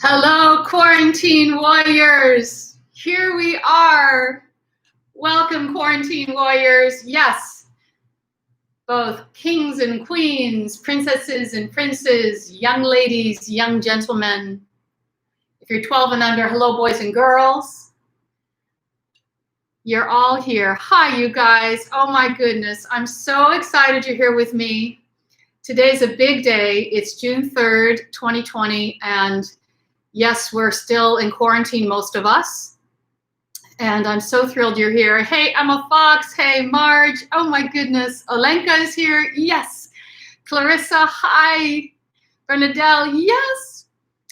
Hello, quarantine warriors. Here we are. Welcome, quarantine warriors. Yes, both kings and queens, princesses and princes, young ladies, young gentlemen. If you're 12 and under, hello, boys and girls. You're all here. Hi, you guys. Oh my goodness. I'm so excited you're here with me. Today's a big day. It's June 3rd, 2020, and yes, we're still in quarantine, most of us. And I'm so thrilled you're here. Hey, Emma Fox. Hey, Marge. Oh my goodness. Olenka is here. Yes. Clarissa. Hi. Bernadelle. Yes.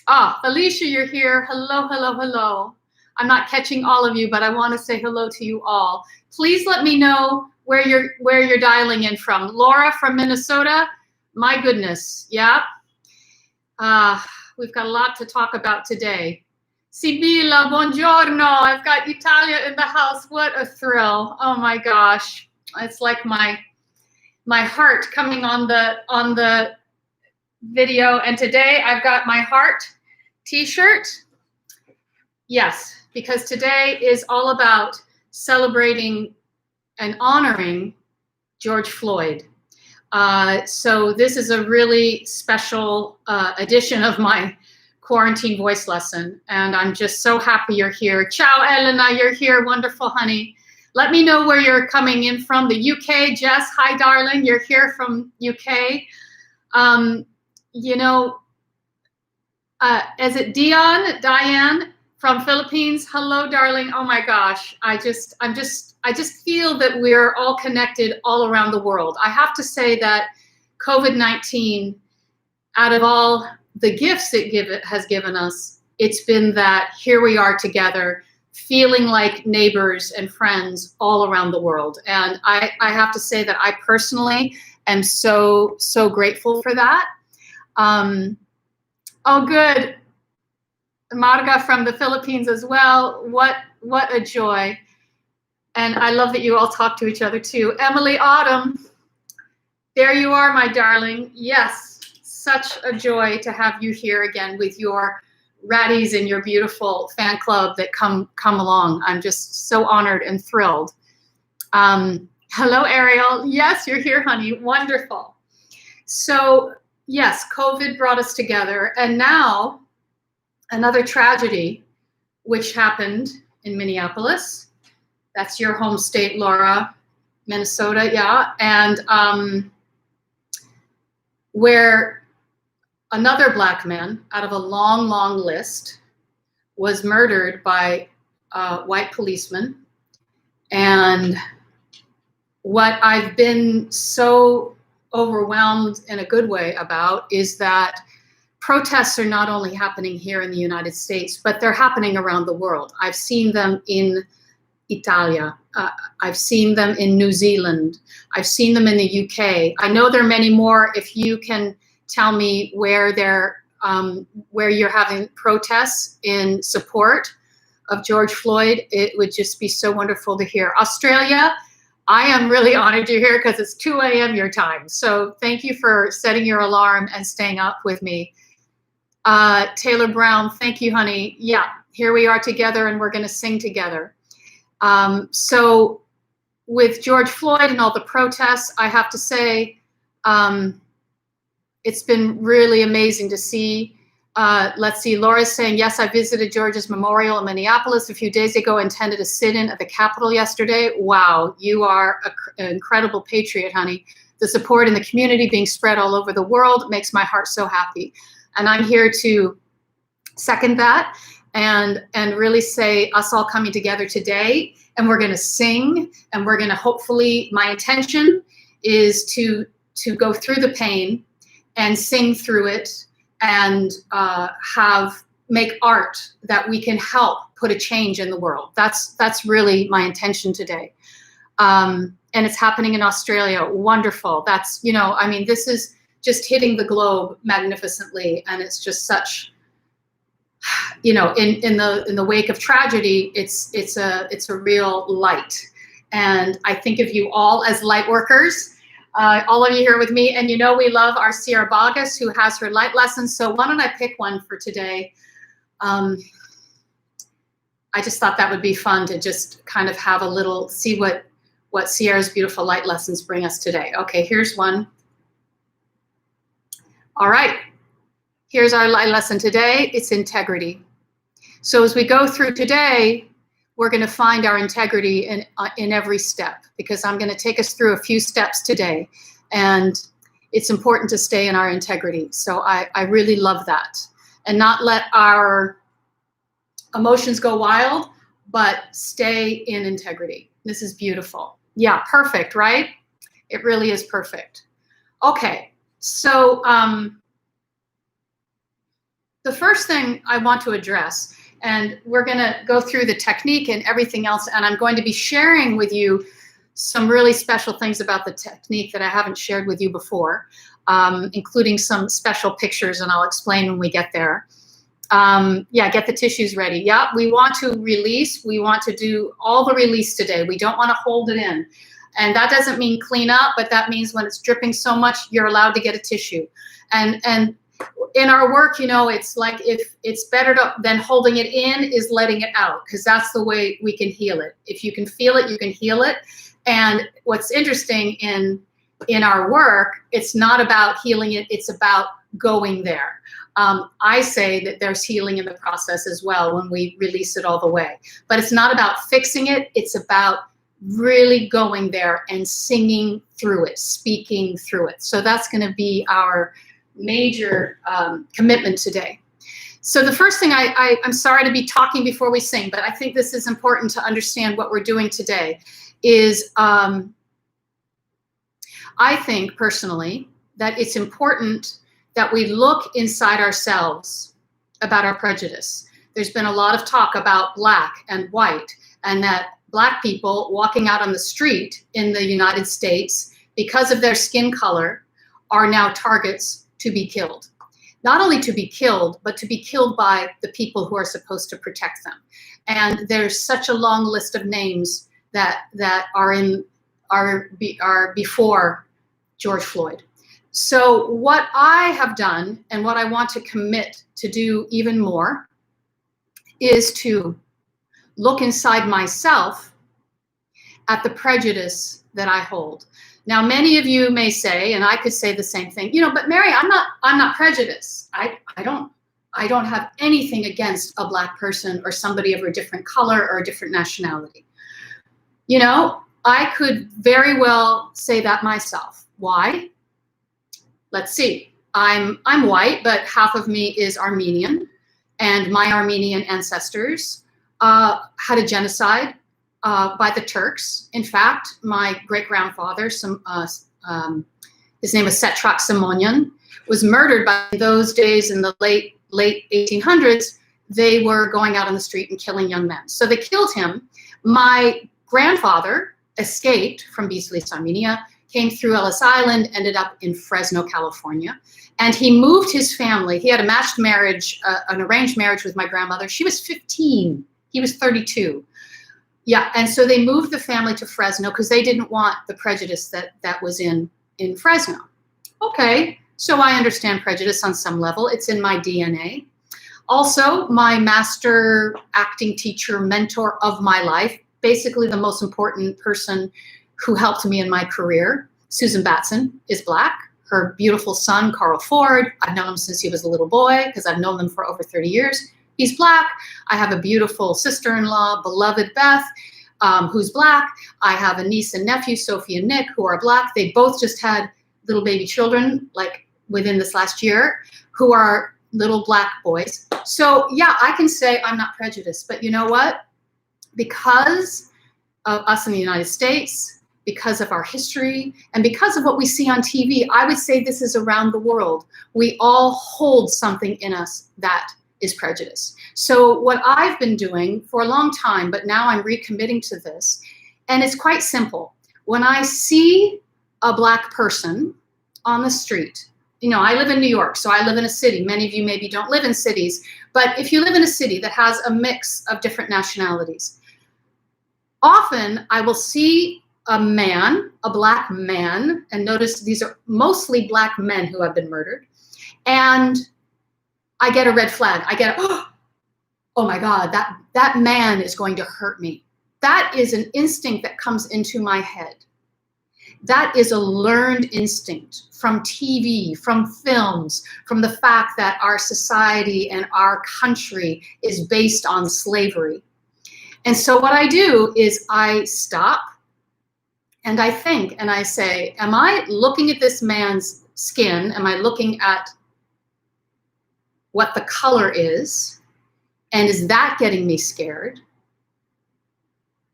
Ah, Felicia, you're here. Hello, hello, hello. I'm not catching all of you, but I want to say hello to you all. Please let me know where you're dialing in from. Laura from Minnesota. My goodness. Yeah. We've got a lot to talk about today. Sibilla, buongiorno. I've got Italia in the house. What a thrill. Oh my gosh. It's like my heart coming on the video. And today I've got my heart t-shirt. Yes, because today is all about celebrating and honoring George Floyd. So this is a really special edition of my quarantine voice lesson, and I'm just so happy you're here. Ciao, Elena, you're here. Wonderful, honey. Let me know where you're coming in from. The UK, Jess, hi, darling. You're here from UK. Is it Diane from Philippines? Hello, darling. Oh my gosh. I just feel that we're all connected all around the world. I have to say that COVID-19, out of all the gifts it has given us, it's been that here we are together, feeling like neighbors and friends all around the world. And I have to say that I personally am so grateful for that. Oh, good. Marga from the Philippines as well. What a joy. And I love that you all talk to each other too. Emily Autumn, there you are, my darling. Yes, such a joy to have you here again with your ratties and your beautiful fan club that come along. I'm just so honored and thrilled. Hello, Ariel. Yes, you're here, honey. Wonderful. So yes, COVID brought us together, and now another tragedy which happened in Minneapolis. That's your home state, Laura, Minnesota, yeah. And where another Black man out of a long list was murdered by white policemen. And what I've been so overwhelmed in a good way about is that protests are not only happening here in the United States, but they're happening around the world. I've seen them in Italia. I've seen them in New Zealand. I've seen them in the UK. I know there are many more. If you can tell me where you're having protests in support of George Floyd, it would just be so wonderful to hear. Australia, I am really honored you're here because it's 2 a.m. your time. So thank you for setting your alarm and staying up with me. Taylor Brown, thank you, honey. Yeah, here we are together and we're going to sing together. So with George Floyd and all the protests, I have to say, it's been really amazing to see. Let's see, Laura's saying, yes, I visited George's memorial in Minneapolis a few days ago, attended a sit-in at the Capitol yesterday. Wow, you are an incredible patriot, honey. The support in the community being spread all over the world makes my heart so happy. And I'm here to second that. And really say us all coming together today, and we're going to sing, and we're going to hopefully, my intention is to go through the pain and sing through it and make art that we can help put a change in the world. That's really my intention today. And it's happening in Australia. Wonderful. That's, I mean, this is just hitting the globe magnificently, and it's just such, in the wake of tragedy, it's a real light. And I think of you all as light workers, all of you here with me. And we love our Sierra Bogus, who has her light lessons. So why don't I pick one for today? I just thought that would be fun to just kind of have a little, see what Sierra's beautiful light lessons bring us today. Okay, here's one. All right, here's our light lesson today. It's integrity. So as we go through today, we're going to find our integrity in every step, because I'm going to take us through a few steps today, and it's important to stay in our integrity. So I really love that, and not let our emotions go wild, but stay in integrity. This is beautiful. Yeah, perfect, right? It really is perfect. Okay, so the first thing I want to address, and we're going to go through the technique and everything else, and I'm going to be sharing with you some really special things about the technique that I haven't shared with you before, including some special pictures, and I'll explain when we get there. Yeah, get the tissues ready. Yeah, we want to release. We want to do all the release today. We don't want to hold it in. And that doesn't mean clean up, but that means when it's dripping so much, you're allowed to get a tissue. And in our work, you know, it's like, if it's better than holding it in is letting it out, because that's the way we can heal it. If you can feel it, you can heal it. And what's interesting in our work, it's not about healing it, it's about going there. I say that there's healing in the process as well when we release it all the way. But it's not about fixing it, it's about really going there and singing through it, speaking through it. So that's going to be our major commitment today. So the first thing, I'm sorry to be talking before we sing, but I think this is important to understand what we're doing today, is I think personally that it's important that we look inside ourselves about our prejudice. There's been a lot of talk about black and white, and that black people walking out on the street in the United States because of their skin color are now targets to be killed. Not only to be killed, but to be killed by the people who are supposed to protect them. And there's such a long list of names that are before George Floyd. So what I have done, and what I want to commit to do even more, is to look inside myself at the prejudice that I hold. Now, many of you may say, and I could say the same thing, you know, but Mary, I'm not prejudiced. I don't have anything against a black person or somebody of a different color or a different nationality. You know, I could very well say that myself. Why? Let's see. I'm white, but half of me is Armenian, and my Armenian ancestors had a genocide by the Turks. In fact, my great-grandfather, his name was Setrakian, was murdered by, those days in the late 1800s. They were going out on the street and killing young men. So they killed him. My grandfather escaped from Beasley, Armenia, came through Ellis Island, ended up in Fresno, California. And he moved his family. He had a matched marriage, an arranged marriage with my grandmother. She was 15. He was 32. Yeah, and so they moved the family to Fresno because they didn't want the prejudice that was in Fresno. Okay, so I understand prejudice on some level. It's in my DNA. Also, my master acting teacher, mentor of my life, basically the most important person who helped me in my career, Susan Batson, is black. Her beautiful son, Carl Ford, I've known him since he was a little boy because I've known them for over 30 years. He's black. I have a beautiful sister-in-law, beloved Beth, who's black. I have a niece and nephew, Sophie and Nick, who are black. They both just had little baby children, like within this last year, who are little black boys. So yeah, I can say I'm not prejudiced, but you know what? Because of us in the United States, because of our history, and because of what we see on TV, I would say this is around the world. We all hold something in us that is prejudice. So what I've been doing for a long time, but now I'm recommitting to this, and it's quite simple. When I see a black person on the street, you know, I live in New York, so I live in a city. Many of you maybe don't live in cities, but if you live in a city that has a mix of different nationalities, often I will see a man, a black man, and notice these are mostly black men who have been murdered, and I get a red flag. I get, oh, oh my God, that man is going to hurt me. That is an instinct that comes into my head. That is a learned instinct from TV, from films, from the fact that our society and our country is based on slavery. And so what I do is I stop and I think and I say, am I looking at this man's skin? Am I looking at what the color is? And is that getting me scared?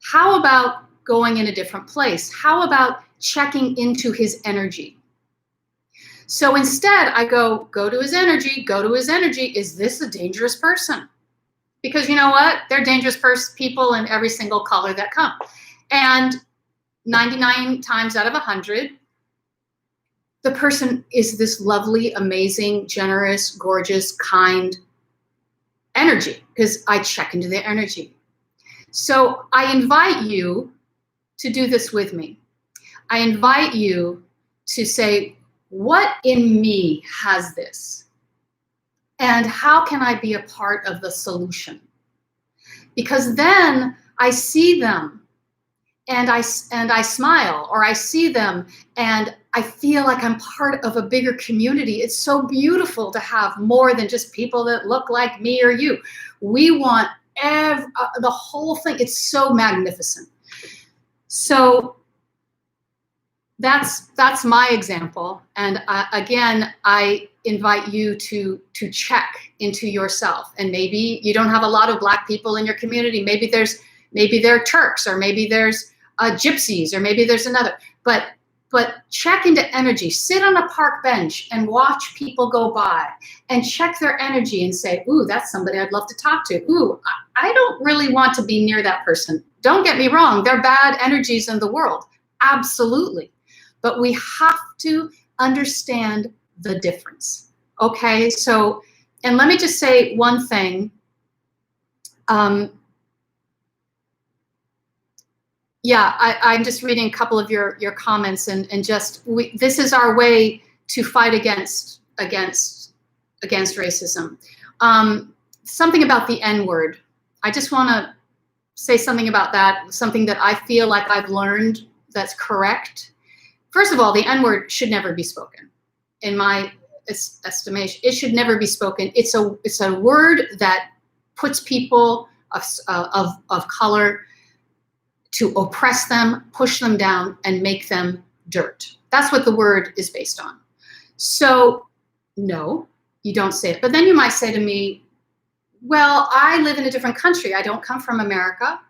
How about going in a different place? How about checking into his energy? So instead I go to his energy, go to his energy. Is this a dangerous person? Because you know what? They're dangerous people in every single color that come. And 99 times out of 100, the person is this lovely, amazing, generous, gorgeous, kind energy, because I check into their energy. So I invite you to do this with me. I invite you to say, what in me has this? And how can I be a part of the solution? Because then I see them and I smile, or I see them and I feel like I'm part of a bigger community. It's so beautiful to have more than just people that look like me or you. We want the whole thing. It's so magnificent. So that's my example. And again, I invite you to check into yourself. And maybe you don't have a lot of Black people in your community. Maybe they're Turks, or maybe there's gypsies, or maybe there's another. But check into energy. Sit on a park bench and watch people go by and check their energy and say, ooh, that's somebody I'd love to talk to. Ooh, I don't really want to be near that person. Don't get me wrong. There are bad energies in the world. Absolutely. But we have to understand the difference. Okay, so, and let me just say one thing. Yeah, I'm just reading a couple of your comments, and just this is our way to fight against racism. Something about the N-word. I just want to say something about that. Something that I feel like I've learned that's correct. First of all, the N-word should never be spoken. In my estimation, it should never be spoken. It's a word that puts people of color to oppress them, push them down, and make them dirt. That's what the word is based on. So no, you don't say it. But then you might say to me, well, I live in a different country. I don't come from America.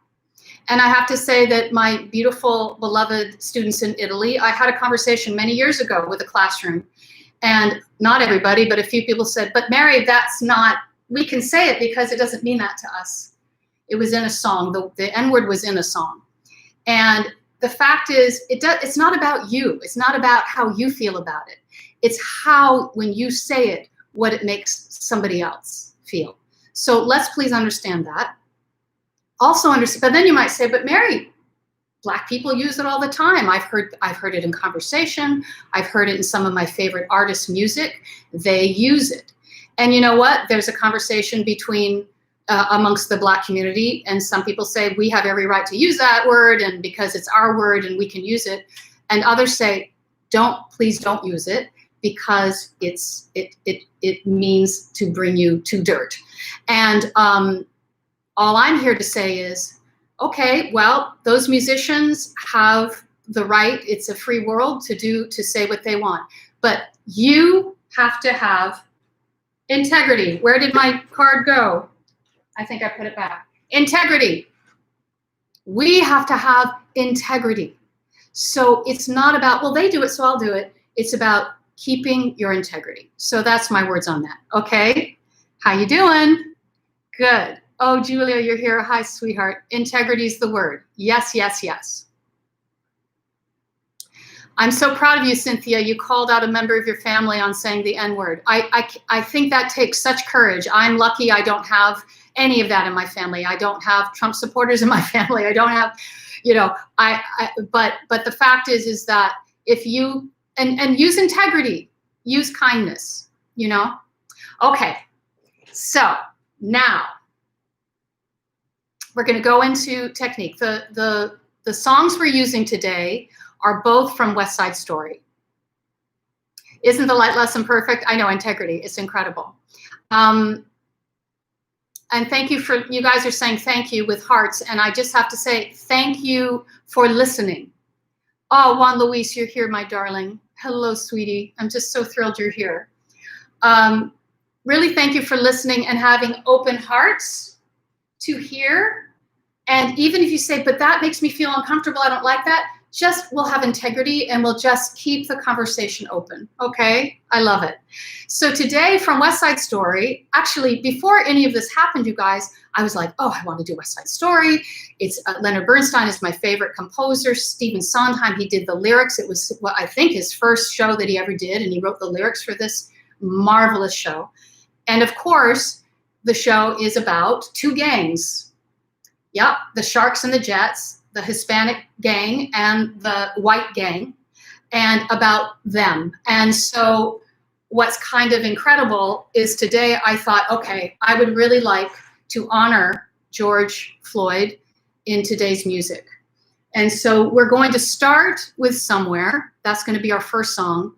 And I have to say that my beautiful, beloved students in Italy, I had a conversation many years ago with a classroom, and not everybody, but a few people said, but Mary, that's not, we can say it because it doesn't mean that to us. It was in a song. The N-word was in a song. And the fact is, it's not about you. It's not about how you feel about it. It's how, when you say it, what it makes somebody else feel. So let's please understand that. Also understand, but then you might say, but Mary, Black people use it all the time. I've heard it in conversation. I've heard it in some of my favorite artists' music. They use it. And you know what? There's a conversation between amongst the Black community, and some people say we have every right to use that word, and because it's our word and we can use it. And others say, please don't use it, because it means to bring you to dirt. And all I'm here to say is, okay, well, those musicians have the right. It's a free world to say what they want, but you have to have integrity. Where did my card go? I think I put it back. Integrity. We have to have integrity. So it's not about, well, they do it, so I'll do it. It's about keeping your integrity. So that's my words on that. Okay. How you doing? Good. Oh, Julia, you're here. Hi, sweetheart. Integrity is the word. Yes, yes, yes. I'm so proud of you, Cynthia. You called out a member of your family on saying the N-word. I think that takes such courage. I'm lucky I don't have any of that in my family. I don't have Trump supporters in my family. I don't have, but the fact is that if you, and use integrity, use kindness, Okay. So now, we're going to go into technique. The songs we're using today are both from West Side Story. Isn't the light lesson perfect? I know, integrity. It's incredible. And thank you for, you guys are saying thank you with hearts. And I just have to say thank you for listening. Oh, Juan Luis, you're here, my darling. Hello, sweetie. I'm just so thrilled you're here. Really thank you for listening and having open hearts to hear. And even if you say, but that makes me feel uncomfortable, I don't like that, just we'll have integrity and we'll just keep the conversation open. Okay, I love it. So today from West Side Story, actually before any of this happened, you guys, I was like, oh, I want to do West Side Story. It's Leonard Bernstein is my favorite composer. Stephen Sondheim, he did the lyrics. It was what I think his first show that he ever did, and he wrote the lyrics for this marvelous show. And of course, the show is about two gangs. Yep, the Sharks and the Jets, the Hispanic gang and the white gang, and about them. And so what's kind of incredible is today I thought, okay, I would really like to honor George Floyd in today's music. And so we're going to start with Somewhere. That's going to be our first song.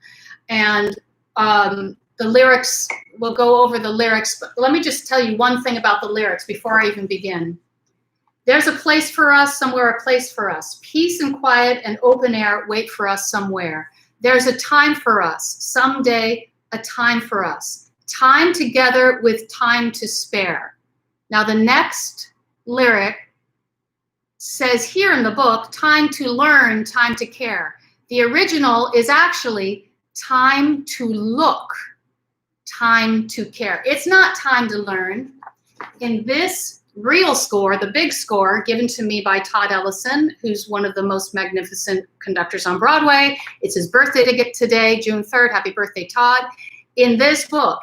And the lyrics, we'll go over the lyrics, but let me just tell you one thing about the lyrics before I even begin. There's a place for us, somewhere a place for us. Peace and quiet and open air wait for us somewhere. There's a time for us, someday a time for us. Time together with time to spare. Now the next lyric says here in the book, time to learn, time to care. The original is actually time to look, time to care. It's not time to learn. In this real score, the big score given to me by Todd Ellison, who's one of the most magnificent conductors on Broadway. It's his birthday today, June 3rd. Happy birthday, Todd. In this book,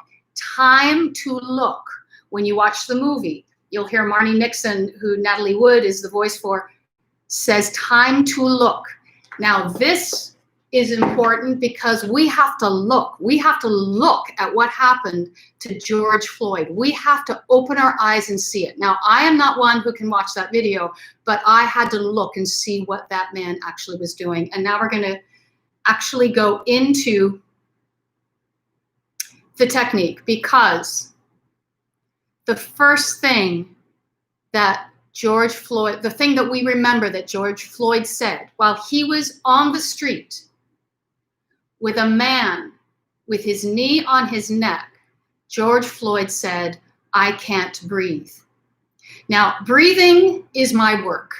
Time to Look, when you watch the movie, you'll hear Marnie Nixon, who Natalie Wood is the voice for, says time to look. Now this is important because we have to look. We have to look at what happened to George Floyd. We have to open our eyes and see it. Now, I am not one who can watch that video, but I had to look and see what that man actually was doing. And now we're going to actually go into the technique, because the first thing that George Floyd, the thing that we remember that George Floyd said while he was on the street with a man with his knee on his neck, George Floyd said, I can't breathe. Now, breathing is my work,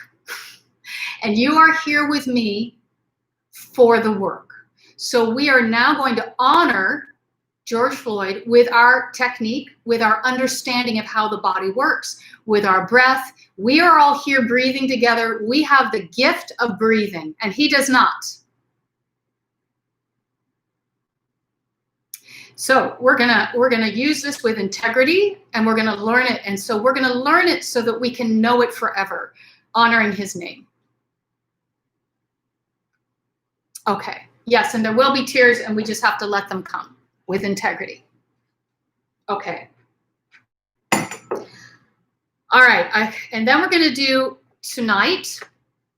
and you are here with me for the work. So we are now going to honor George Floyd with our technique, with our understanding of how the body works, with our breath. We are all here breathing together. We have the gift of breathing, and he does not. So we're gonna use this with integrity, and we're gonna learn it. And so we're gonna learn it so that we can know it forever, honoring his name. Okay, yes, and there will be tears, and we just have to let them come with integrity. Okay. All right, and then we're gonna do Tonight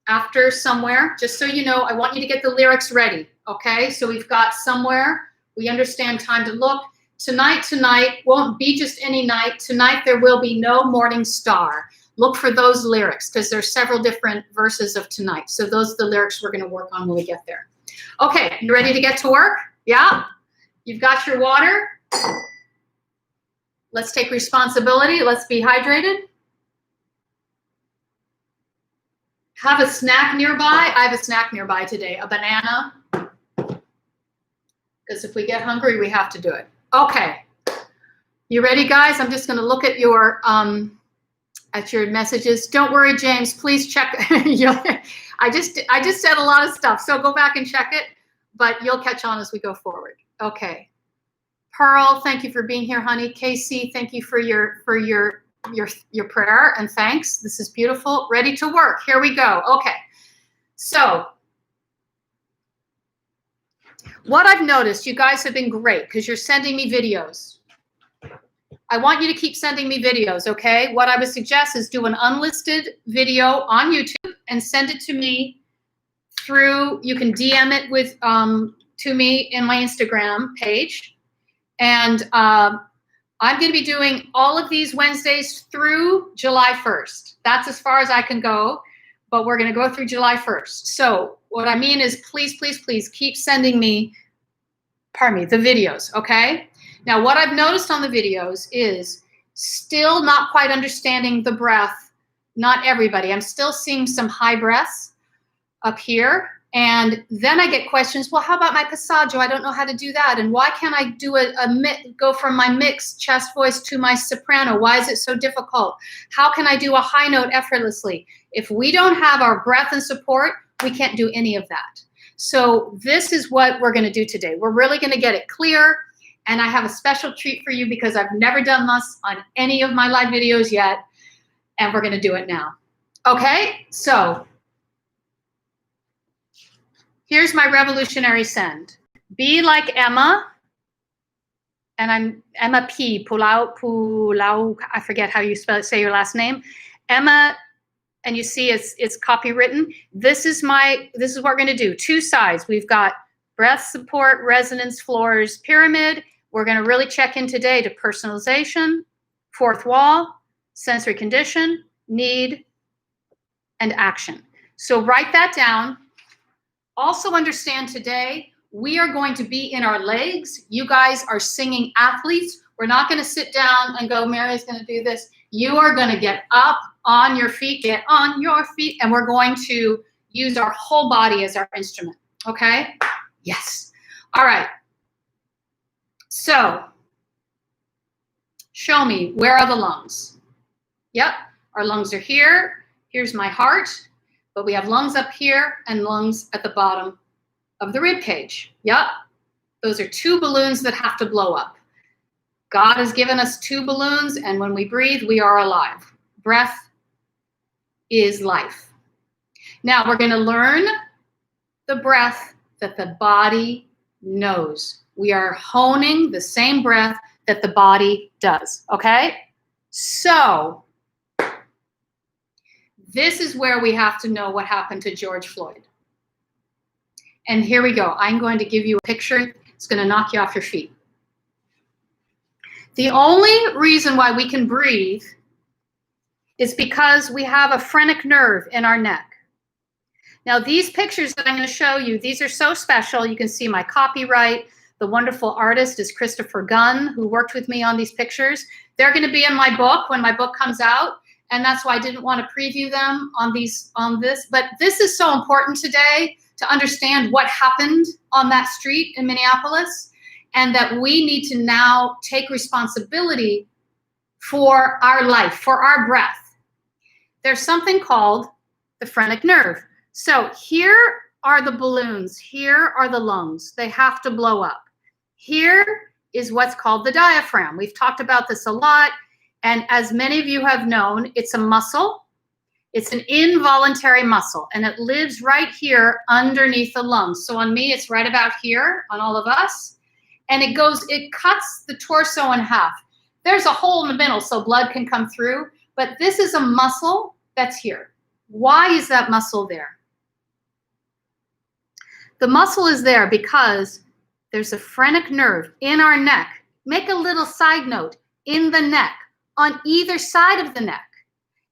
after Somewhere. Just so you know, I want you to get the lyrics ready, okay? So we've got Somewhere. We understand time to look. Tonight won't be just any night. Tonight there will be no morning star. Look for those lyrics because there's several different verses of Tonight. So those are the lyrics we're going to work on when we get there. Okay, you ready to get to work? Yeah? You've got your water. Let's take responsibility. Let's be hydrated. Have a snack nearby. I have a snack nearby today, a banana. Because if we get hungry, we have to do it. Okay, you ready, guys? I'm just going to look at your messages. Don't worry, James. Please check. I just said a lot of stuff, so go back and check it. But you'll catch on as we go forward. Okay, Pearl, thank you for being here, honey. Casey, thank you for your prayer and thanks. This is beautiful. Ready to work. Here we go. Okay, so. What I've noticed, you guys have been great because you're sending me videos. I want you to keep sending me videos, okay? What I would suggest is do an unlisted video on YouTube and send it to me through, you can DM it with to me in my Instagram page. And I'm going to be doing all of these Wednesdays through July 1st. That's as far as I can go, but we're going to go through July 1st. So what I mean is please, please, please keep sending me, the videos, okay? Now, what I've noticed on the videos is still not quite understanding the breath. Not everybody. I'm still seeing some high breaths up here. And then I get questions, well, how about my passaggio? I don't know how to do that. And why can't I do go from my mixed chest voice to my soprano? Why is it so difficult? How can I do a high note effortlessly? If we don't have our breath and support, we can't do any of that. So this is what we're going to do today. We're really going to get it clear. And I have a special treat for you because I've never done this on any of my live videos yet. And we're going to do it now. Okay, so here's my revolutionary send. Be like Emma, and I'm Emma P. Pulau. I forget how you say your last name. Emma, and you see it's copywritten. This is what we're going to do. Two sides. We've got breath support, resonance, floors, pyramid. We're going to really check in today to personalization, fourth wall, sensory condition, need, and action. So write that down. Also understand today, we are going to be in our legs. You guys are singing athletes. We're not going to sit down and go, Mary's going to do this. You are going to get up on your feet, and we're going to use our whole body as our instrument. Okay? Yes. All right. So, show me, where are the lungs? Yep, our lungs are here. Here's my heart. But we have lungs up here and lungs at the bottom of the rib cage. Yep. Those are two balloons that have to blow up. God has given us two balloons, and when we breathe, we are alive. Breath is life. Now we're going to learn the breath that the body knows. We are honing the same breath that the body does. Okay? So this is where we have to know what happened to George Floyd. And here we go. I'm going to give you a picture. It's going to knock you off your feet. The only reason why we can breathe is because we have a phrenic nerve in our neck. Now, these pictures that I'm going to show you, these are so special. You can see my copyright. The wonderful artist is Christopher Gunn, who worked with me on these pictures. They're going to be in my book when my book comes out. And that's why I didn't want to preview them on this. But this is so important today to understand what happened on that street in Minneapolis, and that we need to now take responsibility for our life, for our breath. There's something called the phrenic nerve. So here are the balloons. Here are the lungs. They have to blow up. Here is what's called the diaphragm. We've talked about this a lot. And as many of you have known, it's a muscle. It's an involuntary muscle, and it lives right here underneath the lungs. So on me, it's right about here on all of us. And it cuts the torso in half. There's a hole in the middle so blood can come through, but this is a muscle that's here. Why is that muscle there? The muscle is there because there's a phrenic nerve in our neck. Make a little side note, in the neck, on either side of the neck.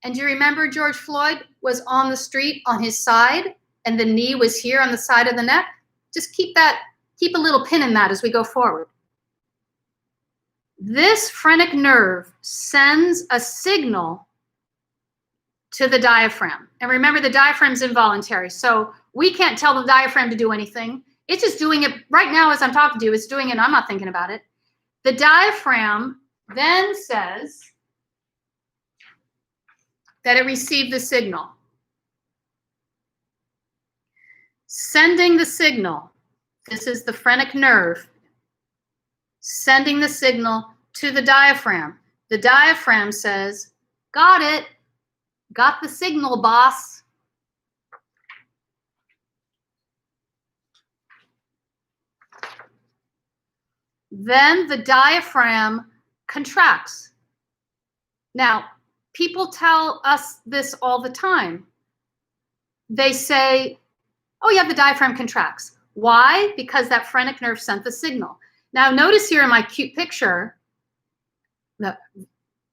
And do you remember George Floyd was on the street on his side and the knee was here on the side of the neck? Just keep a little pin in that as we go forward. This phrenic nerve sends a signal to the diaphragm. And remember, the diaphragm is involuntary, so we can't tell the diaphragm to do anything. It's just doing it right now as I'm talking to you. It's doing it, and I'm not thinking about it. The diaphragm then says that it received the signal. Sending the signal. This is the phrenic nerve sending the signal to the diaphragm. The diaphragm says, got it. Got the signal, boss. Then the diaphragm contracts. Now, people tell us this all the time. They say, oh yeah, the diaphragm contracts. Why? Because that phrenic nerve sent the signal. Now, notice here in my cute picture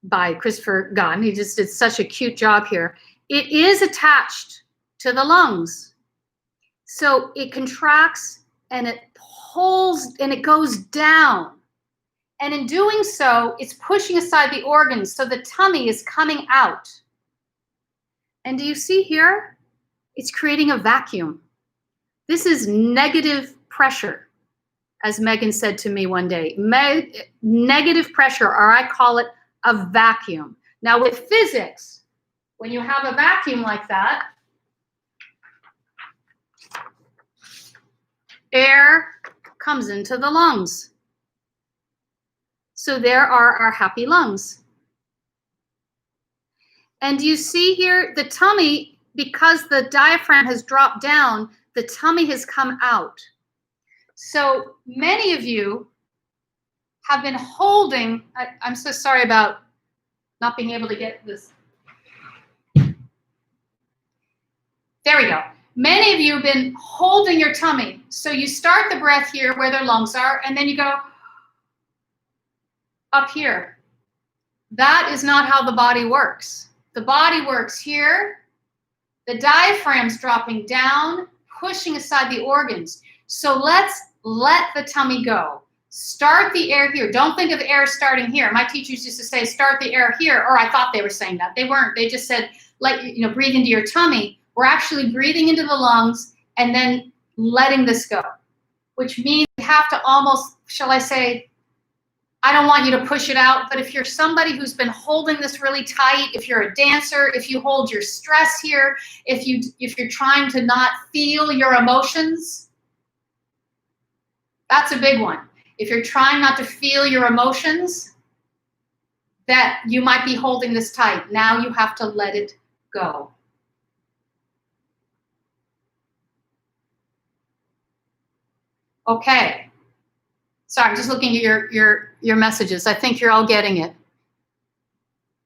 by Christopher Gunn, he just did such a cute job here. It is attached to the lungs. So it contracts and it pulls and it goes down. And in doing so, it's pushing aside the organs. So the tummy is coming out. And do you see here? It's creating a vacuum. This is negative pressure, as Megan said to me one day. Negative pressure, or I call it a vacuum. Now with physics, when you have a vacuum like that, air comes into the lungs. So there are our happy lungs. And you see here the tummy, because the diaphragm has dropped down, the tummy has come out. So many of you have been holding, I'm so sorry about not being able to get this. There we go. Many of you have been holding your tummy. So you start the breath here where their lungs are, and then you go up here. That is not how the body works. The body works here. The diaphragm's dropping down, pushing aside the organs. So let's let the tummy go. Start the air here. Don't think of air starting here. My teachers used to say, start the air here, or I thought they were saying that. They weren't. They just said, breathe into your tummy. We're actually breathing into the lungs and then letting this go, which means you have to almost, shall I say, I don't want you to push it out, but if you're somebody who's been holding this really tight, if you're a dancer, if you hold your stress here, if you're trying to not feel your emotions, that's a big one. If you're trying not to feel your emotions, that you might be holding this tight. Now you have to let it go. Okay. Sorry, I'm just looking at your messages. I think you're all getting it.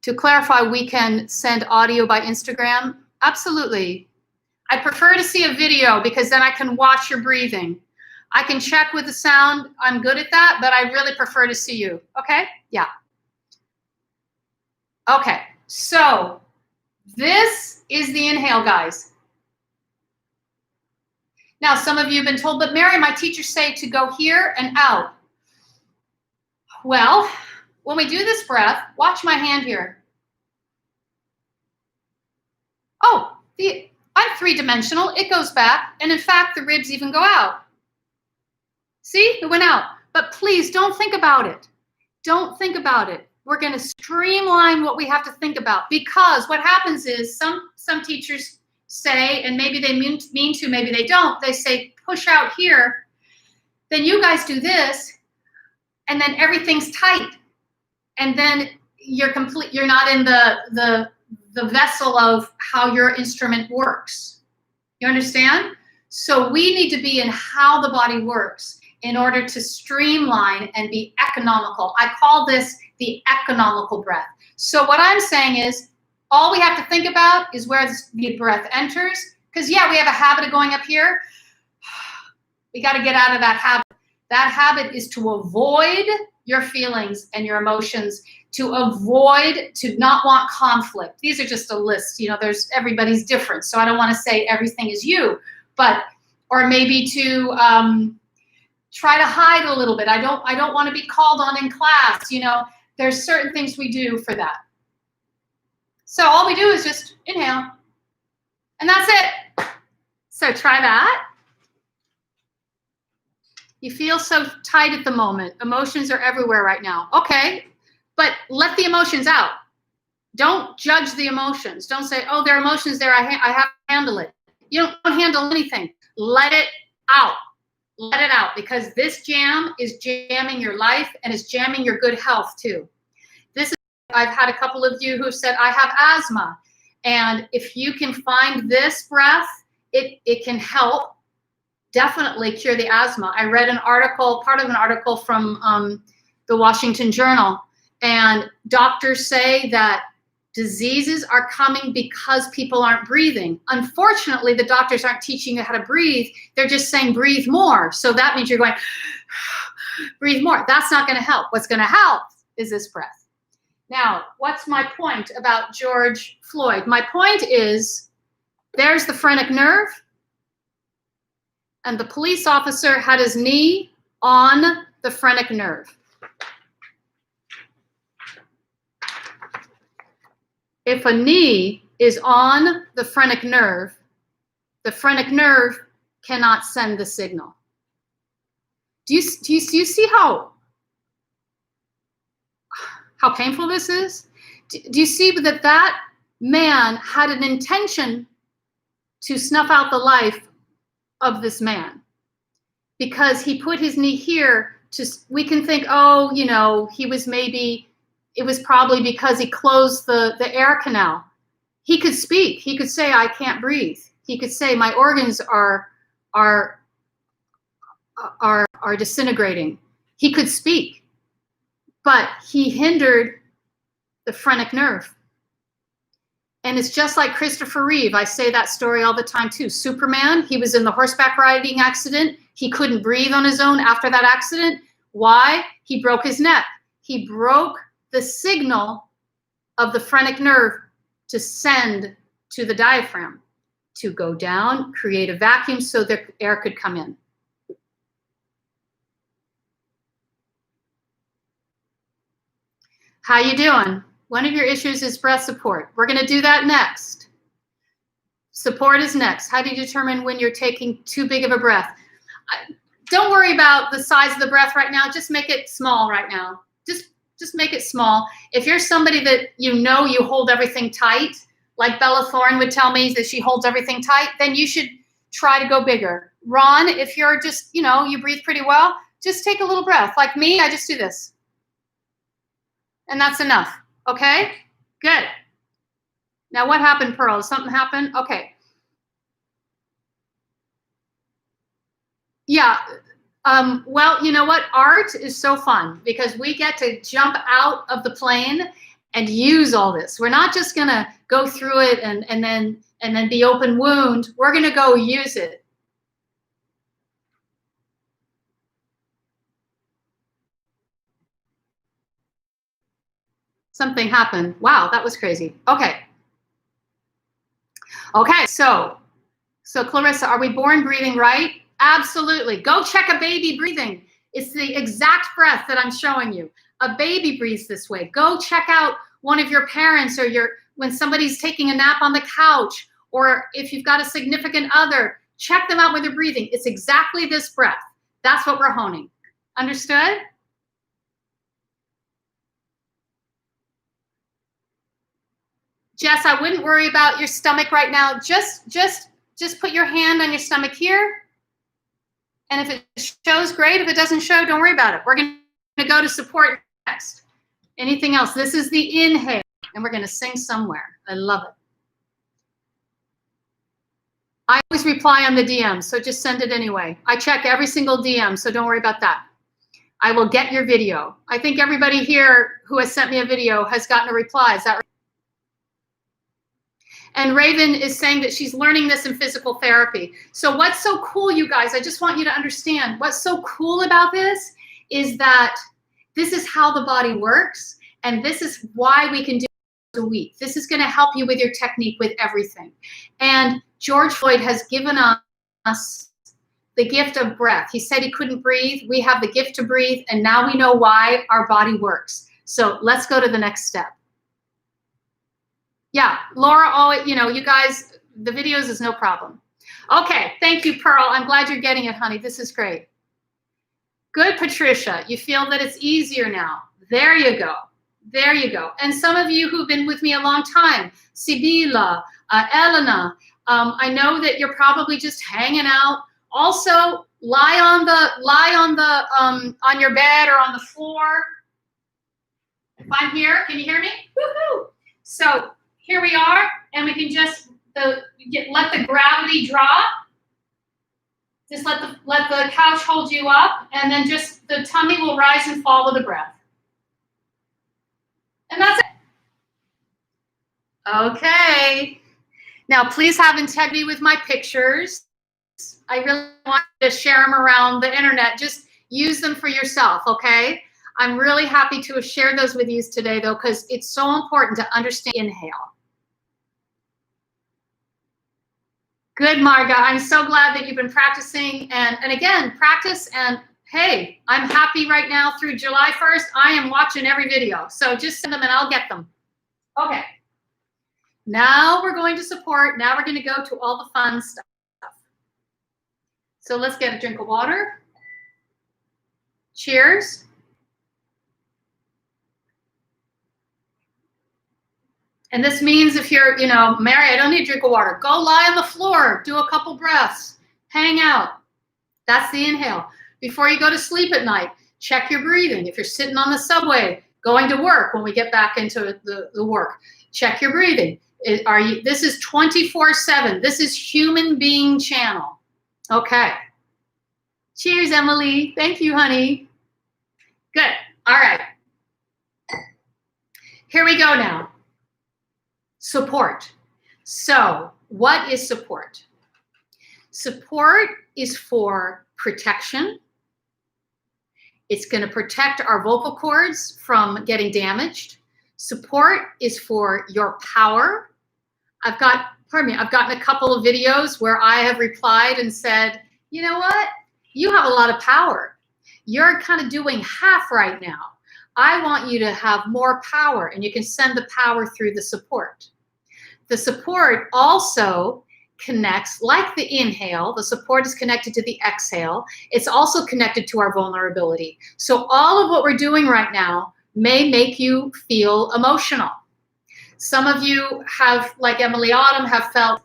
To clarify, we can send audio by Instagram. Absolutely. I prefer to see a video because then I can watch your breathing. I can check with the sound. I'm good at that, but I really prefer to see you. Okay? Yeah. Okay. So this is the inhale, guys. Now, some of you have been told, but Mary, my teachers say to go here and out. Well, when we do this breath, watch my hand here. Oh, I'm three-dimensional. It goes back. And in fact, the ribs even go out. See, it went out. But please don't think about it. Don't think about it. We're going to streamline what we have to think about, because what happens is some teachers say, and maybe they mean to, maybe they don't, they say push out here. Then you guys do this, and then everything's tight. And then you're not in the vessel of how your instrument works. You understand? So we need to be in how the body works in order to streamline and be economical. I call this the economical breath. So what I'm saying is, all we have to think about is where the breath enters. Because yeah, we have a habit of going up here. We got to get out of that habit. That habit is to avoid your feelings and your emotions, to not want conflict. These are just a list. Everybody's different. So I don't want to say everything is you, or maybe to try to hide a little bit. I don't want to be called on in class. There's certain things we do for that. So all we do is just inhale, and that's it. So try that. You feel so tight at the moment. Emotions are everywhere right now. Okay, but let the emotions out. Don't judge the emotions. Don't say, oh, there are emotions there. I have to handle it. You don't handle anything. Let it out. Let it out, because this jam is jamming your life and is jamming your good health too. I've had a couple of you who said, I have asthma. And if you can find this breath, it can help definitely cure the asthma. I read an article, part of an article from the Washington Journal, And doctors say that diseases are coming because people aren't breathing. Unfortunately, the doctors aren't teaching you how to breathe. They're just saying breathe more. So that means you're going, breathe more. That's not going to help. What's going to help is this breath. Now, what's my point about George Floyd? My point is, there's the phrenic nerve, and the police officer had his knee on the phrenic nerve. If a knee is on the phrenic nerve cannot send the signal. Do you see how painful this is? Do you see that that man had an intention to snuff out the life of this man? Because he put his knee here we can think, oh, you know, it was probably because he closed the air canal. He could speak. He could say, I can't breathe. He could say, my organs are disintegrating. He could speak, but he hindered the phrenic nerve. And it's just like Christopher Reeve. I say that story all the time too. Superman, he was in the horseback riding accident. He couldn't breathe on his own after that accident. Why? He broke his neck. He broke the signal of the phrenic nerve to send to the diaphragm to go down, create a vacuum so the air could come in. How you doing? One of your issues is breath support. We're going to do that next. Support is next. How do you determine when you're taking too big of a breath? Don't worry about the size of the breath right now. Just make it small right now. Just make it small. If you're somebody that you know you hold everything tight, like Bella Thorne would tell me that she holds everything tight, then you should try to go bigger. Ron, if you're just, you know, you breathe pretty well, just take a little breath. Like me, I just do this. And that's enough. Okay? Good. Now what happened, Pearl? Something happened? Okay. Yeah. Well, you know what? Art is so fun because we get to jump out of the plane and use all this. We're not just going to go through it and then be open wound. We're going to go use it. Something happened. Wow, that was crazy. Okay. Okay, so Clarissa, are we born breathing right? Absolutely. Go check a baby breathing. It's the exact breath that I'm showing you. A baby breathes this way. Go check out one of your parents or when somebody's taking a nap on the couch, or if you've got a significant other, check them out when they're breathing. It's exactly this breath. That's what we're honing. Understood? Jess, I wouldn't worry about your stomach right now. Just put your hand on your stomach here. And if it shows, great. If it doesn't show, don't worry about it. We're going to go to support next. Anything else? This is the inhale, and we're going to sing somewhere. I love it. I always reply on the DM, so just send it anyway. I check every single DM, so don't worry about that. I will get your video. I think everybody here who has sent me a video has gotten a reply. Is that right? And Raven is saying that she's learning this in physical therapy. So what's so cool, you guys, I just want you to understand, what's so cool about this is that this is how the body works, and this is why we can do it a week. This is going to help you with your technique, with everything. And George Floyd has given us the gift of breath. He said he couldn't breathe. We have the gift to breathe, and now we know why our body works. So let's go to the next step. Yeah, Laura, always, you know, you guys, the videos is no problem. Okay, thank you, Pearl. I'm glad you're getting it, honey. This is great. Good, Patricia. You feel that it's easier now. There you go. There you go. And some of you who've been with me a long time, Sibila, Elena, I know that you're probably just hanging out. Also, lie on your bed or on the floor. If I'm here, can you hear me? Woohoo! So here we are, and we can just let the gravity drop. Just let the couch hold you up, and then just the tummy will rise and fall with the breath. Okay. Now, please have integrity with my pictures. I really want to share them around the internet. Just use them for yourself, okay? I'm really happy to have shared those with you today, though, because it's so important to understand inhale. Good, Marga. I'm so glad that you've been practicing. And again, practice. And hey, I'm happy right now through July 1st. I am watching every video. So just send them and I'll get them. Okay. Now we're going to support. Now we're going to go to all the fun stuff. So let's get a drink of water. Cheers. And this means if you're, Mary, I don't need a drink of water. Go lie on the floor, do a couple breaths, hang out. That's the inhale. Before you go to sleep at night, check your breathing. If you're sitting on the subway, going to work, when we get back into the work, check your breathing. This is 24/7. This is human being channel. Okay. Cheers, Emily. Thank you, honey. Good. All right. Here we go now. Support. So what is support? Support is for protection. It's going to protect our vocal cords from getting damaged. Support is for your power. I've gotten a couple of videos where I have replied and said, you know what? You have a lot of power. You're kind of doing half right now. I want you to have more power, and you can send the power through the support. The support also connects, like the inhale, the support is connected to the exhale. It's also connected to our vulnerability. So all of what we're doing right now may make you feel emotional. Some of you have, like Emily Autumn, have felt,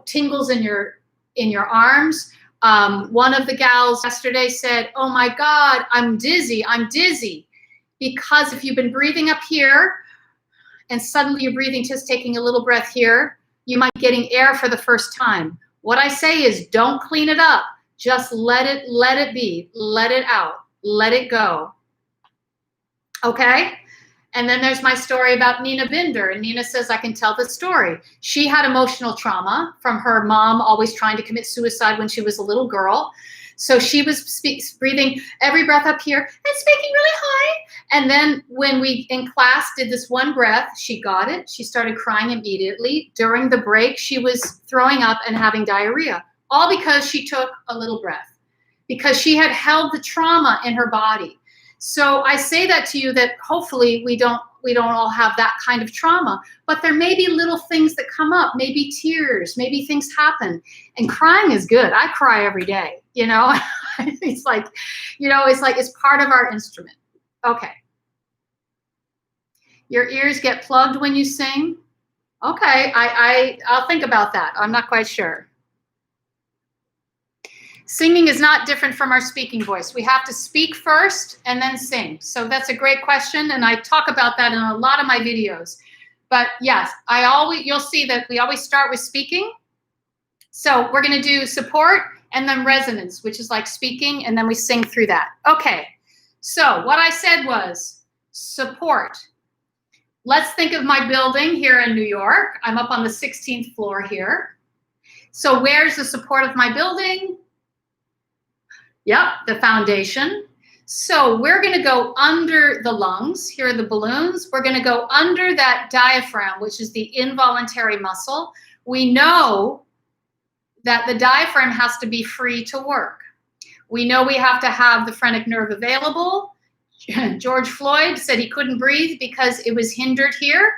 tingles in your arms. One of the gals yesterday said, oh my God, I'm dizzy. Because if you've been breathing up here and suddenly you're breathing, just taking a little breath here, you might be getting air for the first time. What I say is don't clean it up. Just let it be, let it out, let it go. Okay? And then there's my story about Nina Binder. And Nina says, I can tell the story. She had emotional trauma from her mom always trying to commit suicide when she was a little girl. So she was breathing every breath up here and speaking really high. And then when we in class did this one breath, she got it. She started crying immediately. During the break, she was throwing up and having diarrhea, all because she took a little breath, because she had held the trauma in her body. So I say that to you that hopefully we don't all have that kind of trauma, but there may be little things that come up, maybe tears, maybe things happen. And crying is good. I cry every day, It's like, it's part of our instrument. Okay. Your ears get plugged when you sing? Okay, I'll think about that. I'm not quite sure. Singing is not different from our speaking voice. We have to speak first and then sing. So that's a great question, and I talk about that in a lot of my videos. But yes, you'll see that we always start with speaking. So we're going to do support and then resonance, which is like speaking, and then we sing through that. Okay, so what I said was support. Let's think of my building here in New York. I'm up on the 16th floor here. So where's the support of my building? Yep, the foundation. So we're going to go under the lungs. Here are the balloons. We're going to go under that diaphragm, which is the involuntary muscle. We know that the diaphragm has to be free to work. We know we have to have the phrenic nerve available. George Floyd said he couldn't breathe because it was hindered here.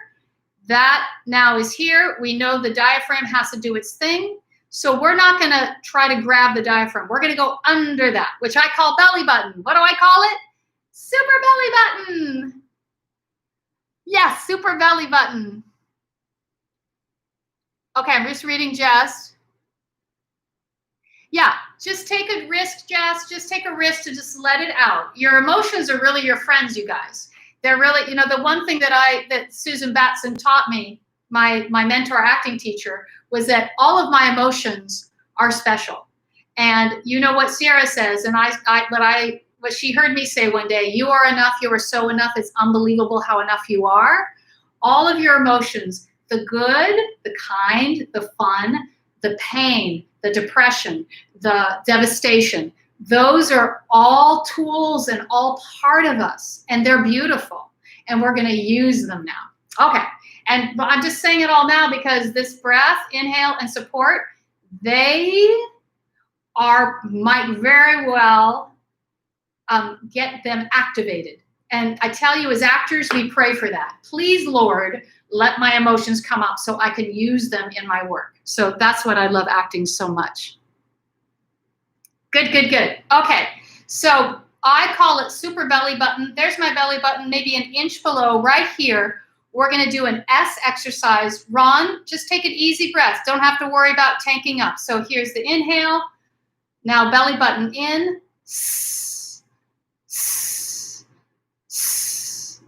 That now is here. We know the diaphragm has to do its thing. So we're not going to try to grab the diaphragm. We're going to go under that, which I call belly button. What do I call it? Super belly button. Yes, super belly button. Okay, I'm just reading Jess. Yeah, just take a risk, Jess. Just take a risk to just let it out. Your emotions are really your friends, you guys. They're really, the one thing that Susan Batson taught me, my mentor acting teacher, was that all of my emotions are special. And you know what Sierra says, and what she heard me say one day, you are enough, you are so enough, it's unbelievable how enough you are. All of your emotions, the good, the kind, the fun, the pain, the depression, the devastation. Those are all tools and all part of us, and they're beautiful, and we're going to use them now. Okay, and I'm just saying it all now because this breath, inhale and support, they might very well get them activated. And I tell you, as actors, we pray for that. Please, Lord, let my emotions come up so I can use them in my work. So that's what I love acting so much. Good, good, good. Okay, so I call it super belly button. There's my belly button, maybe an inch below, right here. We're going to do an S exercise. Ron, just take an easy breath. Don't have to worry about tanking up. So here's the inhale. Now belly button in.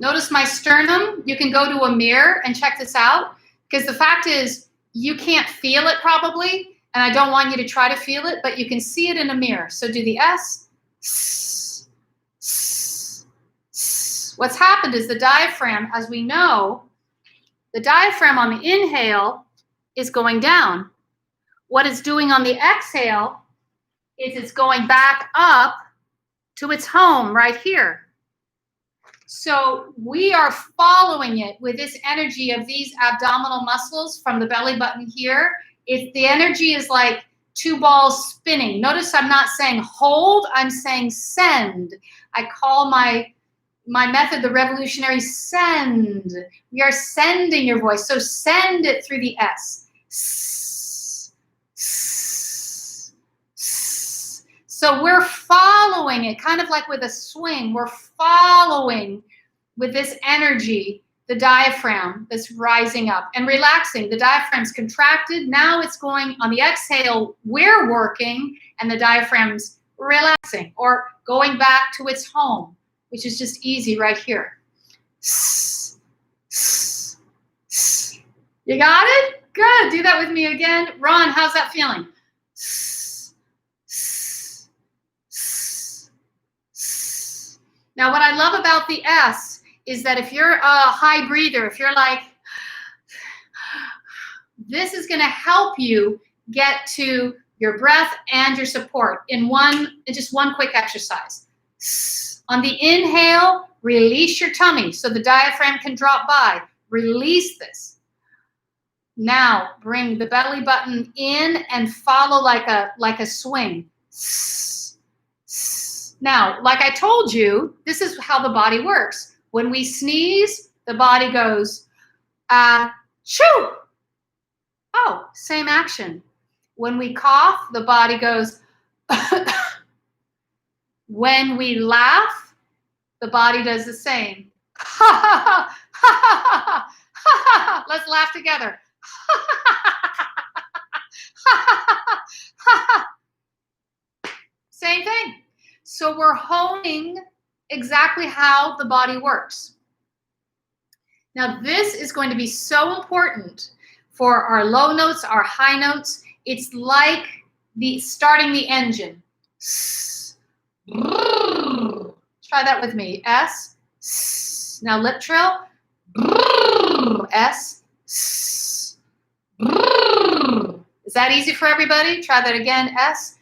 Notice my sternum. You can go to a mirror and check this out, because the fact is you can't feel it probably, and I don't want you to try to feel it, but you can see it in a mirror. So do the S. What's happened is the diaphragm, as we know, the diaphragm on the inhale is going down. What it's doing on the exhale is it's going back up to its home right here. So we are following it with this energy of these abdominal muscles from the belly button here. The energy is like two balls spinning. Notice I'm not saying hold, I'm saying send. I call my method the revolutionary send. We are sending your voice. So send it through the S. So we're following it, kind of like with a swing. We're following with this energy, the diaphragm that's rising up and relaxing. The diaphragm's contracted. Now it's going on the exhale. We're working, and the diaphragm's relaxing or going back to its home, which is just easy right here. You got it? Good. Do that with me again. Ron, how's that feeling? Now, what I love about the S is that if you're a high breather, if you're like, this is going to help you get to your breath and your support in just one quick exercise. On the inhale, release your tummy so the diaphragm can drop by. Release this. Now, bring the belly button in and follow like a swing. Now, like I told you, this is how the body works. When we sneeze, the body goes, achoo. Oh, same action. When we cough, the body goes, when we laugh, the body does the same. Let's laugh together. Same thing. So we're honing exactly how the body works. Now, this is going to be so important for our low notes, our high notes. It's like starting the engine. Try that with me. S. Now lip trill. S. Is that easy for everybody? Try that again. S.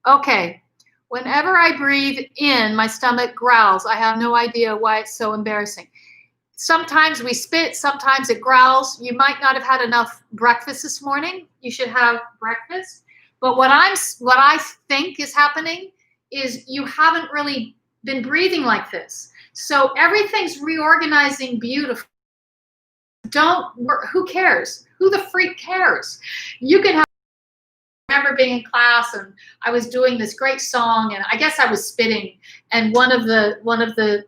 Okay. Whenever I breathe in, my stomach growls. I have no idea why it's so embarrassing. Sometimes we spit, sometimes it growls. You might not have had enough breakfast this morning. You should have breakfast. But what I think is happening is you haven't really been breathing like this. So everything's reorganizing beautifully. Who cares? Who the freak cares? You can have. I remember being in class and I was doing this great song and I guess I was spitting, and one of the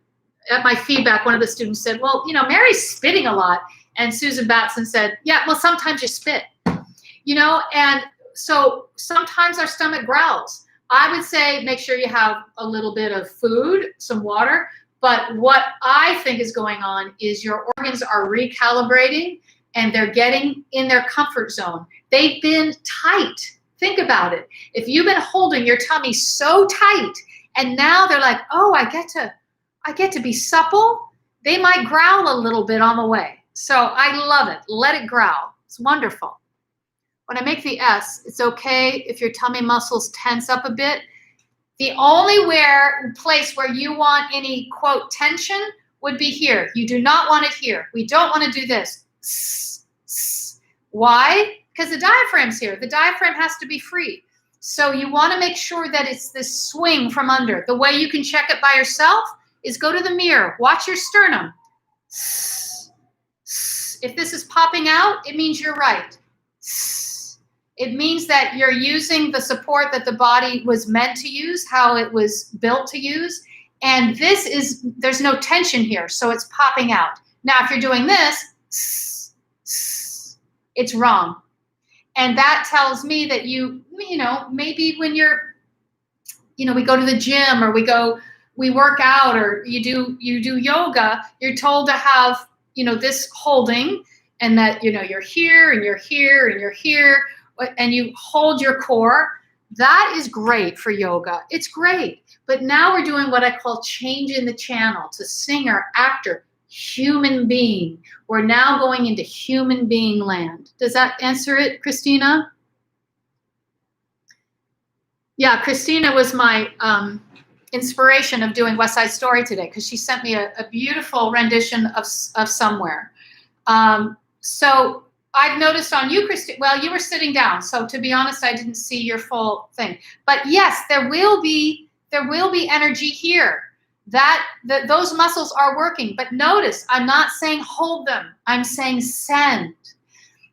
at my feedback, one of the students said, well, you know, Mary's spitting a lot. And Susan Batson said, yeah, well, sometimes you spit, you know, and so sometimes our stomach growls. I would say make sure you have a little bit of food, some water. But what I think is going on is your organs are recalibrating and they're getting in their comfort zone. They've been tight. Think about it. If you've been holding your tummy so tight and now they're like, oh, I get to be supple, they might growl a little bit on the way. So I love it. Let it growl. It's wonderful. When I make the S, it's okay if your tummy muscles tense up a bit. The only place where you want any, quote, tension would be here. You do not want it here. We don't want to do this. Why? Because the diaphragm's here. The diaphragm has to be free. So you want to make sure that it's this swing from under. The way you can check it by yourself is go to the mirror. Watch your sternum. If this is popping out, it means you're right. It means that you're using the support that the body was meant to use, how it was built to use. And there's no tension here, so it's popping out. Now, if you're doing this, it's wrong. And that tells me that maybe when we go to the gym or we work out or you do yoga, you're told to have, this holding and that, you're here and you're here and you're here and you hold your core. That is great for yoga. It's great. But now we're doing what I call changing the channel to singer, actor, human being. We're now going into human being land. Does that answer it, Christina? Yeah, Christina was my inspiration of doing West Side Story today because she sent me a beautiful rendition of Somewhere. So I've noticed on you, Christina, well, you were sitting down. So to be honest, I didn't see your full thing. But yes, there will be energy here. Those muscles are working. But notice, I'm not saying hold them. I'm saying send.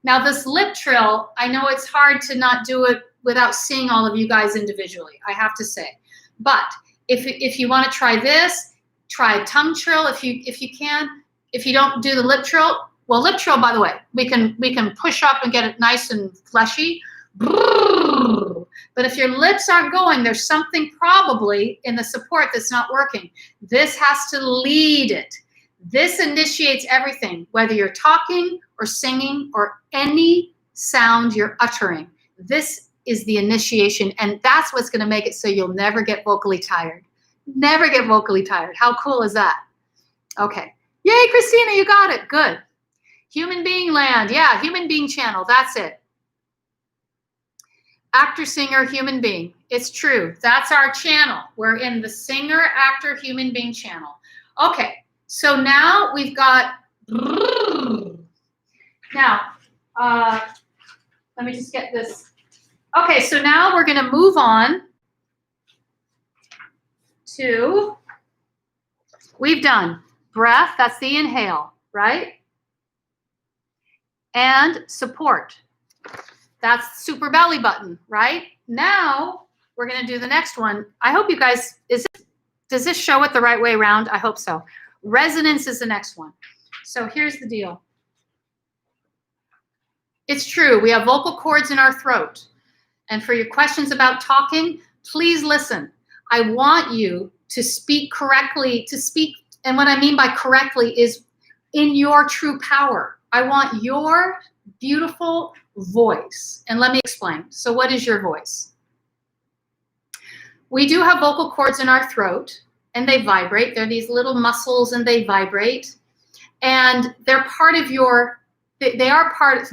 Now this lip trill, I know it's hard to not do it without seeing all of you guys individually, I have to say. But if you want to try this, try a tongue trill if you can. If you don't do the lip trill, well, lip trill, by the way, we can push up and get it nice and fleshy. But if your lips aren't going, there's something probably in the support that's not working. This has to lead it. This initiates everything, whether you're talking or singing or any sound you're uttering. This is the initiation, and that's what's going to make it so you'll never get vocally tired. Never get vocally tired. How cool is that? Okay. Yay, Christina, you got it. Good. Human being land. Yeah, human being channel. That's it. Actor, singer, human being. It's true. That's our channel. We're in the singer, actor, human being channel. Okay. So now we've got. Now, let me just get this. Okay, so now we're going to move on to, we've done breath, that's the inhale, right? And support, that's super belly button, right? Now we're going to do the next one. I hope you guys, does this show it the right way around? I hope so. Resonance is the next one. So here's the deal. It's true, we have vocal cords in our throat. And for your questions about talking, please listen. I want you to speak correctly, and what I mean by correctly is in your true power. I want your beautiful voice. And let me explain. So what is your voice? We do have vocal cords in our throat, and they vibrate. They're these little muscles, and they vibrate. And they're part of your, they are part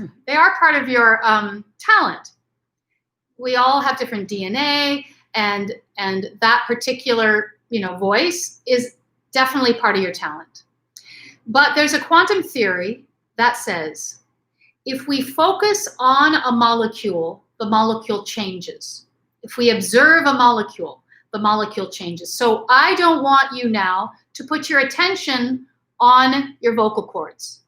of your talent. We all have different DNA, and that particular, voice is definitely part of your talent. But there's a quantum theory that says if we focus on a molecule, the molecule changes. If we observe a molecule, the molecule changes. So I don't want you now to put your attention on your vocal cords,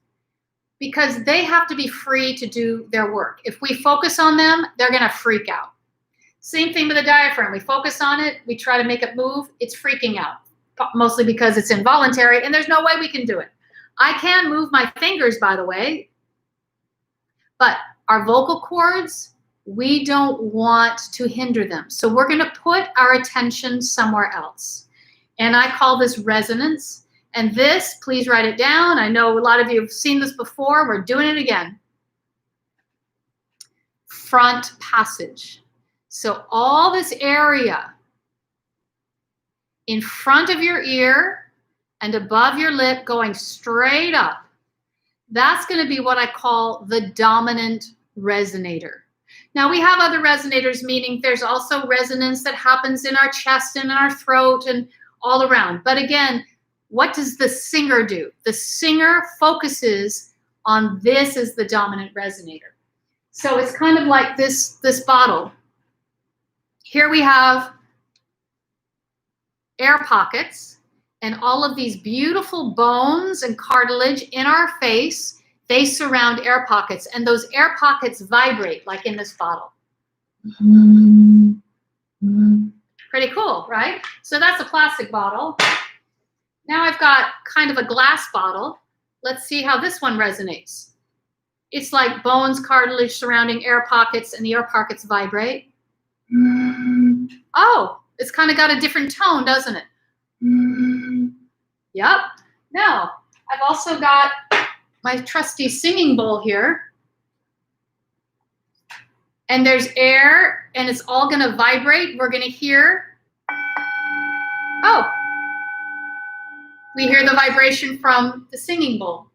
because they have to be free to do their work. If we focus on them, they're going to freak out. Same thing with the diaphragm. We focus on it, we try to make it move, it's freaking out, mostly because it's involuntary, and there's no way we can do it. I can move my fingers, by the way, but our vocal cords, we don't want to hinder them. So we're going to put our attention somewhere else. And I call this resonance. And this, please write it down. I know a lot of you have seen this before. We're doing it again. Front passage. So all this area in front of your ear and above your lip going straight up. That's going to be what I call the dominant resonator. Now we have other resonators, meaning there's also resonance that happens in our chest and in our throat and all around. But again, what does the singer do? The singer focuses on this as the dominant resonator. So it's kind of like this bottle. Here we have air pockets and all of these beautiful bones and cartilage in our face. They surround air pockets, and those air pockets vibrate like in this bottle. Pretty cool, right? So that's a plastic bottle. Now I've got kind of a glass bottle. Let's see how this one resonates. It's like bones, cartilage surrounding air pockets, and the air pockets vibrate. Oh, it's kind of got a different tone, doesn't it? Yep. Now, I've also got my trusty singing bowl here. And there's air, and it's all going to vibrate. We're going to hear, oh, we hear the vibration from the singing bowl.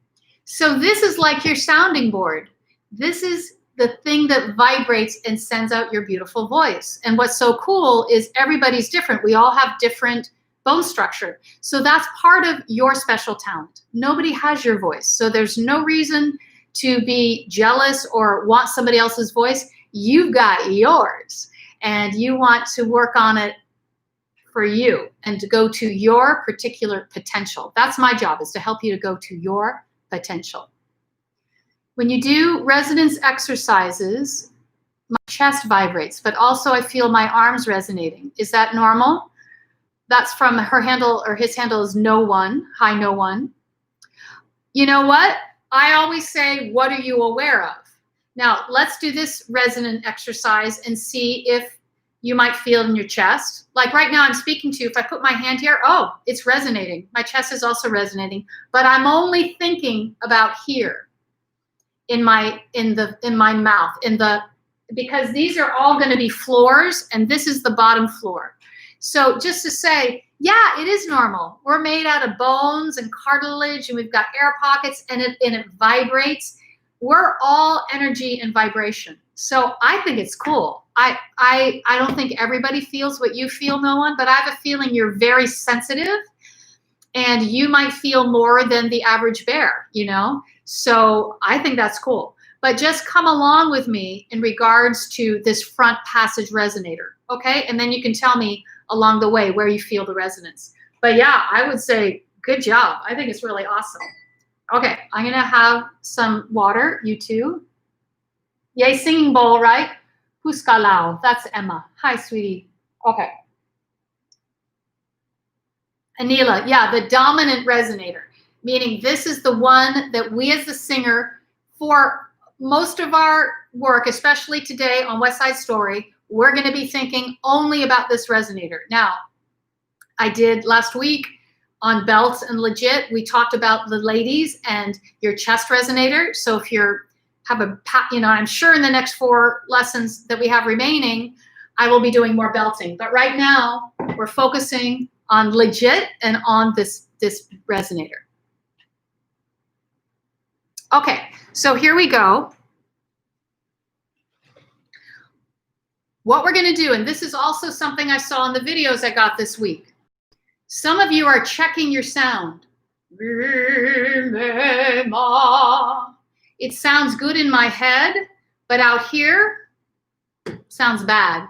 So this is like your sounding board. This is the thing that vibrates and sends out your beautiful voice. And what's so cool is everybody's different. We all have different bone structure. So that's part of your special talent. Nobody has your voice. So there's no reason to be jealous or want somebody else's voice. You've got yours, and you want to work on it for you and to go to your particular potential. That's my job, is to help you to go to your potential. When you do resonance exercises, my chest vibrates, but also I feel my arms resonating. Is that normal? That's from her handle, or his handle is no one, hi no one. You know what? I always say, what are you aware of? Now, let's do this resonant exercise and see if you might feel it in your chest. Like right now I'm speaking to you, if I put my hand here, oh, it's resonating. My chest is also resonating, but I'm only thinking about here in my mouth, because these are all going to be floors, and this is the bottom floor. So just to say, yeah, it is normal. We're made out of bones and cartilage, and we've got air pockets, and it vibrates. We're all energy and vibration. So I think it's cool. I don't think everybody feels what you feel, no one, but I have a feeling you're very sensitive, and you might feel more than the average bear, you know? So I think that's cool. But just come along with me in regards to this front passage resonator, okay? And then you can tell me along the way where you feel the resonance. But yeah, I would say good job. I think it's really awesome. Okay, I'm gonna have some water, you too. Yay, singing bowl, right? Puskalao, that's Emma. Hi, sweetie. Okay. Anila, yeah, the dominant resonator, meaning this is the one that we as the singer, for most of our work, especially today on West Side Story, we're going to be thinking only about this resonator. Now, I did last week on belts and legit, we talked about the ladies and your chest resonator. So if you're I'm sure in the next 4 lessons that we have remaining, I will be doing more belting. But right now, we're focusing on legit and on this resonator. Okay, so here we go. What we're going to do, and this is also something I saw in the videos I got this week. Some of you are checking your sound. It sounds good in my head, but out here, sounds bad.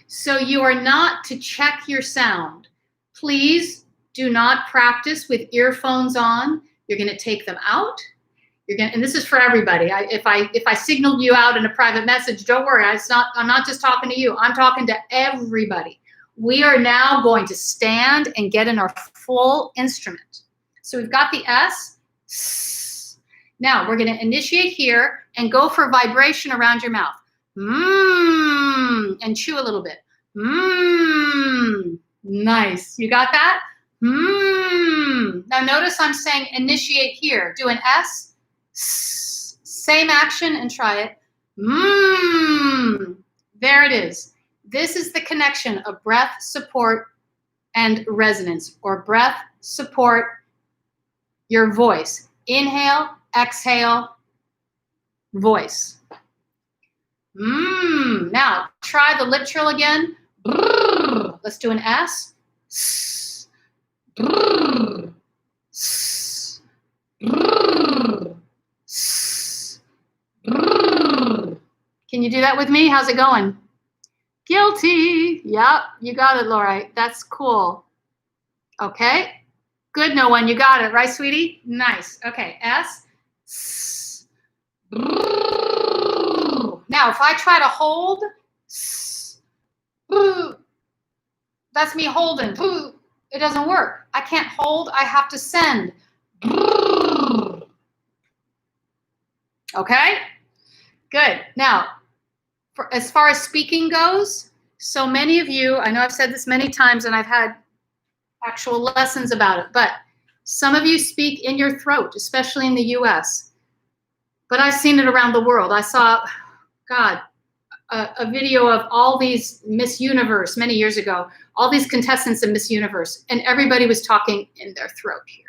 So you are not to check your sound. Please do not practice with earphones on. You're going to take them out. And this is for everybody. If I signaled you out in a private message, don't worry. I'm not just talking to you. I'm talking to everybody. We are now going to stand and get in our full instrument. So we've got the S. Now we're going to initiate here and go for vibration around your mouth. And chew a little bit. Nice. You got that? Now notice I'm saying initiate here. Do an S. Same action and try it. There it is. This is the connection of breath support and resonance, or breath support your voice. Inhale, exhale, voice. Now try the lip trill again. Let's do an S. Can you do that with me? How's it going? Guilty. Yep, you got it, Laura. That's cool. Okay. Good, no one. You got it, right, sweetie? Nice. Okay, S. Now, if I try to hold, that's me holding. It doesn't work. I can't hold. I have to send. Okay? Good. Now, as far as speaking goes, so many of you, I know I've said this many times and I've had actual lessons about it, but some of you speak in your throat, especially in the US. But I've seen it around the world. I saw, God, a video of all these Miss Universe many years ago, all these contestants in Miss Universe, and everybody was talking in their throat here.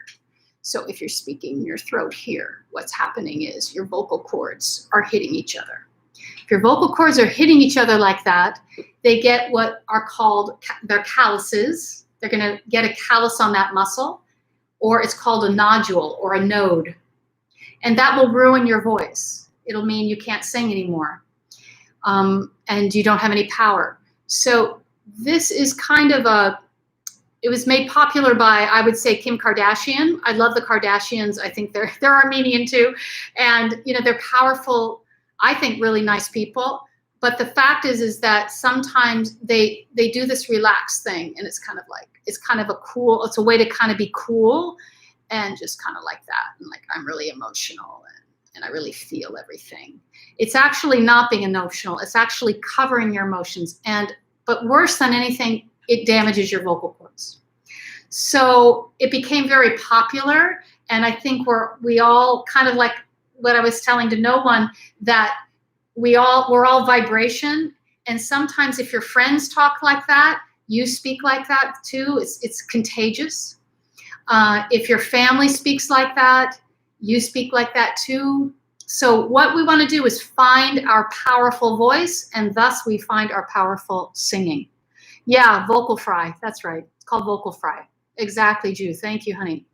So if you're speaking in your throat here, what's happening is your vocal cords are hitting each other. If your vocal cords are hitting each other like that, they get what are called their calluses. They're going to get a callus on that muscle, or it's called a nodule or a node. And that will ruin your voice. It'll mean you can't sing anymore. And you don't have any power. So this is kind of it was made popular by, I would say, Kim Kardashian. I love the Kardashians. I think they're Armenian too. And, you know, they're powerful, I think, really nice people. But the fact is that sometimes they do this relaxed thing, and it's kind of like, it's a way to kind of be cool and just kind of like that. And like, I'm really emotional and I really feel everything. It's actually not being emotional. It's actually covering your emotions. But worse than anything, it damages your vocal cords. So it became very popular. And I think we all kind of like what I was telling to no one, that we're all vibration. And sometimes if your friends talk like that, you speak like that too. It's contagious. If your family speaks like that, you speak like that too. So what we want to do is find our powerful voice, and thus we find our powerful singing. Yeah, vocal fry. That's right. It's called vocal fry. Exactly, Ju. Thank you, honey.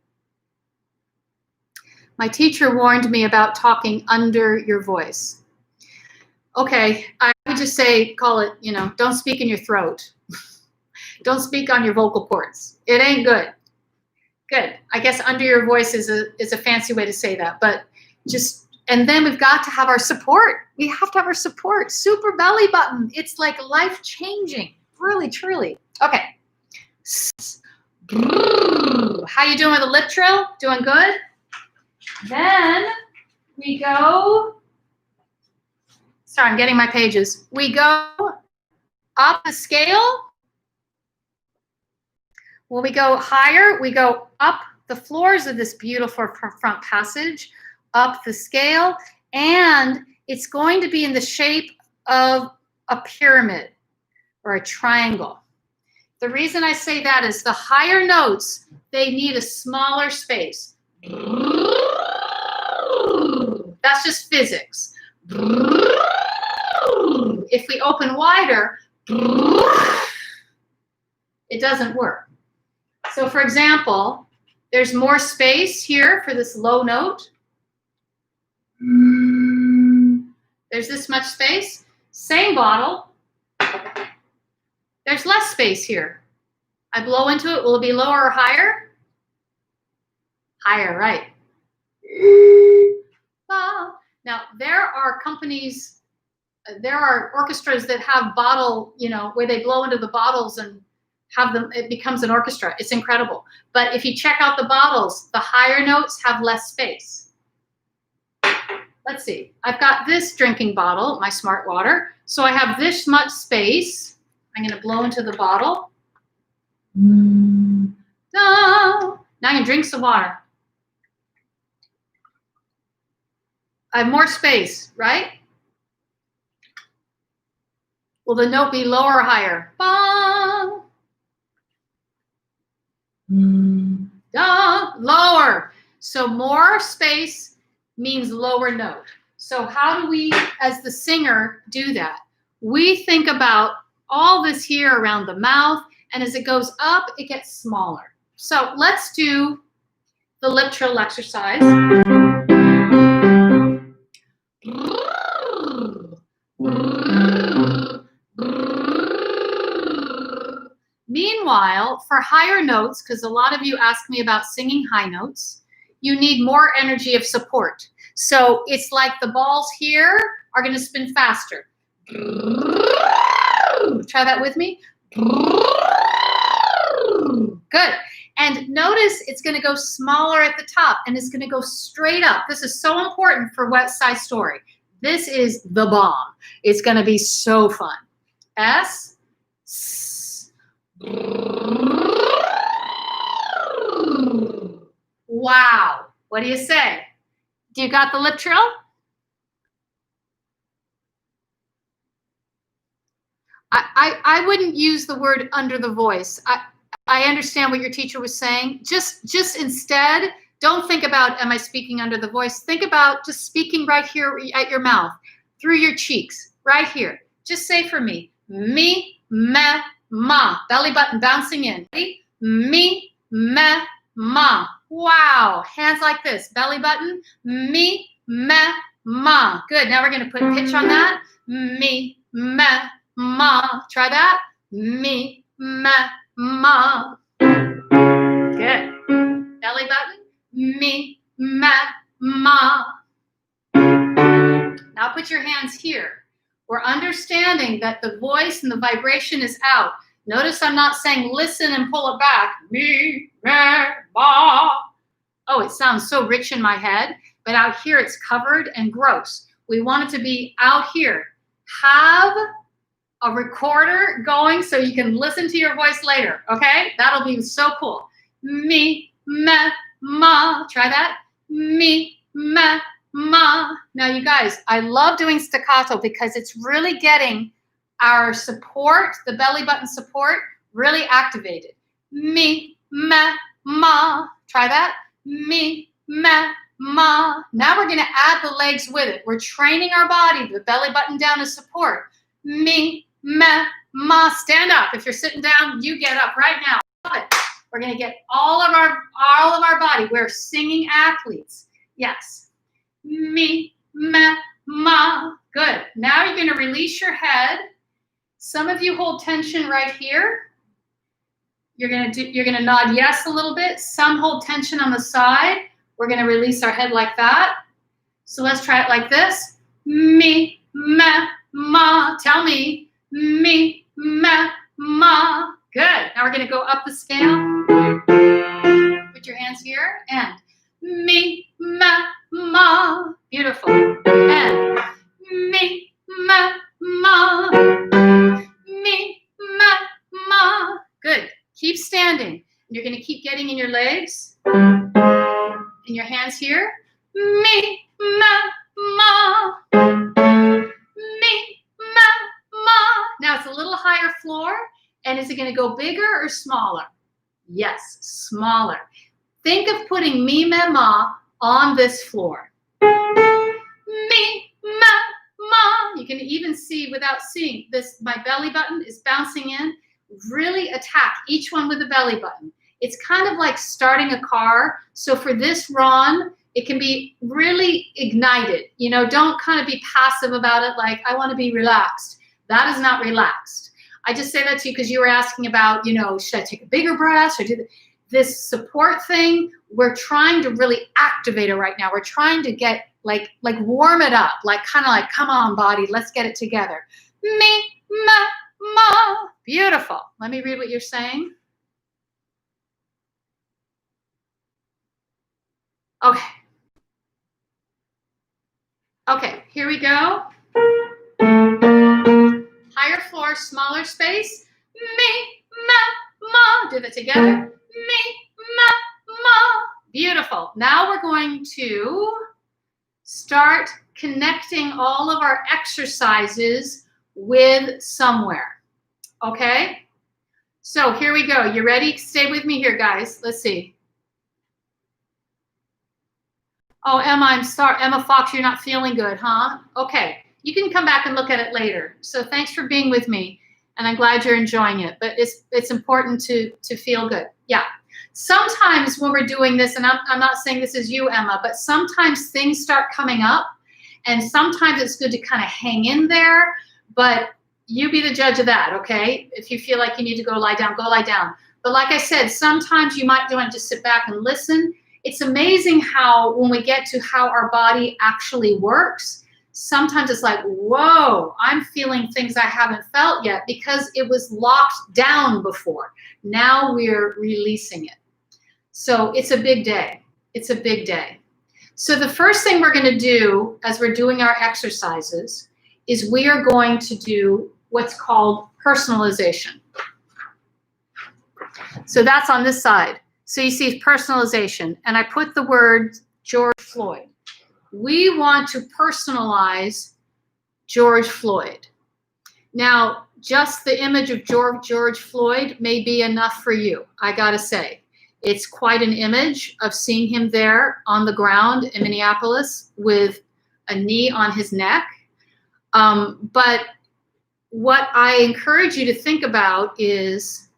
My teacher warned me about talking under your voice. Okay, I would just say, call it, you know, don't speak in your throat. Don't speak on your vocal cords. It ain't good. Good. I guess under your voice is a fancy way to say that, but just, and then we've got to have our support. We have to have our support. Super belly button. It's like life-changing. Really, truly. Okay. How you doing with the lip trill? Doing good? Then we go, sorry, I'm getting my pages. We go up the scale. When we go higher, we go up the floors of this beautiful front passage, up the scale, and it's going to be in the shape of a pyramid or a triangle. The reason I say that is the higher notes, they need a smaller space. That's just physics. If we open wider, it doesn't work. So for example, there's more space here for this low note. There's this much space. Same bottle. There's less space here. I blow into it. Will it be lower or higher? Higher, right. Now, there are companies, there are orchestras that have bottle, you know, where they blow into the bottles and have them, it becomes an orchestra. It's incredible. But if you check out the bottles, the higher notes have less space. Let's see. I've got this drinking bottle, my Smart Water. So I have this much space. I'm going to blow into the bottle. No. Now I can drink some water. I have more space, right? Will the note be lower or higher? da, lower. So more space means lower note. So how do we, as the singer, do that? We think about all this here around the mouth, and as it goes up, it gets smaller. So let's do the lip trill exercise. Meanwhile, for higher notes, because a lot of you ask me about singing high notes, you need more energy of support. So it's like the balls here are going to spin faster. Try that with me. Good. And notice it's going to go smaller at the top and it's going to go straight up. This is so important for West Side Story. This is the bomb. It's going to be so fun. S. S. Wow. What do you say? Do you got the lip trill? I wouldn't use the word under the voice. I understand what your teacher was saying. Just instead, don't think about, am I speaking under the voice? Think about just speaking right here at your mouth, through your cheeks, right here. Just say for me, ma, belly button bouncing in. Ready? Me, ma. Wow. Hands like this, belly button, ma. Good. Now we're going to put pitch on that. Ma. Try that. Ma. Good. Belly button. Ma. Now put your hands here. We're understanding that the voice and the vibration is out. Notice I'm not saying listen and pull it back. Ma. Oh, it sounds so rich in my head, but out here it's covered and gross. We want it to be out here. Have a recorder going so you can listen to your voice later, okay? That'll be so cool. Ma. Try that. Ma. Now, you guys, I love doing staccato because it's really getting our support, the belly button support, really activated. Ma. Try that. Ma. Now we're going to add the legs with it. We're training our body, the belly button down to support. Ma. Stand up. If you're sitting down, you get up right now. Love it. We're going to get all of our body. We're singing athletes. Yes. Ma. Good. Now you're going to release your head. Some of you hold tension right here. You're going to nod yes a little bit. Some hold tension on the side. We're going to release our head like that. So let's try it like this. Ma. Tell me. Ma. Good. Now we're going to go up the scale. Put your hands here and ma. Beautiful. And ma. Good. Keep standing. You're going to keep getting in your legs and your hands here. Ma. Now it's a little higher floor. And is it going to go bigger or smaller? Yes, smaller. Think of putting ma on this floor. Ma. You can even see without seeing this, my belly button is bouncing in. Really attack each one with a belly button. It's kind of like starting a car. So for this run, it can be really ignited. You know, don't kind of be passive about it like, I want to be relaxed. That is not relaxed. I just say that to you because you were asking about, you know, should I take a bigger breath or do this support thing? We're trying to really activate it right now. We're trying to get like warm it up, like kind of like, come on, body, let's get it together. Ma. Beautiful. Let me read what you're saying. Okay, here we go. Higher floor, smaller space. Ma. Do that together. Ma. Beautiful. Now we're going to start connecting all of our exercises with somewhere. Okay? So here we go. You ready? Stay with me here, guys. Let's see. Oh, Emma, I'm sorry. Emma Fox, you're not feeling good, huh? Okay. You can come back and look at it later. So thanks for being with me, and I'm glad you're enjoying it. But it's important to feel good. Yeah. Sometimes when we're doing this, and I'm not saying this is you, Emma, but sometimes things start coming up, and sometimes it's good to kind of hang in there. But you be the judge of that, okay? If you feel like you need to go lie down, go lie down. But like I said, sometimes you might want to just sit back and listen. It's amazing how when we get to how our body actually works, sometimes it's like, whoa, I'm feeling things I haven't felt yet because it was locked down before. Now we're releasing it. So it's a big day. It's a big day. So the first thing we're going to do as we're doing our exercises is we are going to do what's called personalization. So that's on this side. So you see personalization, and I put the word George Floyd. We want to personalize George Floyd. Now, just the image of George Floyd may be enough for you, I gotta say. It's quite an image of seeing him there on the ground in Minneapolis with a knee on his neck. But what I encourage you to think about is,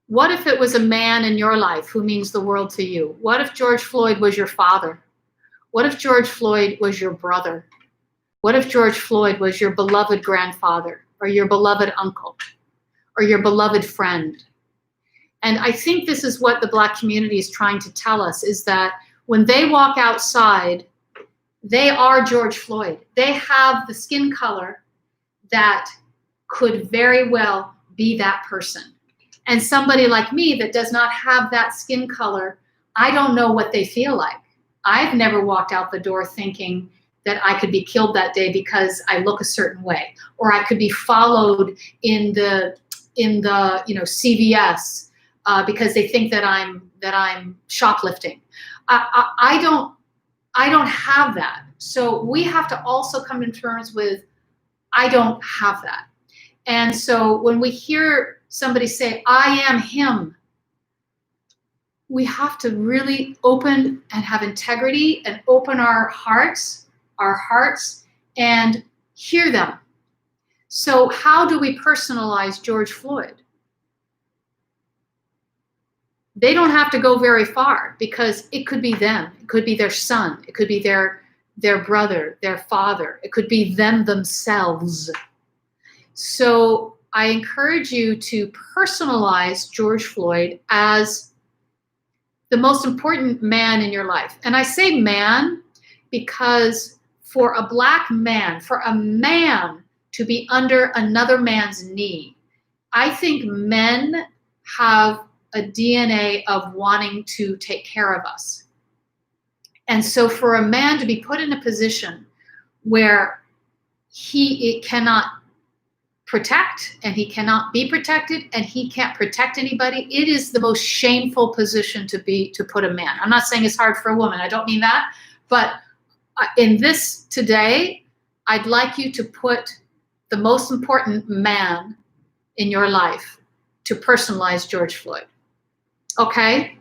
what if it was a man in your life who means the world to you? What if George Floyd was your father? What if George Floyd was your brother? What if George Floyd was your beloved grandfather, or your beloved uncle, or your beloved friend? And I think this is what the Black community is trying to tell us, is that when they walk outside, they are George Floyd. They have the skin color that could very well be that person. And somebody like me that does not have that skin color, I don't know what they feel like. I've never walked out the door thinking that I could be killed that day because I look a certain way, or I could be followed in the CVS because they think that I'm shoplifting. I don't have that. So we have to also come to terms with, I don't have that. And so when we hear somebody say, I am him, we have to really open and have integrity and open our hearts and hear them. So how do we personalize George Floyd? They don't have to go very far, because it could be them. It could be their son. It could be their brother, their father. It could be them themselves. So I encourage you to personalize George Floyd as the most important man in your life. And I say man because for a Black man, for a man to be under another man's knee, I think men have a DNA of wanting to take care of us. And so for a man to be put in a position where he cannot protect, and he cannot be protected, and he can't protect anybody, it is the most shameful position to put a man. I'm not saying it's hard for a woman. I don't mean that. But in this today, I'd like you to put the most important man in your life to personalize George Floyd. Okay?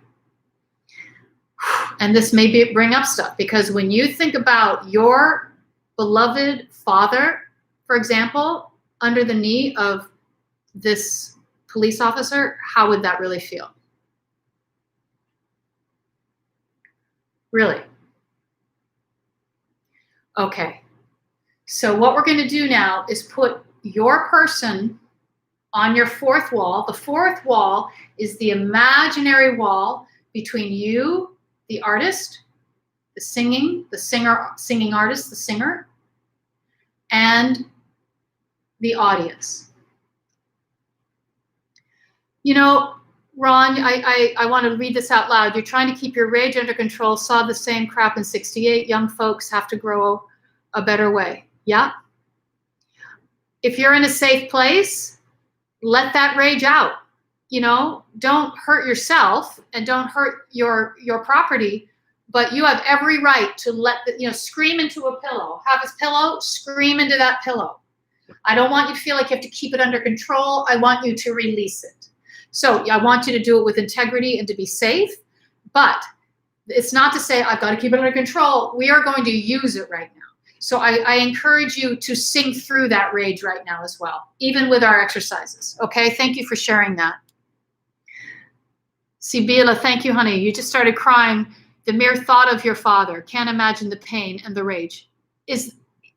And this may bring up stuff, because when you think about your beloved father, for example, under the knee of this police officer, how would that really feel? Really? Okay. So what we're going to do now is put your person on your fourth wall. The fourth wall is the imaginary wall between you, the artist, the singing artist, the singer, and the audience. You know, Ron, I want to read this out loud. You're trying to keep your rage under control, saw the same crap in '68. Young folks have to grow a better way. Yeah. If you're in a safe place, let that rage out. You know, don't hurt yourself and don't hurt your property, but you have every right to scream into a pillow. Have his pillow, scream into that pillow. I don't want you to feel like you have to keep it under control. I want you to release it. So I want you to do it with integrity and to be safe. But It's not to say I've got to keep it under control. We are going to use it right now. So I encourage you to sing through that rage right now as well, even with our exercises. Okay, thank you for sharing that. Sibila, thank you, honey. You just started crying. The mere thought of your father, can't imagine the pain and the rage. Is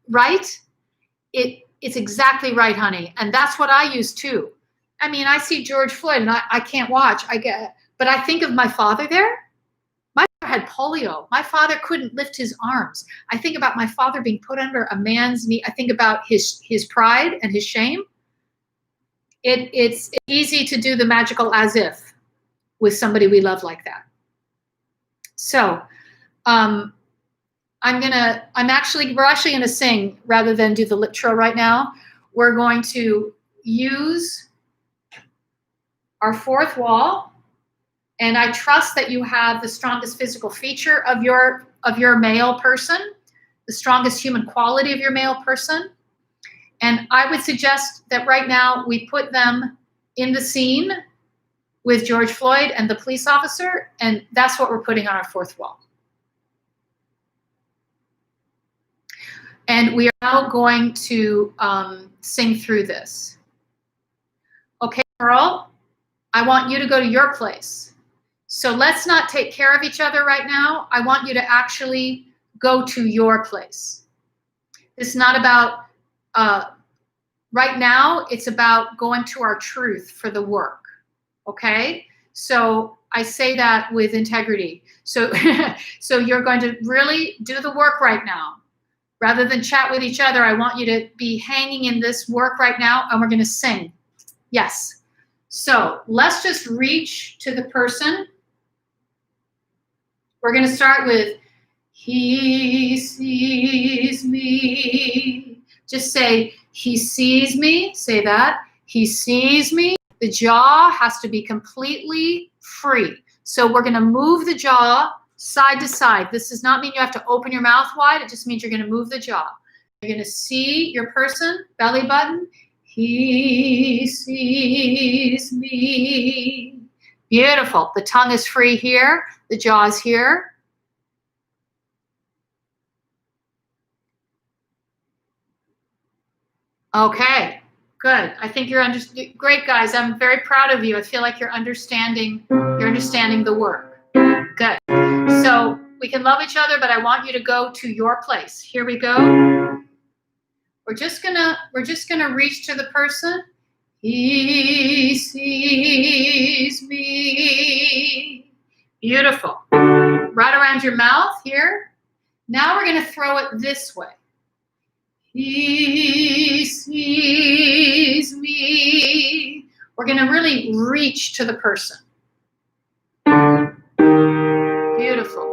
right? It's exactly right, honey. And that's what I use too. I mean, I see George Floyd and I can't watch. But I think of my father there. My father had polio. My father couldn't lift his arms. I think about my father being put under a man's knee. I think about his pride and his shame. It's easy to do the magical as if with somebody we love like that. So we're actually gonna sing rather than do the lip trill right now. We're going to use our fourth wall. And I trust that you have the strongest physical feature of your male person, the strongest human quality of your male person. And I would suggest that right now we put them in the scene with George Floyd and the police officer, and that's what we're putting on our fourth wall. And we are now going to sing through this. Okay, Pearl, I want you to go to your place. So let's not take care of each other right now. I want you to actually go to your place. It's not about, right now, it's about going to our truth for the work, okay? So I say that with integrity. So, so you're going to really do the work right now. Rather than chat with each other, I want you to be hanging in this work right now, and we're gonna sing. Yes. So let's just reach to the person. We're going to start with, he sees me. Just say, he sees me. Say that. He sees me. The jaw has to be completely free. So we're going to move the jaw side to side. This does not mean you have to open your mouth wide. It just means you're going to move the jaw. You're going to see your person, belly button. He sees me. Beautiful. The tongue is free here. The jaw is here. Okay, good. I think you're great, guys. I'm very proud of you. I feel like you're understanding the work. Good. So we can love each other, but I want you to go to your place. Here we go. We're just gonna reach to the person. He sees me. Beautiful. Right around your mouth here. Now we're going to throw it this way. He sees me. We're going to really reach to the person. Beautiful.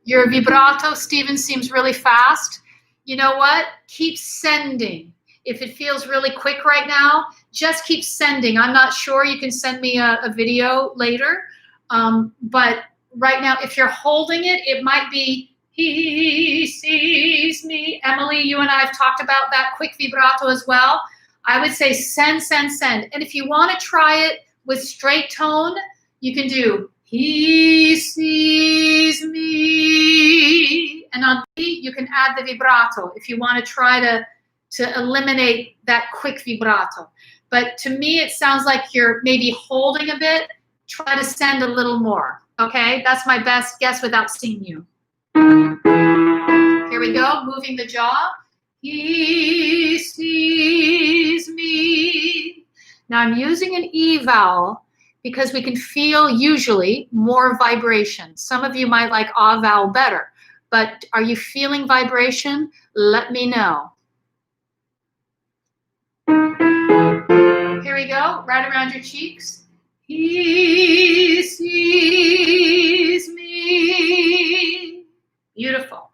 Your vibrato, Stephen, seems really fast. You know what? Keep sending. If it feels really quick right now, just keep sending. I'm not sure. You can send me a video later. But right now, if you're holding it, it might be, he sees me. Emily, you and I have talked about that quick vibrato as well. I would say send, send, send. And if you want to try it with straight tone, you can do, he sees me. And on B, you can add the vibrato if you want to try to eliminate that quick vibrato. But to me, it sounds like you're maybe holding a bit. Try to send a little more, okay? That's my best guess without seeing you. Here we go, moving the jaw. He sees me. Now I'm using an E vowel because we can feel usually more vibration. Some of you might like A vowel better, but are you feeling vibration? Let me know. Here we go, right around your cheeks. He sees me. Beautiful.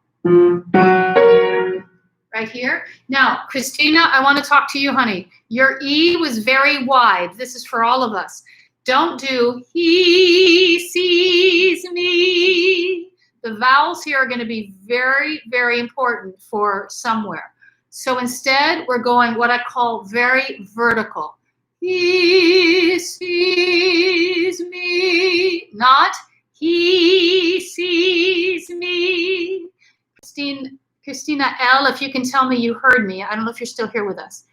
Right here. Now, Christina, I want to talk to you, honey. Your E was very wide. This is for all of us. Don't do he sees me. The vowels here are going to be very, very important for somewhere. So instead, we're going what I call very vertical. He sees me. Not Christina L., if you can tell me you heard me. I don't know if you're still here with us.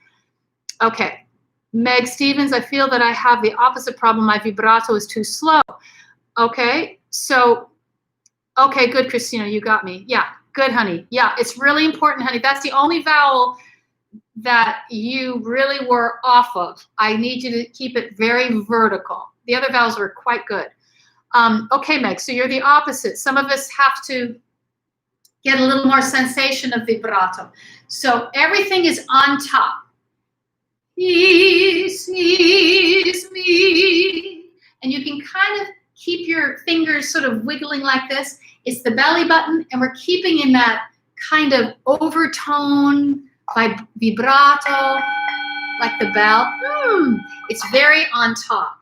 Okay. Meg Stevens, I feel that I have the opposite problem. My vibrato is too slow. Okay, so, okay, good, Christina, you got me. Yeah, good, honey. Yeah, it's really important, honey. That's the only vowel that you really were off of. I need you to keep it very vertical. The other vowels were quite good. Okay, Meg, so you're the opposite. Some of us have to get a little more sensation of vibrato. So everything is on top. He sees me. And you can kind of keep your fingers sort of wiggling like this. It's the belly button, and we're keeping in that kind of overtone by vibrato, like the bell. It's very on top,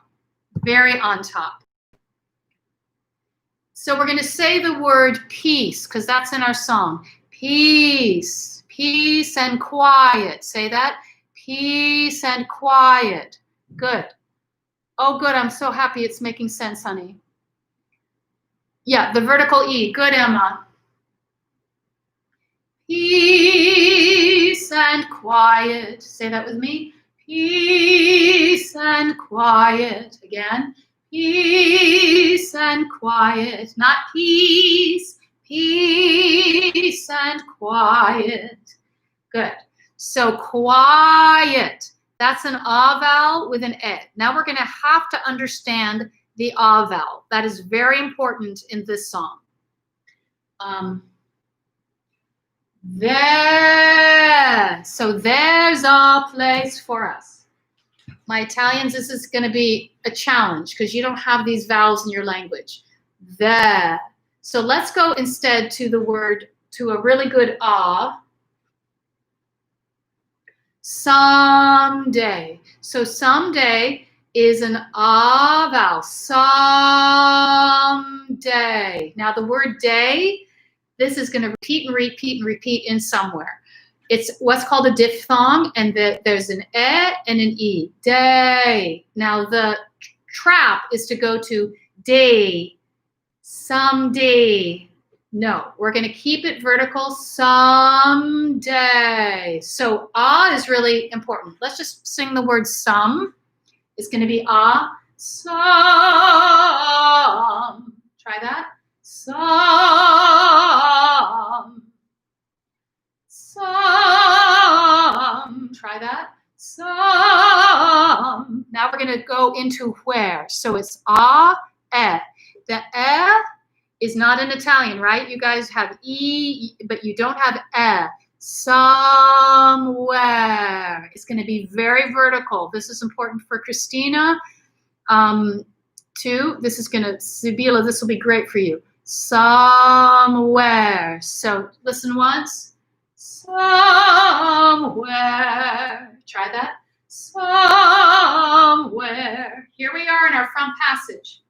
very on top. So we're going to say the word peace, because that's in our song. Peace, peace and quiet. Say that. Peace and quiet. Good. Oh, good. I'm so happy it's making sense, honey. Yeah, the vertical E. Good, Emma. Peace and quiet. Say that with me. Peace and quiet. Again. Peace and quiet. Not peace. Peace and quiet. Good. So quiet, that's an ah vowel with an e. Now we're going to have to understand the ah vowel. That is very important in this song. There. So there's a place for us. My Italians, this is going to be a challenge because you don't have these vowels in your language. There. So let's go instead to the word, to a really good ah. Someday. So someday is an ah vowel. Someday. Now the word day, this is going to repeat and repeat and repeat in somewhere. It's what's called a diphthong, and there's an e and an e. Day. Now the trap is to go to day. Someday. No, we're going to keep it vertical. Someday. So ah is really important. Let's just sing the word some. It's going to be ah. Some. Try that. Some. Some. Try that. Some. Now we're going to go into where. So it's ah, e. The e is not in Italian, right? You guys have E, but you don't have E. Somewhere. It's going to be very vertical. This is important for Christina, too. This is going to, Sibila, this will be great for you. Somewhere. So listen once. Somewhere. Try that. Somewhere. Here we are in our front passage.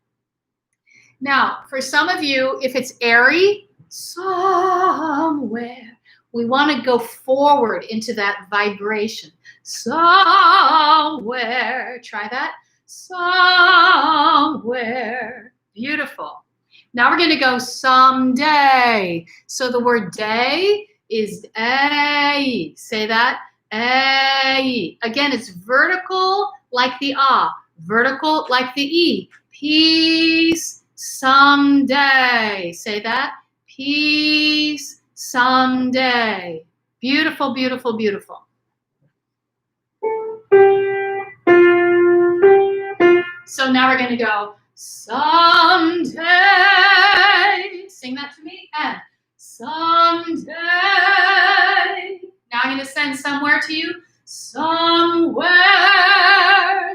Now, for some of you, if it's airy, somewhere, we want to go forward into that vibration. Somewhere. Try that. Somewhere. Beautiful. Now we're going to go someday. So the word day is a. Say that. A. Again, it's vertical like the ah. Vertical like the e. Peace. Someday. Say that. Peace. Someday. Beautiful, beautiful, beautiful. So now we're going to go someday. Sing that to me. And someday. Now I'm going to send somewhere to you. Somewhere.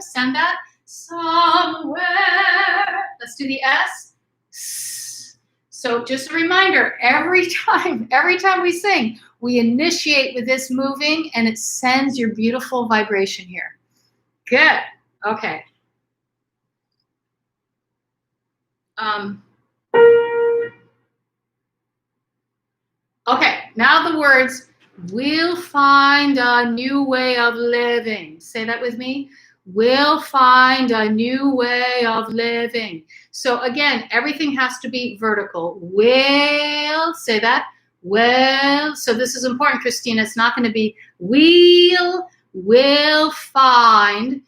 Send that. Somewhere. Let's do the S. So just a reminder, every time we sing, we initiate with this moving and it sends your beautiful vibration here. Good. Okay. Okay, now the words, we'll find a new way of living. Say that with me. We'll find a new way of living. So again, everything has to be vertical. Will, say that. Well, so this is important, Christina. It's not going to be will find,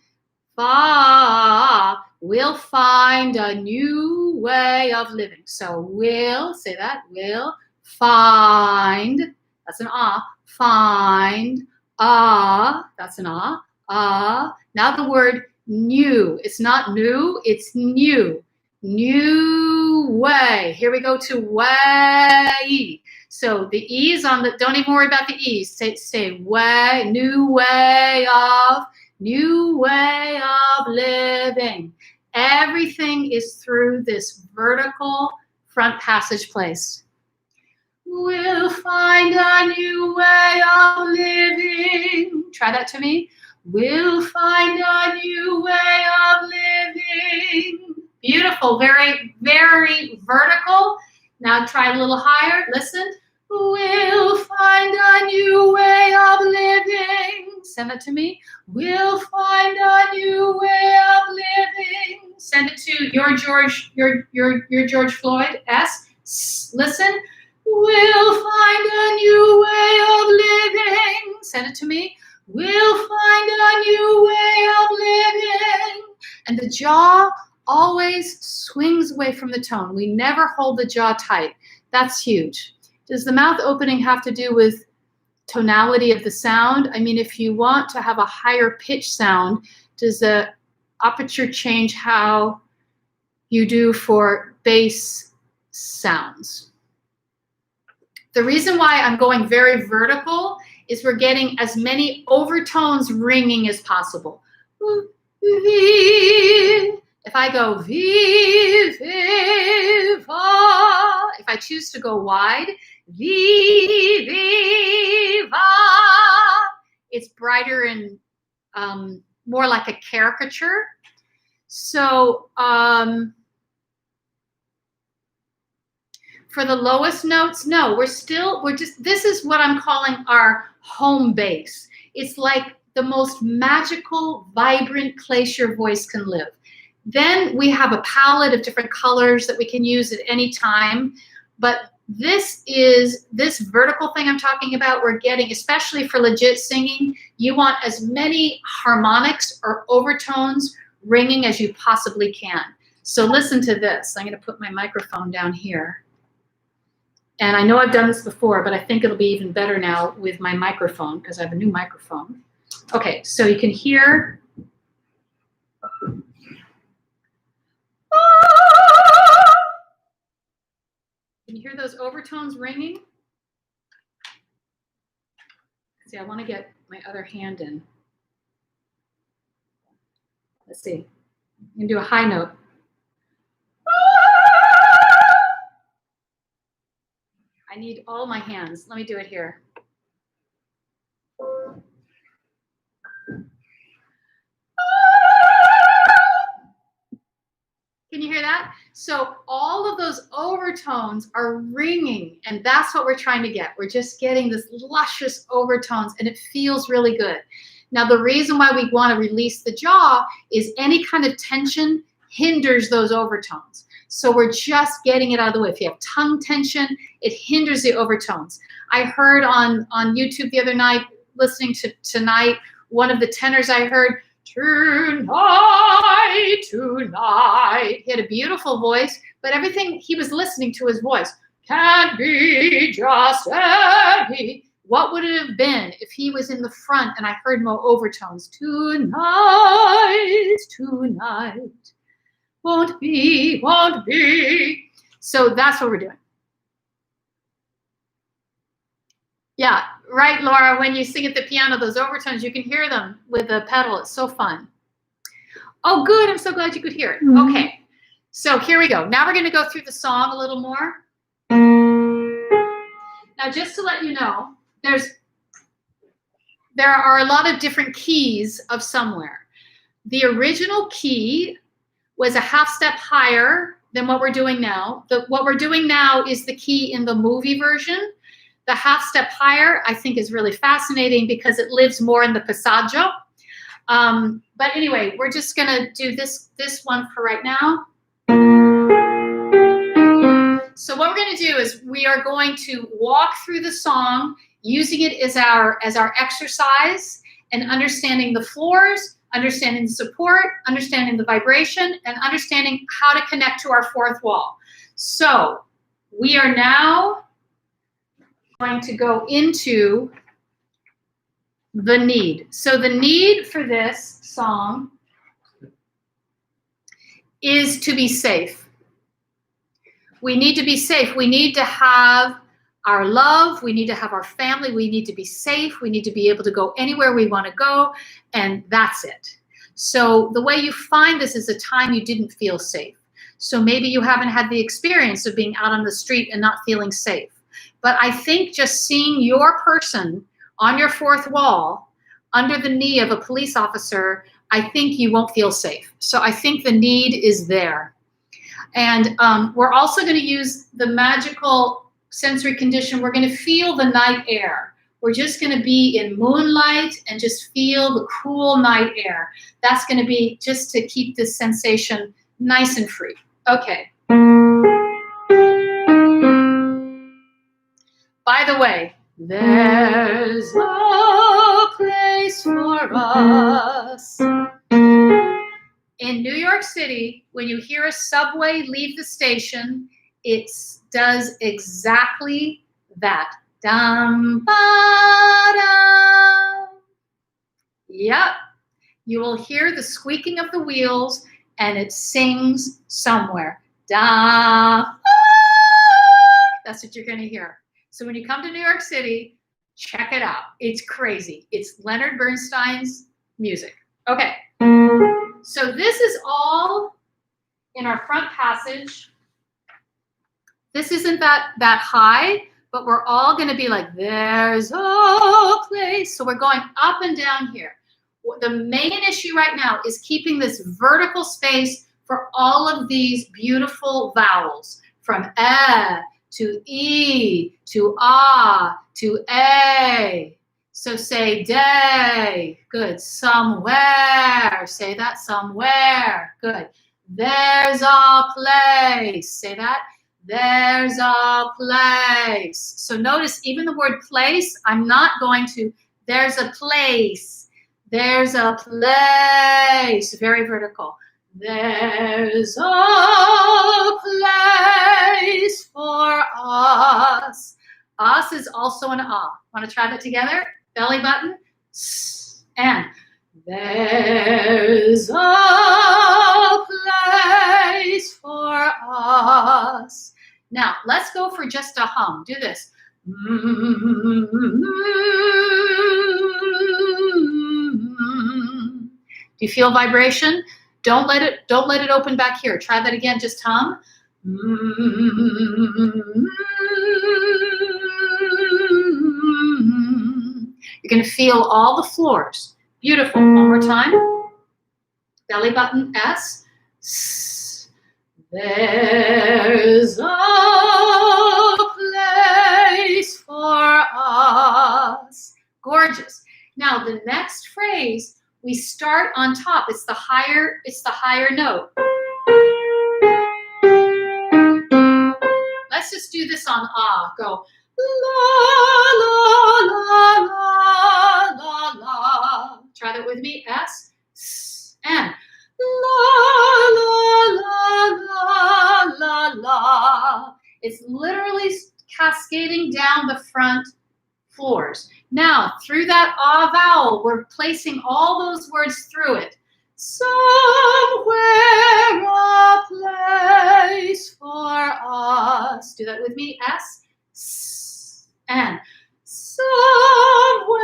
we'll find a new way of living. So will, say that, will find, that's an find, that's an Now the word new, it's not new, it's new. New way. Here we go to way. So the E's on the, don't even worry about the E's. Say way, new way of living. Everything is through this vertical front passage place. We'll find a new way of living. Try that to me. We'll find a new way of living. Beautiful, very, very vertical. Now try a little higher. Listen. We'll find a new way of living. Send it to me. We'll find a new way of living. Send it to your George Floyd. S. Listen. We'll find a new way of living. Send it to me. We'll find a new way of living. And the jaw always swings away from the tone. We never hold the jaw tight. That's huge. Does the mouth opening have to do with tonality of the sound? I mean, if you want to have a higher pitch sound, does the aperture change how you do for bass sounds? The reason why I'm going very vertical is we're getting as many overtones ringing as possible. If I go if I choose to go wide, it's brighter and more like a caricature. So for the lowest notes, no, this is what I'm calling our home base. It's like the most magical, vibrant place your voice can live. Then we have a palette of different colors that we can use at any time. But this vertical thing I'm talking about, we're getting, especially for legit singing, you want as many harmonics or overtones ringing as you possibly can. So listen to this. I'm going to put my microphone down here. And I know I've done this before, but I think it'll be even better now with my microphone because I have a new microphone. Okay, so you can hear. Can you hear those overtones ringing? See, I want to get my other hand in. Let's see. I'm going to do a high note. I need all my hands. Let me do it here. Can you hear that? So all of those overtones are ringing, and that's what we're trying to get. We're just getting this luscious overtones, and it feels really good. Now, the reason why we want to release the jaw is any kind of tension hinders those overtones. So we're just getting it out of the way. If you have tongue tension, it hinders the overtones. I heard on YouTube the other night, listening to Tonight, one of the tenors I heard, tonight, tonight. He had a beautiful voice, but everything he was listening to his voice. Can't be just any. What would it have been if he was in the front and I heard more overtones? Tonight, tonight. Won't be, won't be. So that's what we're doing. Yeah, right, Laura, when you sing at the piano, those overtones, you can hear them with the pedal. It's so fun. Oh, good. I'm so glad you could hear it. Mm-hmm. Okay, so here we go. Now we're going to go through the song a little more. Now, just to let you know, there are a lot of different keys of Somewhere. The original key was a half step higher than what we're doing now. What we're doing now is the key in the movie version. The half step higher, I think, is really fascinating because it lives more in the passaggio. But anyway, we're just going to do this one for right now. So what we're going to do is we are going to walk through the song using it as our exercise and understanding the floors, understanding the support, understanding the vibration, and understanding how to connect to our fourth wall. So we are now going to go into the need. So the need for this song is to be safe. We need to be safe. We need to have our love. We need to have our family. We need to be safe. We need to be able to go anywhere we want to go, and that's it. So the way you find this is a time you didn't feel safe. So maybe you haven't had the experience of being out on the street and not feeling safe. But I think just seeing your person on your fourth wall under the knee of a police officer, I think you won't feel safe. So I think the need is there. And we're also going to use the magical sensory condition. We're going to feel the night air. We're just going to be in moonlight and just feel the cool night air. That's going to be just to keep this sensation nice and free. Okay. By the way, there's a place for us. In New York City, when you hear a subway leave the station, it does exactly that. Dum, ba, dum. Yep. You will hear the squeaking of the wheels, and it sings somewhere. Da. That's what you're going to hear. So when you come to New York City, check it out. It's crazy. It's Leonard Bernstein's music. Okay. So this is all in our front passage. This isn't that high, but we're all going to be like, there's a place. So we're going up and down here. The main issue right now is keeping this vertical space for all of these beautiful vowels, from to E, to ah, to a. So say day, good. Somewhere, say that, somewhere, good. There's a place, say that. There's a place. So notice even the word place, I'm not going to, there's a place. There's a place, very vertical. There's a place for us. Us is also an ah. Want to try that together? Belly button. And there's a place for us. Now, let's go for just a hum. Do this. Do you feel vibration? Don't let it open back here. Try that again, just hum. You're going to feel all the floors. Beautiful. One more time. Belly button, S. There's a place for us. Gorgeous. Now the next phrase, we start on top. It's the higher note. Let's just do this on ah. Go la la la la la la. Try that with me. S and la la la la la la. It's literally cascading down the front floors. Now, through that ah vowel, we're placing all those words through it. Somewhere a place for us. Do that with me. S and somewhere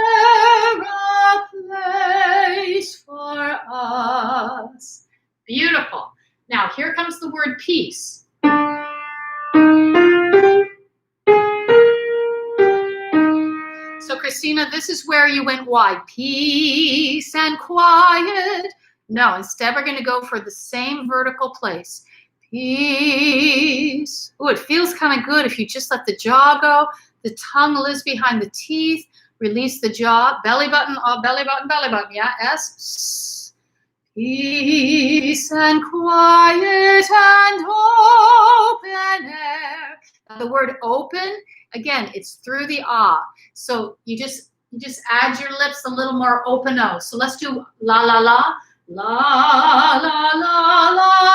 a place for us. Beautiful. Now, here comes the word peace. So, Christina, this is where you went wide. Peace and quiet. No, instead we're going to go for the same vertical place. Peace. Oh, it feels kind of good if you just let the jaw go. The tongue lives behind the teeth. Release the jaw. Belly button, belly button, belly button. Yeah, S. Peace and quiet and open air. The word open, again, it's through the ah. So you just add your lips a little more open O. So let's do la la la. La la la la la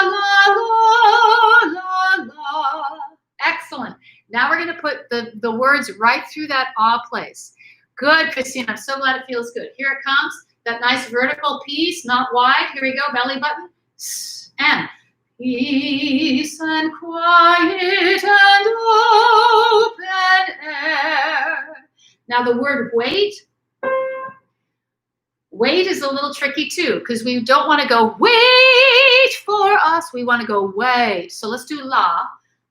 la la. Excellent. Now we're going to put the words right through that ah place. Good, Christine. I'm so glad it feels good. Here it comes. That nice vertical piece, not wide. Here we go. Belly button. And peace and quiet and open air. Now the word wait. Wait is a little tricky too, because we don't want to go wait for us. We want to go wait. So let's do la.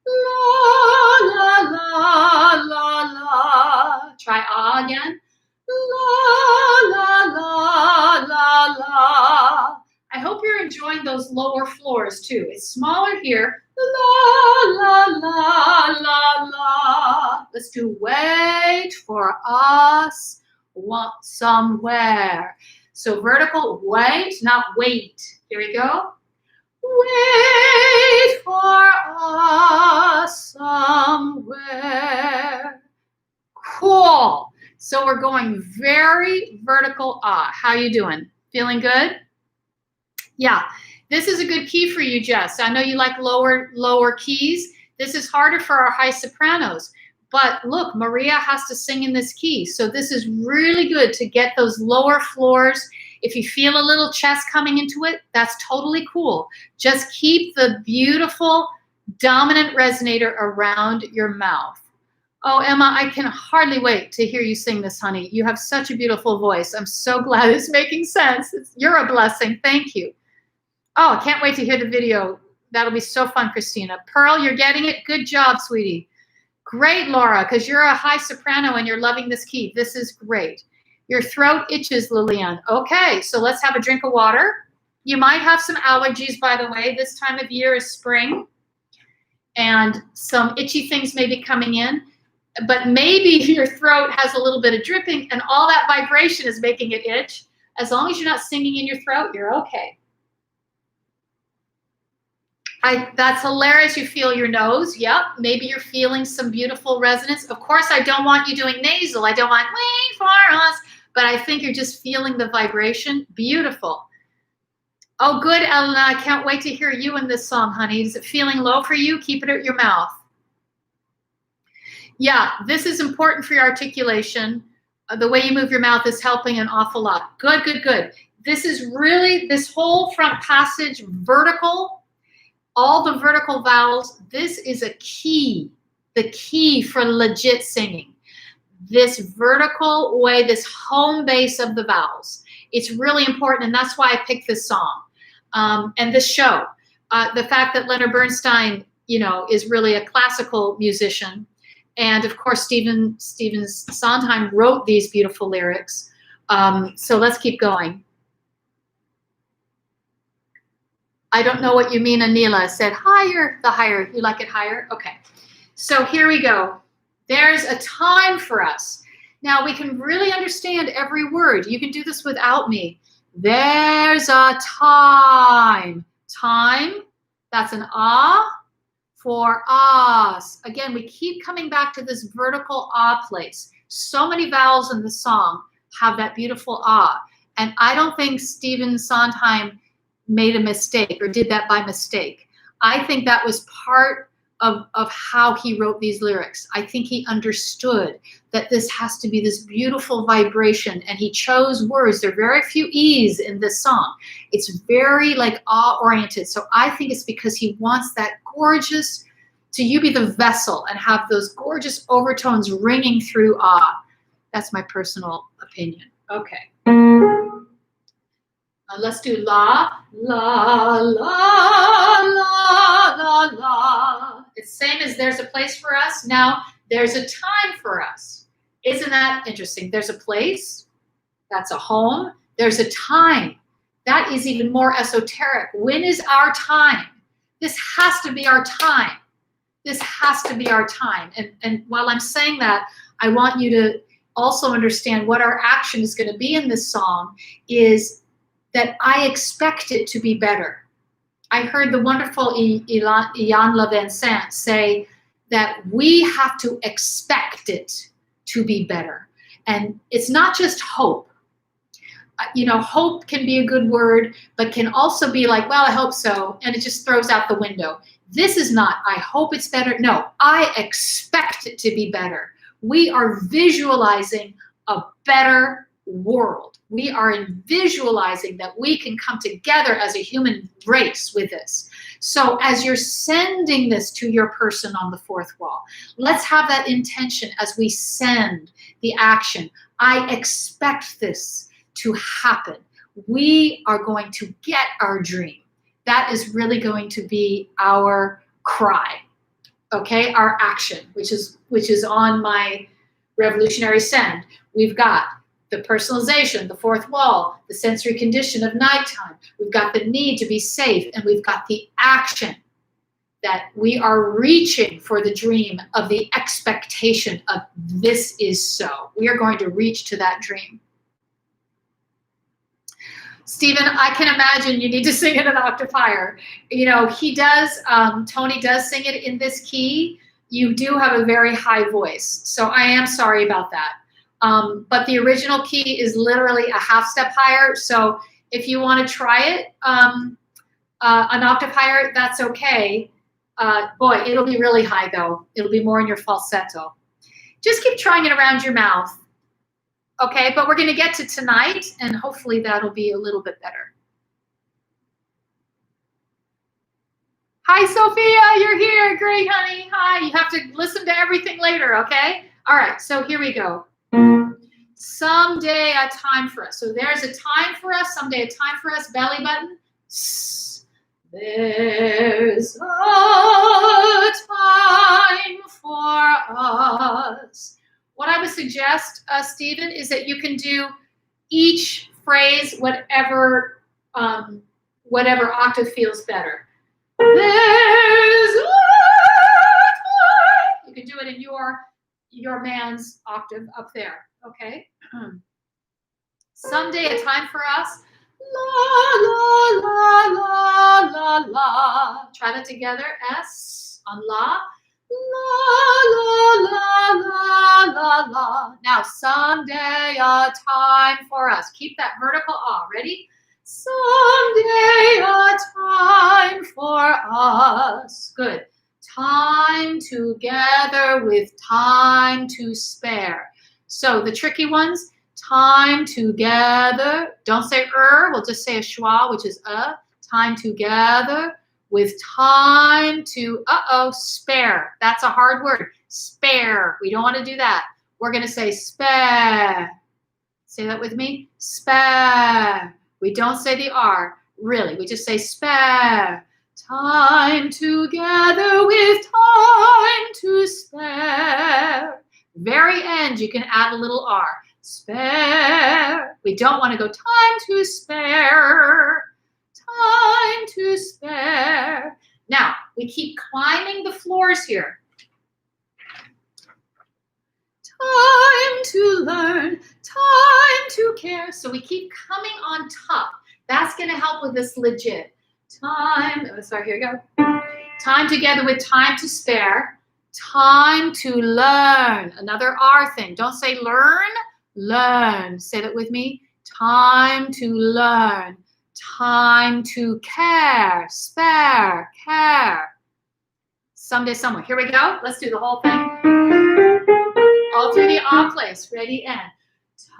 La, la, la, la, la. Try ah again. La, la, la, la, la. I hope you're enjoying those lower floors too. It's smaller here. La, la, la, la, la. Let's do wait for us somewhere. So vertical, wait, not wait. Here we go. Wait for us somewhere. Cool. So we're going very vertical ah. How you doing? Feeling good? Yeah. This is a good key for you, Jess. I know you like lower keys. This is harder for our high sopranos. But look, Maria has to sing in this key. So this is really good to get those lower floors. If you feel a little chest coming into it, that's totally cool. Just keep the beautiful dominant resonator around your mouth. Oh, Emma, I can hardly wait to hear you sing this, honey. You have such a beautiful voice. I'm so glad it's making sense. You're a blessing. Thank you. Oh, I can't wait to hear the video. That'll be so fun, Christina. Pearl, you're getting it. Good job, sweetie. Great, Laura, because you're a high soprano and you're loving this key. This is great. Your throat itches, Lillian. Okay, so let's have a drink of water. You might have some allergies, by the way. This time of year is spring, and some itchy things may be coming in. But maybe your throat has a little bit of dripping, and all that vibration is making it itch. As long as you're not singing in your throat, you're okay. That's hilarious. You feel your nose. Yep. Maybe you're feeling some beautiful resonance. Of course, I don't want you doing nasal. I don't want wait for us. But I think you're just feeling the vibration. Beautiful. Oh, good, Elena. I can't wait to hear you in this song, honey. Is it feeling low for you? Keep it at your mouth. Yeah, this is important for your articulation. The way you move your mouth is helping an awful lot. Good, good, good. This is really, this whole front passage, vertical, all the vertical vowels, this is a key, the key for legit singing. This vertical way, this home base of the vowels. It's really important, and that's why I picked this song and this show. The fact that Leonard Bernstein, you know, is really a classical musician, and of course Stephen Sondheim wrote these beautiful lyrics. So let's keep going. I don't know what you mean, Anila said higher, the higher. You like it higher? Okay. So here we go. There's a time for us. Now we can really understand every word. You can do this without me. There's a time. Time, that's an ah for us. Again, we keep coming back to this vertical ah place. So many vowels in the song have that beautiful ah. And I don't think Stephen Sondheim made a mistake or did that by mistake. I think that was part of how he wrote these lyrics. I think he understood that this has to be this beautiful vibration, and he chose words. There are very few E's in this song. It's very like ah oriented. So I think it's because he wants that gorgeous, to you be the vessel and have those gorgeous overtones ringing through ah. That's my personal opinion. Okay. Let's do la, la, la, la, la, la. It's same as there's a place for us. Now there's a time for us. Isn't that interesting? There's a place, that's a home. There's a time. That is even more esoteric. When is our time? This has to be our time. This has to be our time. And while I'm saying that, I want you to also understand what our action is going to be in this song is that I expect it to be better. I heard the wonderful Ian LaVincent say, that we have to expect it to be better. And it's not just hope. Hope can be a good word, but can also be like, well, I hope so. And it just throws out the window. This is not, I hope it's better. No, I expect it to be better. We are visualizing a better world. We are visualizing that we can come together as a human race with this. So as you're sending this to your person on the fourth wall, let's have that intention as we send the action. I expect this to happen. We are going to get our dream. That is really going to be our cry, okay? Our action, which is on my revolutionary send. We've got the personalization, the fourth wall, the sensory condition of nighttime. We've got the need to be safe, and we've got the action that we are reaching for the dream of the expectation of this is so. We are going to reach to that dream. Stephen, I can imagine you need to sing it an octave higher. He does, Tony does sing it in this key. You do have a very high voice, so I am sorry about that. But the original key is literally a half step higher, so if you want to try it an octave higher, that's okay. Boy, it'll be really high though. It'll be more in your falsetto. Just keep trying it around your mouth. Okay, but we're going to get to tonight, and hopefully that'll be a little bit better. Hi, Sophia, you're here. Great, honey. Hi, you have to listen to everything later, okay? All right, so here we go. Someday a time for us. So there's a time for us, someday a time for us, belly button. There's a time for us. What I would suggest, Stephen, is that you can do each phrase whatever octave feels better. There's a time. You can do it in your man's octave up there, okay? Someday a time for us. La, la, la, la, la, la. Try that together. S on la. La, la, la, la, la, la. Now, someday a time for us. Keep that vertical ah. Ready? Someday a time for us. Good. Time together with time to spare. So the tricky ones, time together. Don't say we'll just say a schwa, which is time together with time to, spare. That's a hard word. Spare. We don't want to do that. We're going to say spare. Say that with me. Spare. We don't say the R, really. We just say spare. Time together with time to spare. Very end, you can add a little R. Spare. We don't want to go time to spare. Time to spare. Now, we keep climbing the floors here. Time to learn, time to care. So we keep coming on top. That's going to help with this legit. Sorry, here we go. Time together with time to spare. Time to learn. Another R thing. Don't say learn, learn. Say that with me. Time to learn. Time to care. Spare, care. Someday, somewhere. Here we go. Let's do the whole thing. All through the enclaves. Ready, and.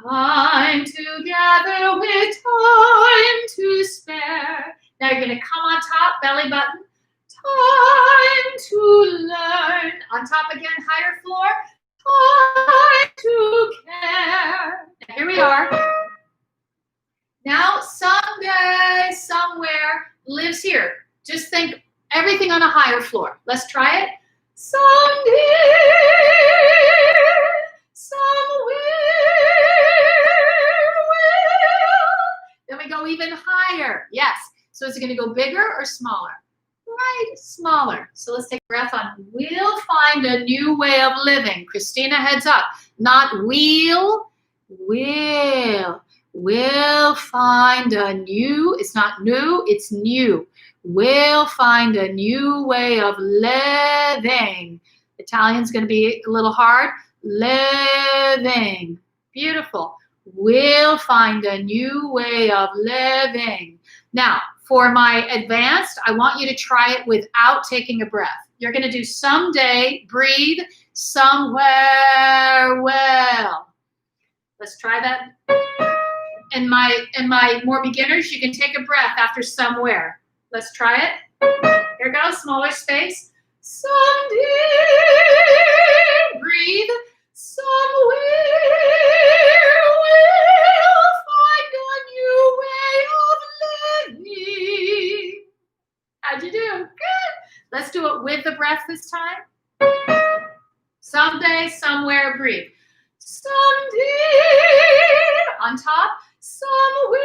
Time together with time to spare. Now you're going to come on top, belly button. Time to learn. On top again, higher floor. Time to care. Now here we are. Now someday, somewhere lives here. Just think everything on a higher floor. Let's try it. Someday, somewhere will. Then we go even higher. Yes. So is it going to go bigger or smaller? Right, smaller. So let's take a breath on. We'll find a new way of living. Christina, heads up. Not will. We'll find a new. It's not new, it's new. We'll find a new way of living. The Italian's going to be a little hard. Living. Beautiful. We'll find a new way of living. Now, for my advanced, I want you to try it without taking a breath. You're going to do someday, breathe, somewhere, well. Let's try that. And my more beginners, you can take a breath after somewhere. Let's try it. Here goes, smaller space. Someday, breathe, somewhere we'll find a new way of living. How'd you do? Good. Let's do it with the breath this time. Someday, somewhere, breathe. Someday, on top, somewhere,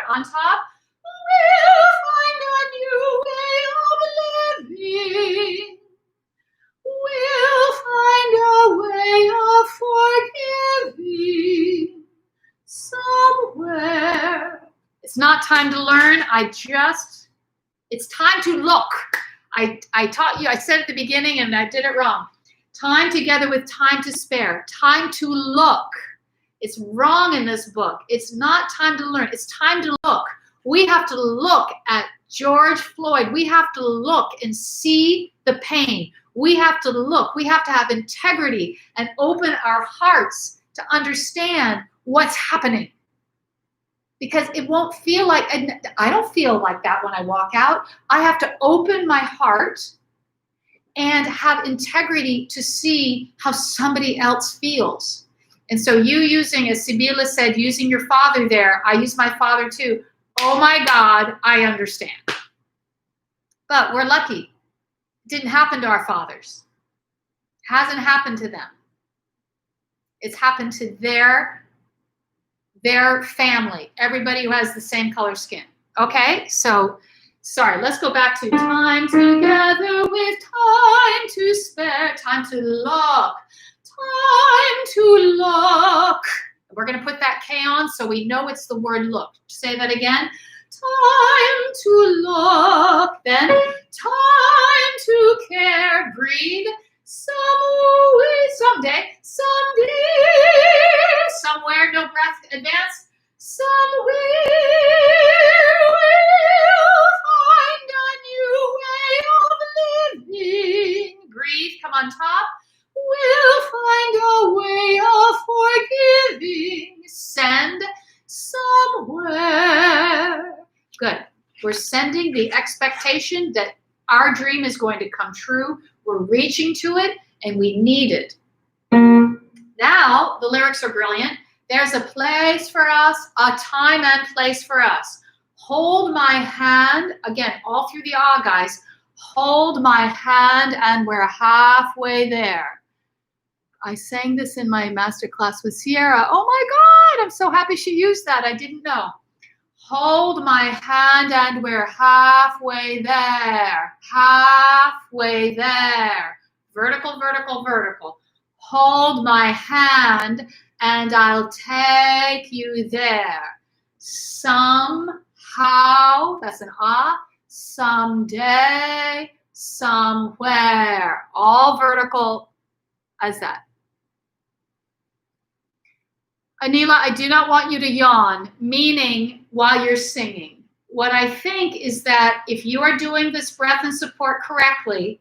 on top, we'll find a new way of living. We'll find a way of forgiving somewhere. It's not time to learn. It's time to look. I taught you, I said at the beginning and I did it wrong. Time together with time to spare. Time to look. It's wrong in this book. It's not time to learn. It's time to look. We have to look at George Floyd. We have to look and see the pain. We have to look. We have to have integrity and open our hearts to understand what's happening. Because it won't feel like, I don't feel like that when I walk out. I have to open my heart and have integrity to see how somebody else feels. And so you using, as Sibila said, using your father there, I use my father too. Oh my God, I understand. But we're lucky. It didn't happen to our fathers. It hasn't happened to them. It's happened to their family, everybody who has the same color skin. Okay, so sorry, let's go back to time together with time to spare, time to look, time to look. We're going to put that K on so we know it's the word look. Say that again. Time to look, then time to care, breathe, someday, somewhere, no breath, advance, somewhere we'll find a new way of living, breathe, come on top, we'll find a way of forgiving, send somewhere. Good. We're sending the expectation that our dream is going to come true. We're reaching to it, and we need it. Now, the lyrics are brilliant. There's a place for us, a time and place for us. Hold my hand. Again, all through the ah, guys. Hold my hand, and we're halfway there. I sang this in my master class with Sierra. Oh my God, I'm so happy she used that. I didn't know. Hold my hand and we're halfway there. Halfway there. Vertical, vertical, vertical. Hold my hand and I'll take you there. Somehow, that's an ah, someday, somewhere. All vertical as that. Anila, I do not want you to yawn, meaning while you're singing. What I think is that if you are doing this breath and support correctly,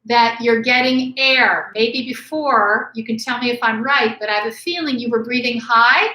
that you're getting air. Maybe before, you can tell me if I'm right, but I have a feeling you were breathing high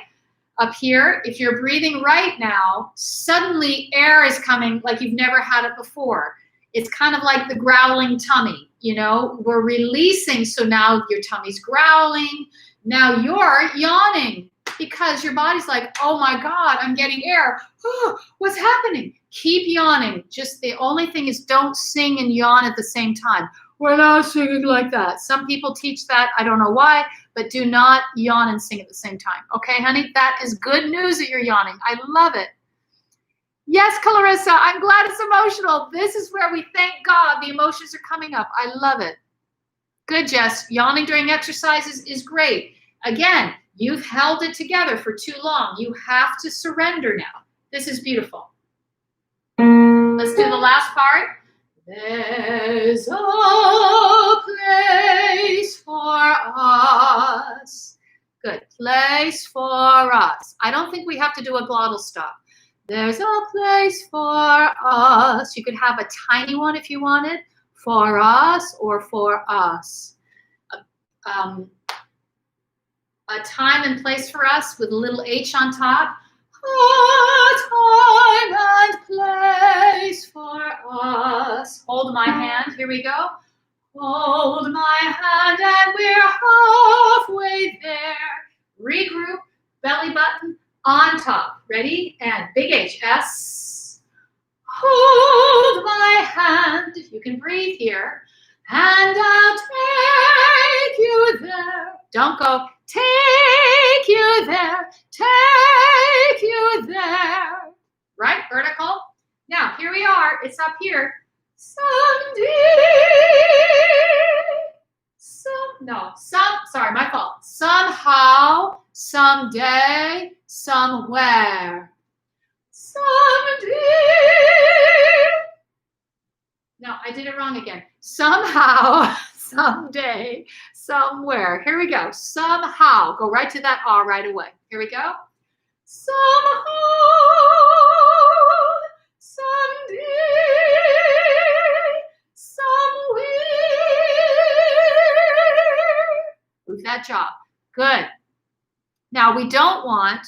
up here. If you're breathing right now, suddenly air is coming like you've never had it before. It's kind of like the growling tummy, you know, we're releasing, so now your tummy's growling. Now you're yawning because your body's like, oh my God, I'm getting air. Oh, what's happening? Keep yawning. Just the only thing is don't sing and yawn at the same time. We're not singing like that. Some people teach that. I don't know why, but do not yawn and sing at the same time. Okay, honey, that is good news that you're yawning. I love it. Yes, Clarissa, I'm glad it's emotional. This is where we thank God the emotions are coming up. I love it. Good, Jess. Yawning during exercises is great. Again, you've held it together for too long. You have to surrender now. This is beautiful. Let's do the last part. There There's a place for us. Good. Place for us. I don't think we have to do a glottal stop. There's a place for us. You could have a tiny one if you wanted. For us or for us. A time and place for us with a little H on top. A time and place for us. Hold my hand. Here we go. Hold my hand and we're halfway there. Regroup, belly button on top. Ready? And big H, S. Hold my hand. You can breathe here. And I'll take you there. Don't go, take you there. Take you there. Right? Vertical. Now, here we are. It's up here. Sorry, my fault. Somehow, someday, somewhere. Someday. No, I did it wrong again. Somehow, someday, somewhere. Here we go. Somehow. Go right to that R right away. Here we go. Somehow, someday, somewhere. Move that jaw. Good. Now we don't want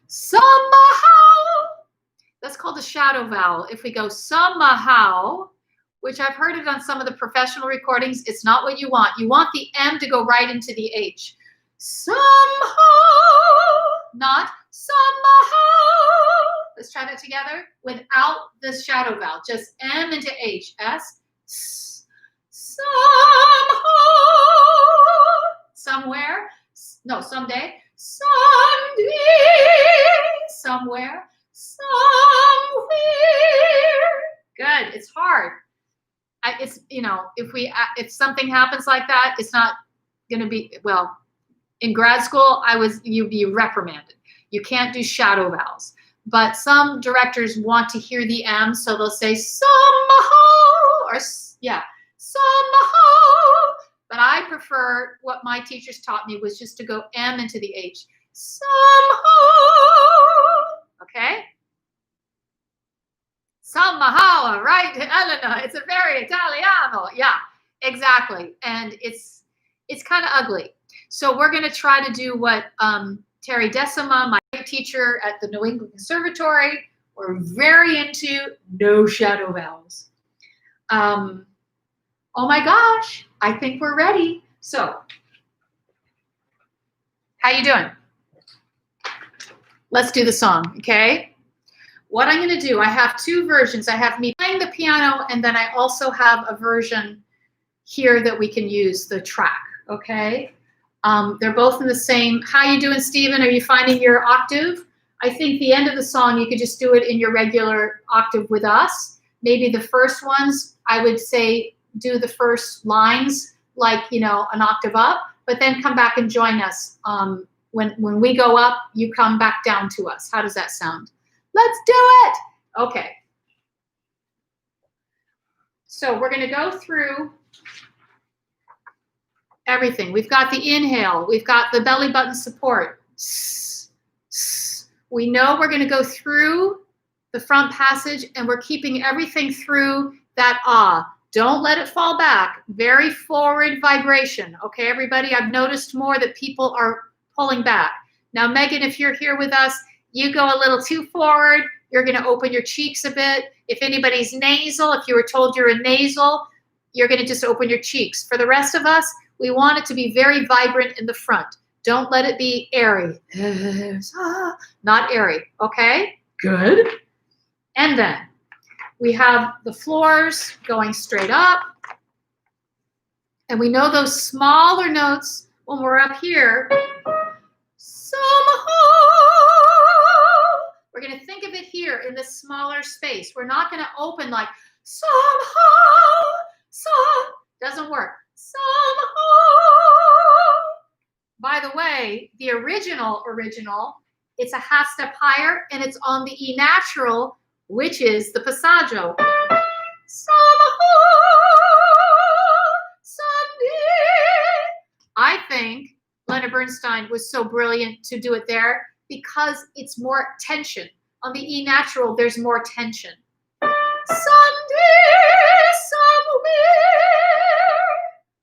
somehow. That's called a shadow vowel. If we go somehow, which I've heard it on some of the professional recordings, it's not what you want. You want the M to go right into the H. Somehow, not somehow. Let's try that together without the shadow vowel. Just M into H. S. Somehow. Somewhere. No, someday. Someday. Somewhere. Somewhere. Good. It's hard. It's, you know, if something happens like that, it's not going to be, well, in grad school, you'd be reprimanded. You can't do shadow vowels. But some directors want to hear the M, so they'll say somehow, or yeah, somehow. But I prefer, what my teachers taught me was just to go M into the H. Somehow. Okay? Somehow, right, Elena? It's a very Italiano. Yeah, exactly. And it's kind of ugly. So we're going to try to do what Terry Decima, my teacher at the New England Conservatory, were very into: no shadow vowels. Oh my gosh, I think we're ready. So, how you doing? Let's do the song, okay? What I'm going to do, I have two versions. I have me playing the piano, and then I also have a version here that we can use, the track, okay? They're both in the same. How you doing, Stephen? Are you finding your octave? I think the end of the song, you could just do it in your regular octave with us. Maybe the first ones, I would say, do the first lines like, you know, an octave up, but then come back and join us. When we go up, you come back down to us. How does that sound? Let's do it. Okay. So we're going to go through everything. We've got the inhale. We've got the belly button support. We know we're going to go through the front passage, and we're keeping everything through that ah. Don't let it fall back. Very forward vibration. Okay, everybody? I've noticed more that people are pulling back. Now, Megan, if you're here with us, you go a little too forward. You're going to open your cheeks a bit. If anybody's nasal, if you were told you're a nasal, you're going to just open your cheeks. For the rest of us, we want it to be very vibrant in the front. Don't let it be airy. Not airy. Okay? Good. And then we have the floors going straight up. And we know those smaller notes when we're up here. Somehow. We're going to think of it here in this smaller space. We're not going to open like somehow. Doesn't work. Somehow. By the way, the original, it's a half step higher, and it's on the E natural, which is the passaggio. I think Leonard Bernstein was so brilliant to do it there because it's more tension. On the E natural, there's more tension. Someday, somewhere.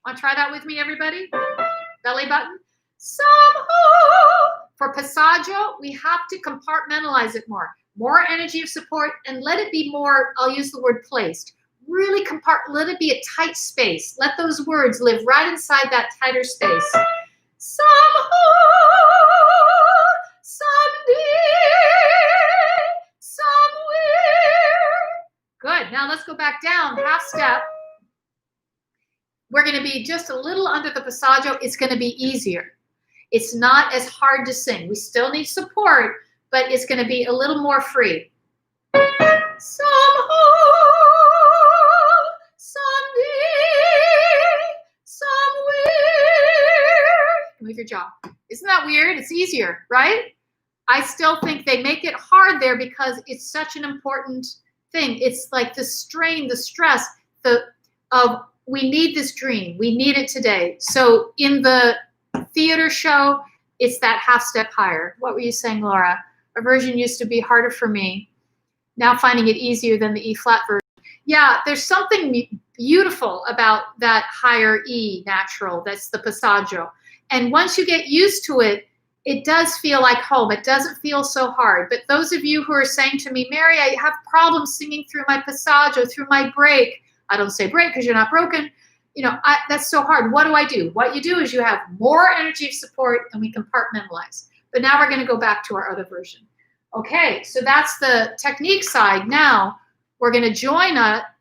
Want to try that with me, everybody? Belly button. Somehow. For passaggio, we have to compartmentalize it more. More energy of support and let it be more, I'll use the word placed. Really let it be a tight space. Let those words live right inside that tighter space. Somehow, someday, somewhere. Good. Now let's go back down, half step. We're going to be just a little under the passaggio. It's going to be easier. It's not as hard to sing. We still need support, but it's going to be a little more free. Somehow, someday, somewhere. Move your jaw. Isn't that weird? It's easier, right? I still think they make it hard there because it's such an important thing. It's like the strain, the stress, of we need this dream. We need it today. So in the theater show, it's that half step higher. What were you saying, Laura? A version used to be harder for me. Now finding it easier than the E flat version. Yeah, there's something beautiful about that higher E natural. That's the passaggio. And once you get used to it, it does feel like home. It doesn't feel so hard. But those of you who are saying to me, Mary, I have problems singing through my passaggio, through my break. I don't say break because you're not broken. You know, that's so hard. What do? What you do is you have more energy of support and we compartmentalize. But now we're going to go back to our other version. Okay, so that's the technique side. Now we're going to join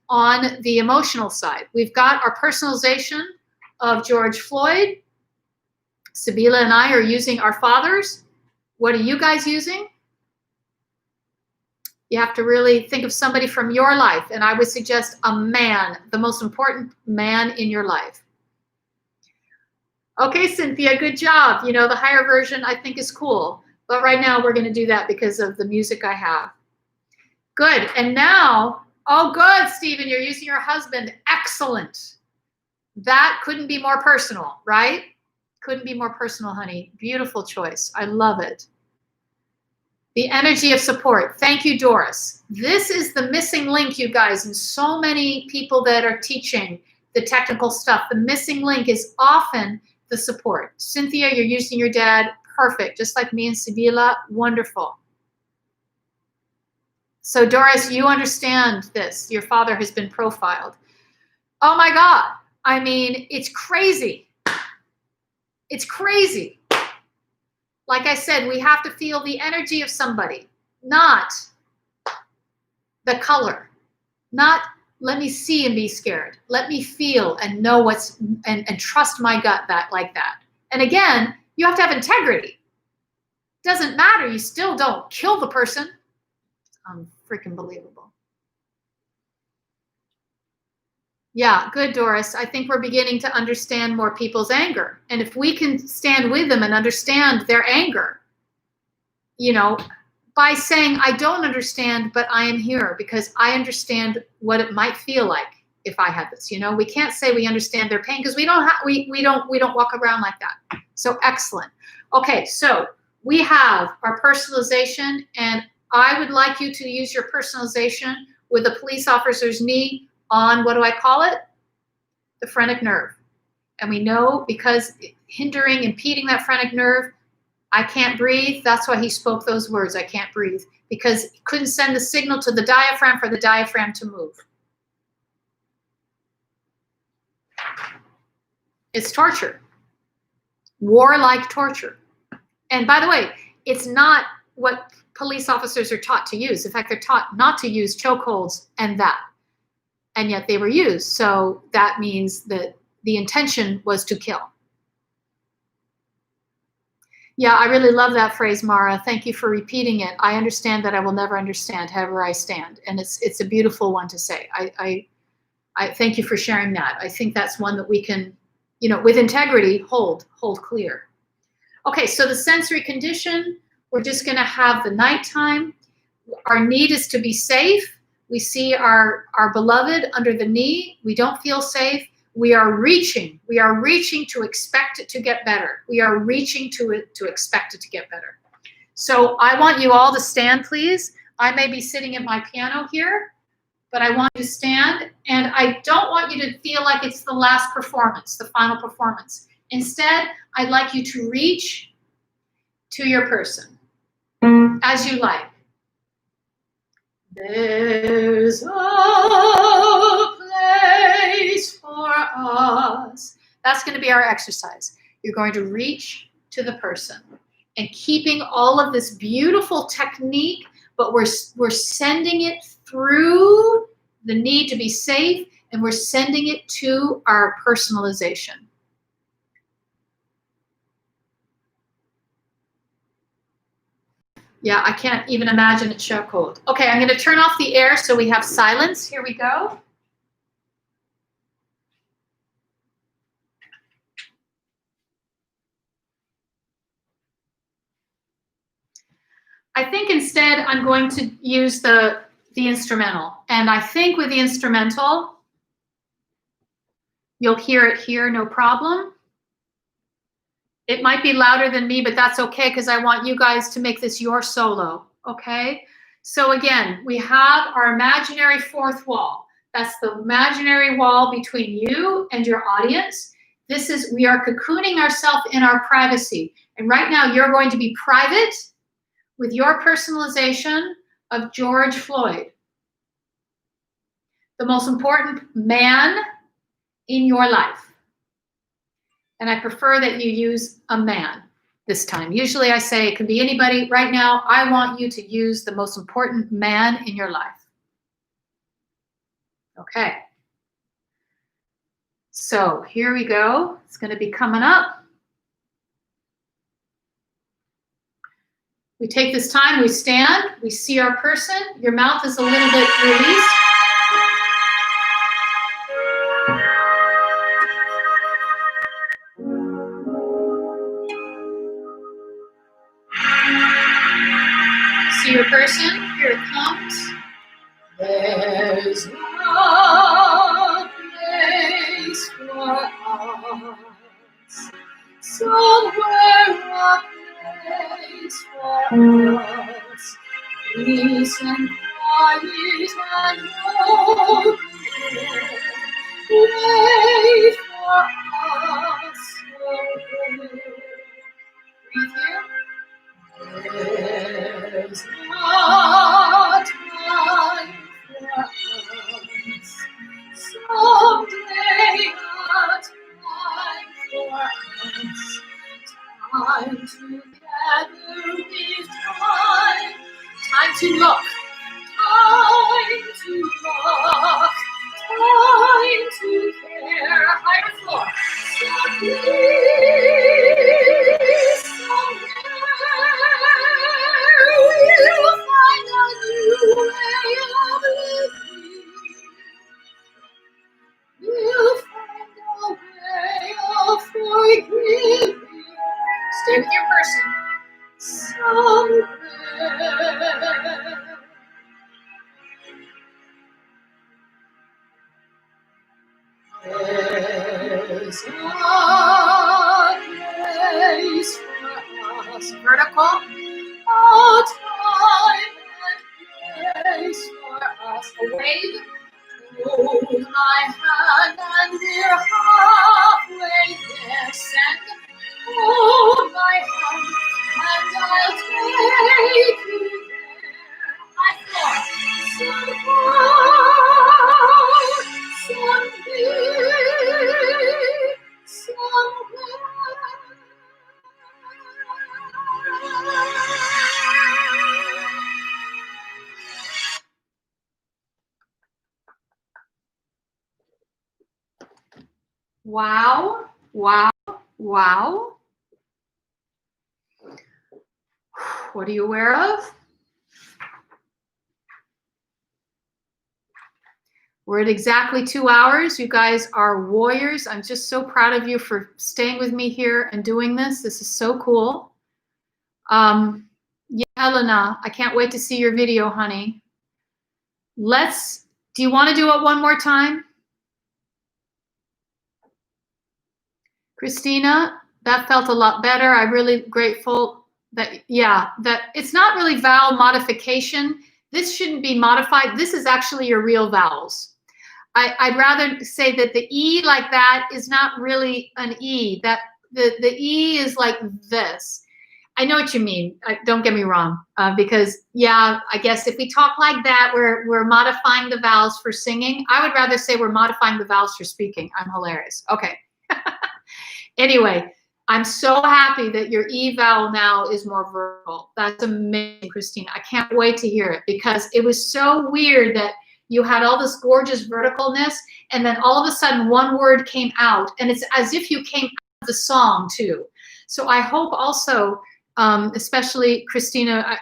on the emotional side. We've got our personalization of George Floyd. Sabila and I are using our fathers. What are you guys using? You have to really think of somebody from your life. And I would suggest a man, the most important man in your life. Okay, Cynthia, good job. You know, the higher version I think is cool. But right now we're going to do that because of the music I have. Good. And now, oh, good, Stephen, you're using your husband. Excellent. That couldn't be more personal, right? Couldn't be more personal, honey. Beautiful choice. I love it. The energy of support. Thank you, Doris. This is the missing link, you guys, and so many people that are teaching the technical stuff. The missing link is often the support. Cynthia, you're using your dad. Perfect. Just like me and Sibila. Wonderful. So, Doris, you understand this. Your father has been profiled. Oh, my God. I mean, it's crazy. It's crazy. Like I said, we have to feel the energy of somebody, not the color, not let me see and be scared. Let me feel and know and trust my gut like that. And again, you have to have integrity. Doesn't matter. You still don't kill the person. Freaking believable. Yeah, good, Doris. I think we're beginning to understand more people's anger. And if we can stand with them and understand their anger, you know, by saying, I don't understand, but I am here because I understand what it might feel like if I had this. You know, we can't say we understand their pain because we don't walk around like that. So excellent. Okay, so we have our personalization, and I would like you to use your personalization with a police officer's knee on, what do I call it? The phrenic nerve. And we know because impeding that phrenic nerve, I can't breathe. That's why he spoke those words, I can't breathe, because he couldn't send the signal to the diaphragm for the diaphragm to move. It's torture, warlike torture. And by the way, it's not what police officers are taught to use. In fact, they're taught not to use chokeholds and that. And yet they were used. So that means that the intention was to kill. Yeah, I really love that phrase, Mara. Thank you for repeating it. I understand that I will never understand, however I stand. And it's a beautiful one to say. I thank you for sharing that. I think that's one that we can, you know, with integrity, hold clear. Okay, so the sensory condition, we're just going to have the nighttime. Our need is to be safe. We see our beloved under the knee. We don't feel safe. We are reaching. We are reaching to expect it to get better. We are reaching to expect it to get better. So I want you all to stand, please. I may be sitting at my piano here, but I want you to stand, and I don't want you to feel like it's the last performance, the final performance. Instead, I'd like you to reach to your person as you like. There's a place for us. That's going to be our exercise. You're going to reach to the person and keeping all of this beautiful technique, but we're sending it through the need to be safe, and we're sending it to our personalization. Yeah, I can't even imagine it's so cold. Okay, I'm going to turn off the air so we have silence. Here we go. I think instead I'm going to use the instrumental. And I think with the instrumental, you'll hear it here, no problem. It might be louder than me, but that's okay because I want you guys to make this your solo, okay? So again, we have our imaginary fourth wall. That's the imaginary wall between you and your audience. This is, we are cocooning ourselves in our privacy. And right now you're going to be private with your personalization of George Floyd, the most important man in your life. And I prefer that you use a man this time. Usually I say it can be anybody. Right now, I want you to use the most important man in your life. Okay. So here we go. It's going to be coming up. We take this time, we stand, we see our person. Your mouth is a little bit released. See your person, here it comes. There's a place for us, somewhere a place for us, peace and quiet and no care, wait for us somewhere. Breathe here. There's not time for us, someday a time for us, time together with time, time to look, time to look, time to care, higher floor, so please, we'll find a new way of living. We'll find a way of forgiving. Stay with your person. Somewhere. There's a place for us. Vertical. A time and place for us. A wave. Hold my hand and we're halfway there. Send. Hold my hand and I'll take you there. I thought someday, somewhere. Wow, wow, wow. What are you aware of? We're at exactly 2 hours. You guys are warriors. I'm just so proud of you for staying with me here and doing this. This is so cool. Yeah, Elena, I can't wait to see your video, honey. Do you want to do it one more time? Christina, that felt a lot better. I'm really grateful that, yeah, that it's not really vowel modification. This shouldn't be modified. This is actually your real vowels. I'd rather say that the E like that is not really an E, that the E is like this. I know what you mean. Don't get me wrong, because yeah, I guess if we talk like that, we're modifying the vowels for singing. I would rather say we're modifying the vowels for speaking. I'm hilarious. Okay. Anyway, I'm so happy that your E vowel now is more vertical. That's amazing, Christina. I can't wait to hear it, because it was so weird that you had all this gorgeous verticalness, and then all of a sudden one word came out, and it's as if you came out of the song too. So I hope also, especially Christina,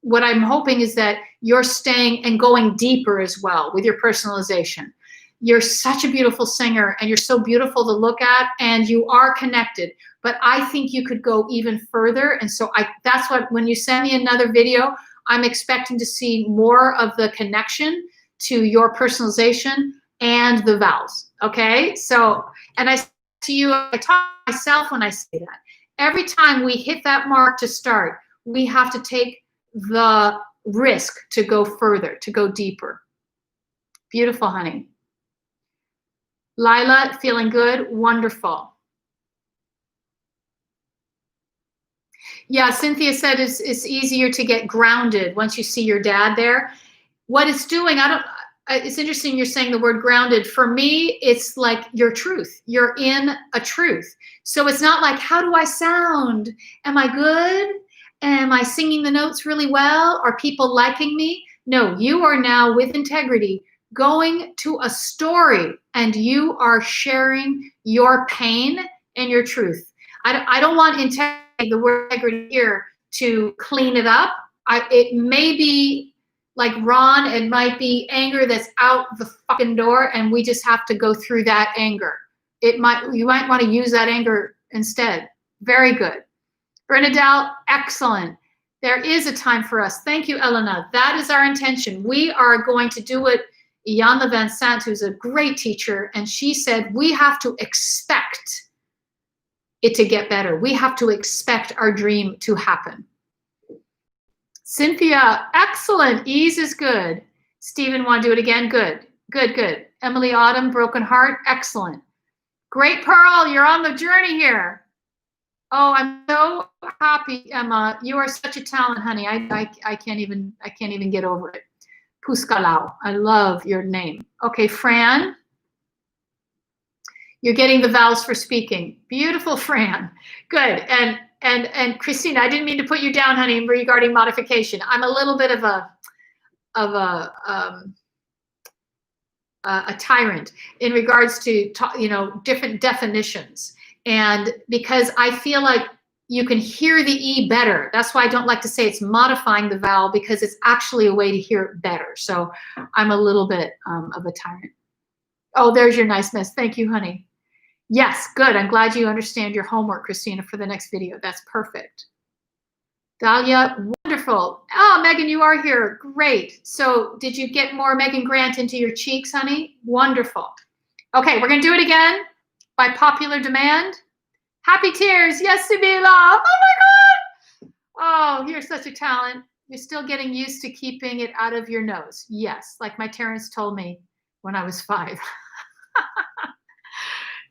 what I'm hoping is that you're staying and going deeper as well with your personalization. You're such a beautiful singer, and you're so beautiful to look at, and you are connected, but I think you could go even further. And so that's what, when you send me another video, I'm expecting to see more of the connection to your personalization and the vowels. Okay. So, and I to you, I talk to myself when I say that. Every time we hit that mark to start, we have to take the risk to go further, to go deeper. Beautiful, honey. Lila, feeling good? Wonderful. Yeah, Cynthia said it's easier to get grounded once you see your dad there. What it's doing, it's interesting you're saying the word grounded. For me, it's like your truth. You're in a truth. So it's not like, how do I sound? Am I good? Am I singing the notes really well? Are people liking me? No, you are now with integrity going to a story, and you are sharing your pain and your truth. I don't want integrity, the word integrity here, to clean it up. It may be like Ron, it might be anger that's out the fucking door, and we just have to go through that anger. You might want to use that anger instead. Very good. Bernadette, excellent. There is a time for us. Thank you, Elena. That is our intention. We are going to do it. Iyanla Van Sant, who's a great teacher, and she said, we have to expect it to get better. We have to expect our dream to happen. Cynthia, excellent. Ease is good. Stephen, want to do it again? Good, good, good. Emily Autumn, broken heart, excellent. Great, Pearl, you're on the journey here. Oh, I'm so happy, Emma. You are such a talent, honey. I can't even get over it. Puskalau, I love your name. Okay, Fran, you're getting the vowels for speaking. Beautiful, Fran. Good. And Christina, I didn't mean to put you down, honey, regarding modification. I'm a little bit of a tyrant in regards to different definitions, and because I feel like you can hear the E better. That's why I don't like to say it's modifying the vowel, because it's actually a way to hear it better. So I'm a little bit of a tyrant. Oh, there's your nice miss. Thank you, honey. Yes, good. I'm glad you understand your homework, Christina, for the next video. That's perfect. Dahlia, wonderful. Oh, Megan, you are here. Great. So did you get more Megan Grant into your cheeks, honey? Wonderful. Okay, we're going to do it again by popular demand. Happy tears. Yes, Sibila. Oh, my God. Oh, you're such a talent. You're still getting used to keeping it out of your nose. Yes, like my parents told me when I was 5.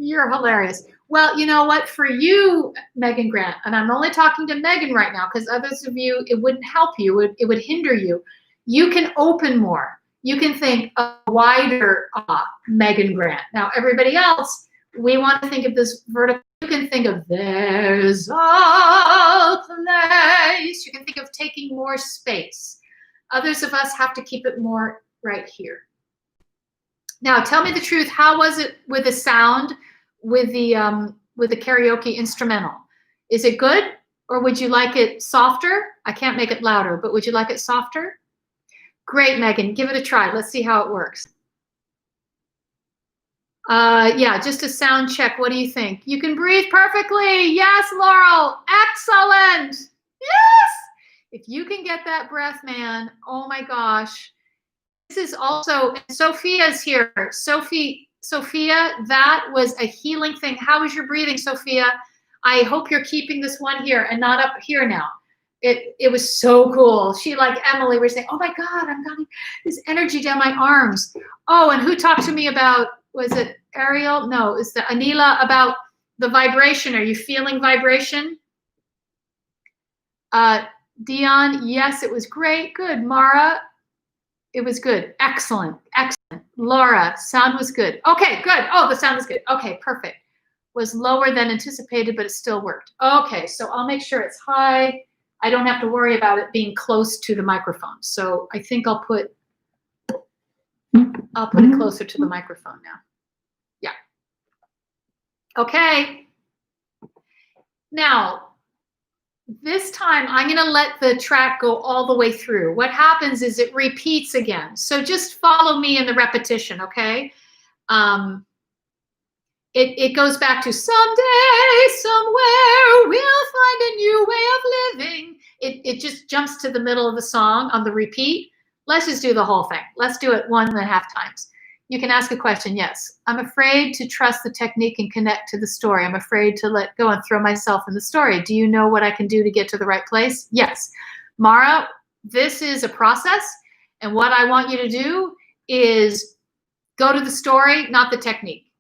You're hilarious. Well, you know what? For you, Megan Grant, and I'm only talking to Megan right now, because others of you, it wouldn't help you. It would hinder you. You can open more. You can think a wider Megan Grant. Now, everybody else, we want to think of this vertical. You can think of there's a place. You can think of taking more space. Others of us have to keep it more right here. Now, tell me the truth. How was it with the sound, with the karaoke instrumental? Is it good, or would you like it softer? I can't make it louder, but would you like it softer? Great, Megan. Give it a try. Let's see how it works. Yeah, just a sound check. What do you think? You can breathe perfectly. Yes, Laurel. Excellent. Yes. If you can get that breath, man, oh my gosh. this is also, Sophia's here. Sophia, that was a healing thing. How is your breathing, Sophia? I hope you're keeping this one here and not up here now. It was so cool. She, like Emily, were saying, oh my God, I'm getting this energy down my arms. Oh, and who talked to me about, was it Ariel? No, it's the Anila, about the vibration. Are you feeling vibration? Dion, yes, it was great. Good. Mara, it was good. Excellent. Excellent. Laura, sound was good. Okay, good. Oh, the sound was good. Okay, perfect. Was lower than anticipated, but it still worked. Okay, so I'll make sure it's high. I don't have to worry about it being close to the microphone. So I think I'll put it closer to the microphone now. Yeah. Okay. Now, this time I'm going to let the track go all the way through. What happens is it repeats again. So just follow me in the repetition, okay? It goes back to someday, somewhere, we'll find a new way of living. It just jumps to the middle of the song on the repeat. Let's just do the whole thing. Let's do it 1.5 times. You can ask a question. Yes, I'm afraid to trust the technique and connect to the story. I'm afraid to let go and throw myself in the story. Do you know what I can do to get to the right place? Yes. Mara, this is a process. And what I want you to do is go to the story, not the technique.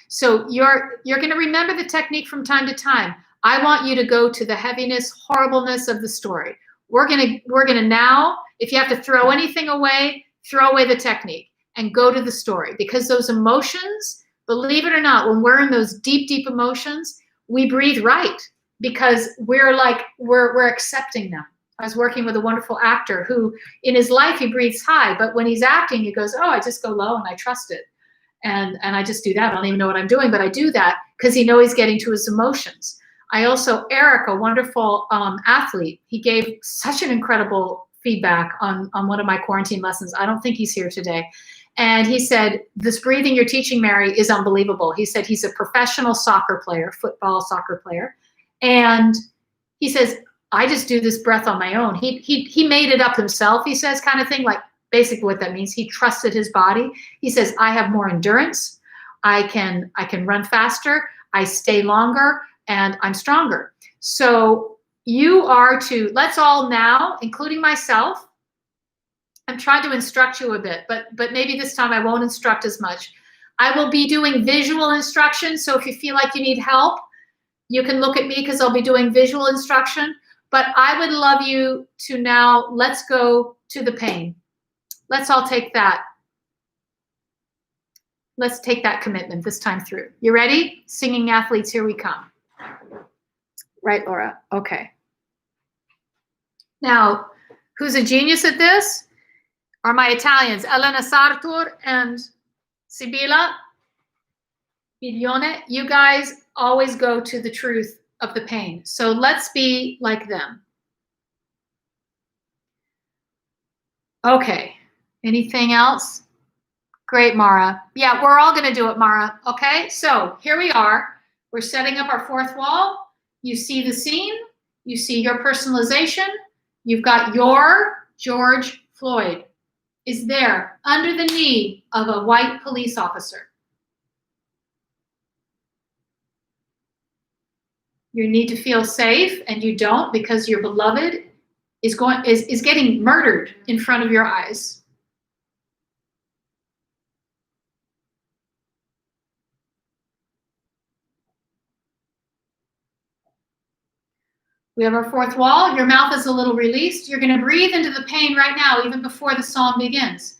So you're going to remember the technique from time to time. I want you to go to the heaviness, horribleness of the story. We're going to now, if you have to throw anything away, throw away the technique and go to the story, because those emotions, believe it or not, when we're in those deep, deep emotions, we breathe right, because we're accepting them. I was working with a wonderful actor who in his life, he breathes high, but when he's acting, he goes, oh, I just go low and I trust it. And I just do that. I don't even know what I'm doing, but I do that because he knows he's getting to his emotions. I also, Eric, a wonderful athlete, he gave such an incredible feedback on one of my quarantine lessons. I don't think he's here today. And he said, this breathing you're teaching, Mary, is unbelievable. He said he's a professional soccer player, football soccer player. And he says, I just do this breath on my own. He made it up himself, he says, kind of thing, like basically what that means. He trusted his body. He says, I have more endurance. I can run faster. I stay longer and I'm stronger. So you are to, let's all now, including myself, I'm trying to instruct you a bit, but maybe this time I won't instruct as much. I will be doing visual instruction. So if you feel like you need help, you can look at me because I'll be doing visual instruction. But I would love you to now, let's go to the pain. Let's all take that. Let's take that commitment this time through. You ready? Singing athletes, here we come. Right, Laura? Okay. Now, who's a genius at this? Are my Italians, Elena Sartor and Sibilla Biglione. You guys always go to the truth of the pain. So let's be like them. Okay. Anything else? Great, Mara. Yeah, we're all going to do it, Mara. Okay, so here we are. We're setting up our fourth wall. You see the scene. You see your personalization. You've got your George Floyd is there under the knee of a white police officer. You need to feel safe, and you don't, because your beloved is getting murdered in front of your eyes. We have our fourth wall. Your mouth is a little released. You're going to breathe into the pain right now, even before the song begins.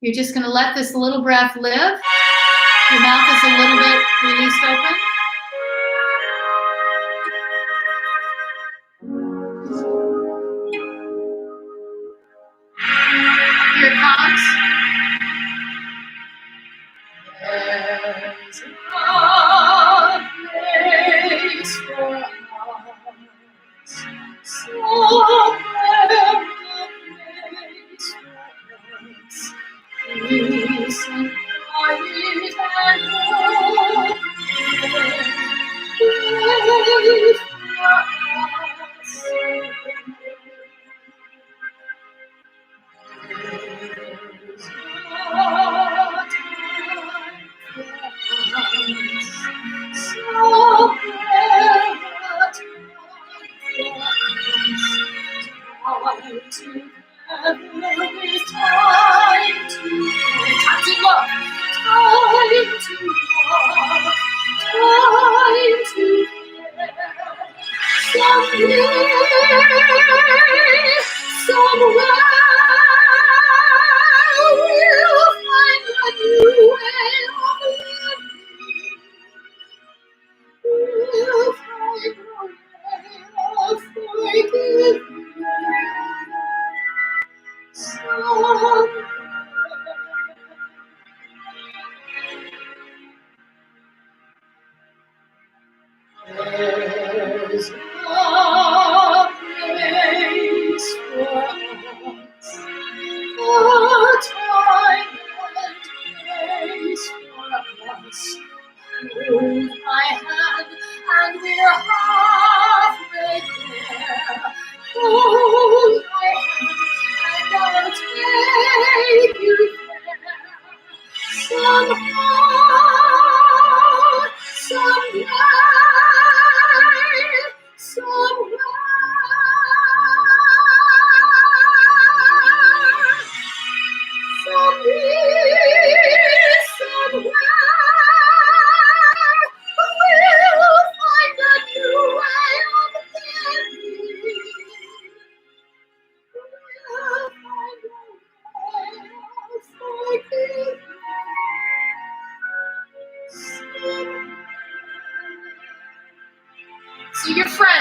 You're just going to let this little breath live. Your mouth is a little bit released open. Here it comes. There's a place for us. Somewhere a place for us. Peace and quiet and hope. Wait for us.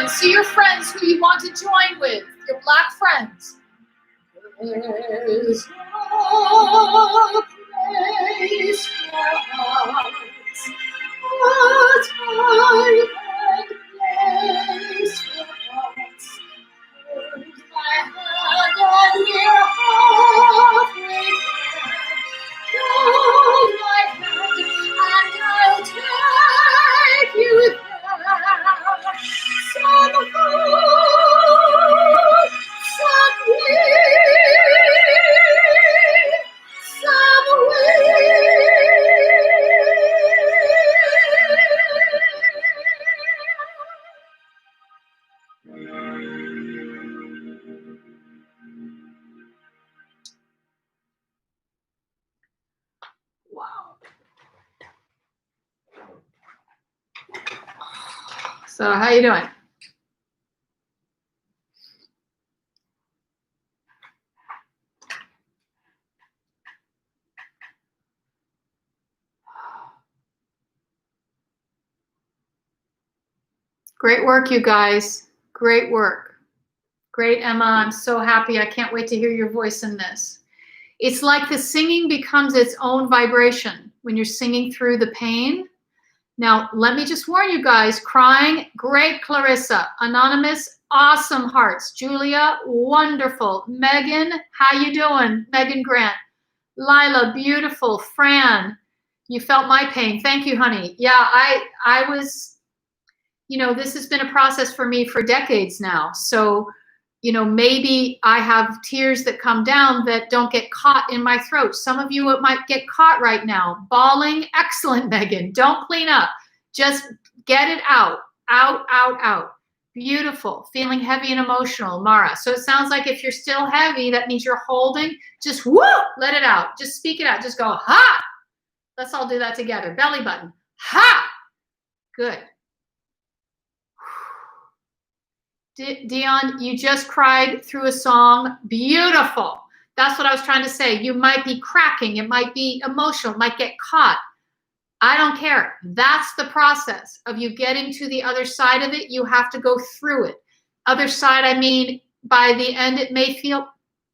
See your friends who you want to join with, your black friends. There's no place for us, a time and place for us. Hold my hand and we're halfway there. Hold my hand and I'll take you there. Wow. So how you doing? Great work, you guys. Great work. Great, Emma. I'm so happy. I can't wait to hear your voice in this. It's like the singing becomes its own vibration when you're singing through the pain. Now, let me just warn you guys, crying, great, Clarissa. Anonymous, awesome hearts. Julia, wonderful. Megan, how you doing? Megan Grant. Lila, beautiful. Fran, you felt my pain. Thank you, honey. Yeah, I was, you know, this has been a process for me for decades now. So, you know, maybe I have tears that come down that don't get caught in my throat. Some of you, it might get caught right now. Bawling, excellent, Megan. Don't clean up. Just get it out. Out, out, out. Beautiful. Feeling heavy and emotional, Mara. So it sounds like if you're still heavy, that means you're holding. Just woo, let it out. Just speak it out. Just go, ha. Let's all do that together. Belly button. Ha. Good. Dion, you just cried through a song. Beautiful. That's what I was trying to say. You might be cracking. It might be emotional. It might get caught. I don't care. That's the process of you getting to the other side of it. You have to go through it. Other side, I mean, by the end, it may feel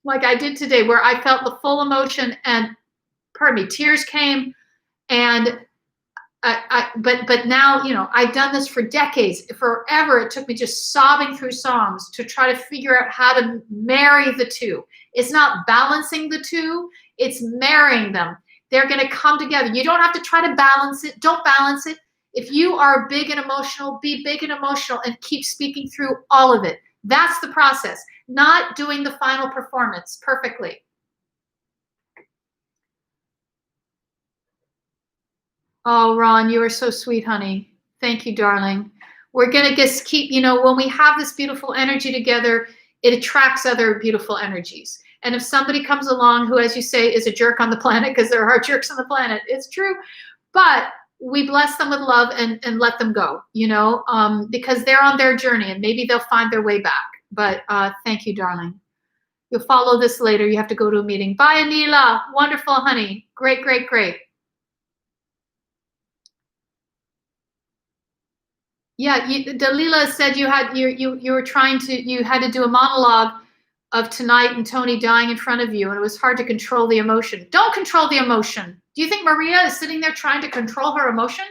like I did today, where I felt the full emotion and, pardon me, tears came. And but now, you know, I've done this for decades. Forever, it took me just sobbing through songs to try to figure out how to marry the two. It's not balancing the two, it's marrying them. They're going to come together. You don't have to try to balance it. Don't balance it. If you are big and emotional, be big and emotional and keep speaking through all of it. That's the process, not doing the final performance perfectly. Oh, Ron, you are so sweet, honey. Thank you, darling. We're going to just keep, you know, when we have this beautiful energy together, it attracts other beautiful energies. And if somebody comes along who, as you say, is a jerk on the planet, because there are jerks on the planet, it's true, but we bless them with love and let them go, you know, because they're on their journey and maybe they'll find their way back. But thank you, darling. You'll follow this later. You have to go to a meeting. Bye, Anila. Wonderful, honey. Great, great, great. Yeah, Dalila said you had you were trying to, you had to do a monologue of Tonight and Tony dying in front of you, and it was hard to control the emotion. Don't control the emotion. Do you think Maria is sitting there trying to control her emotion?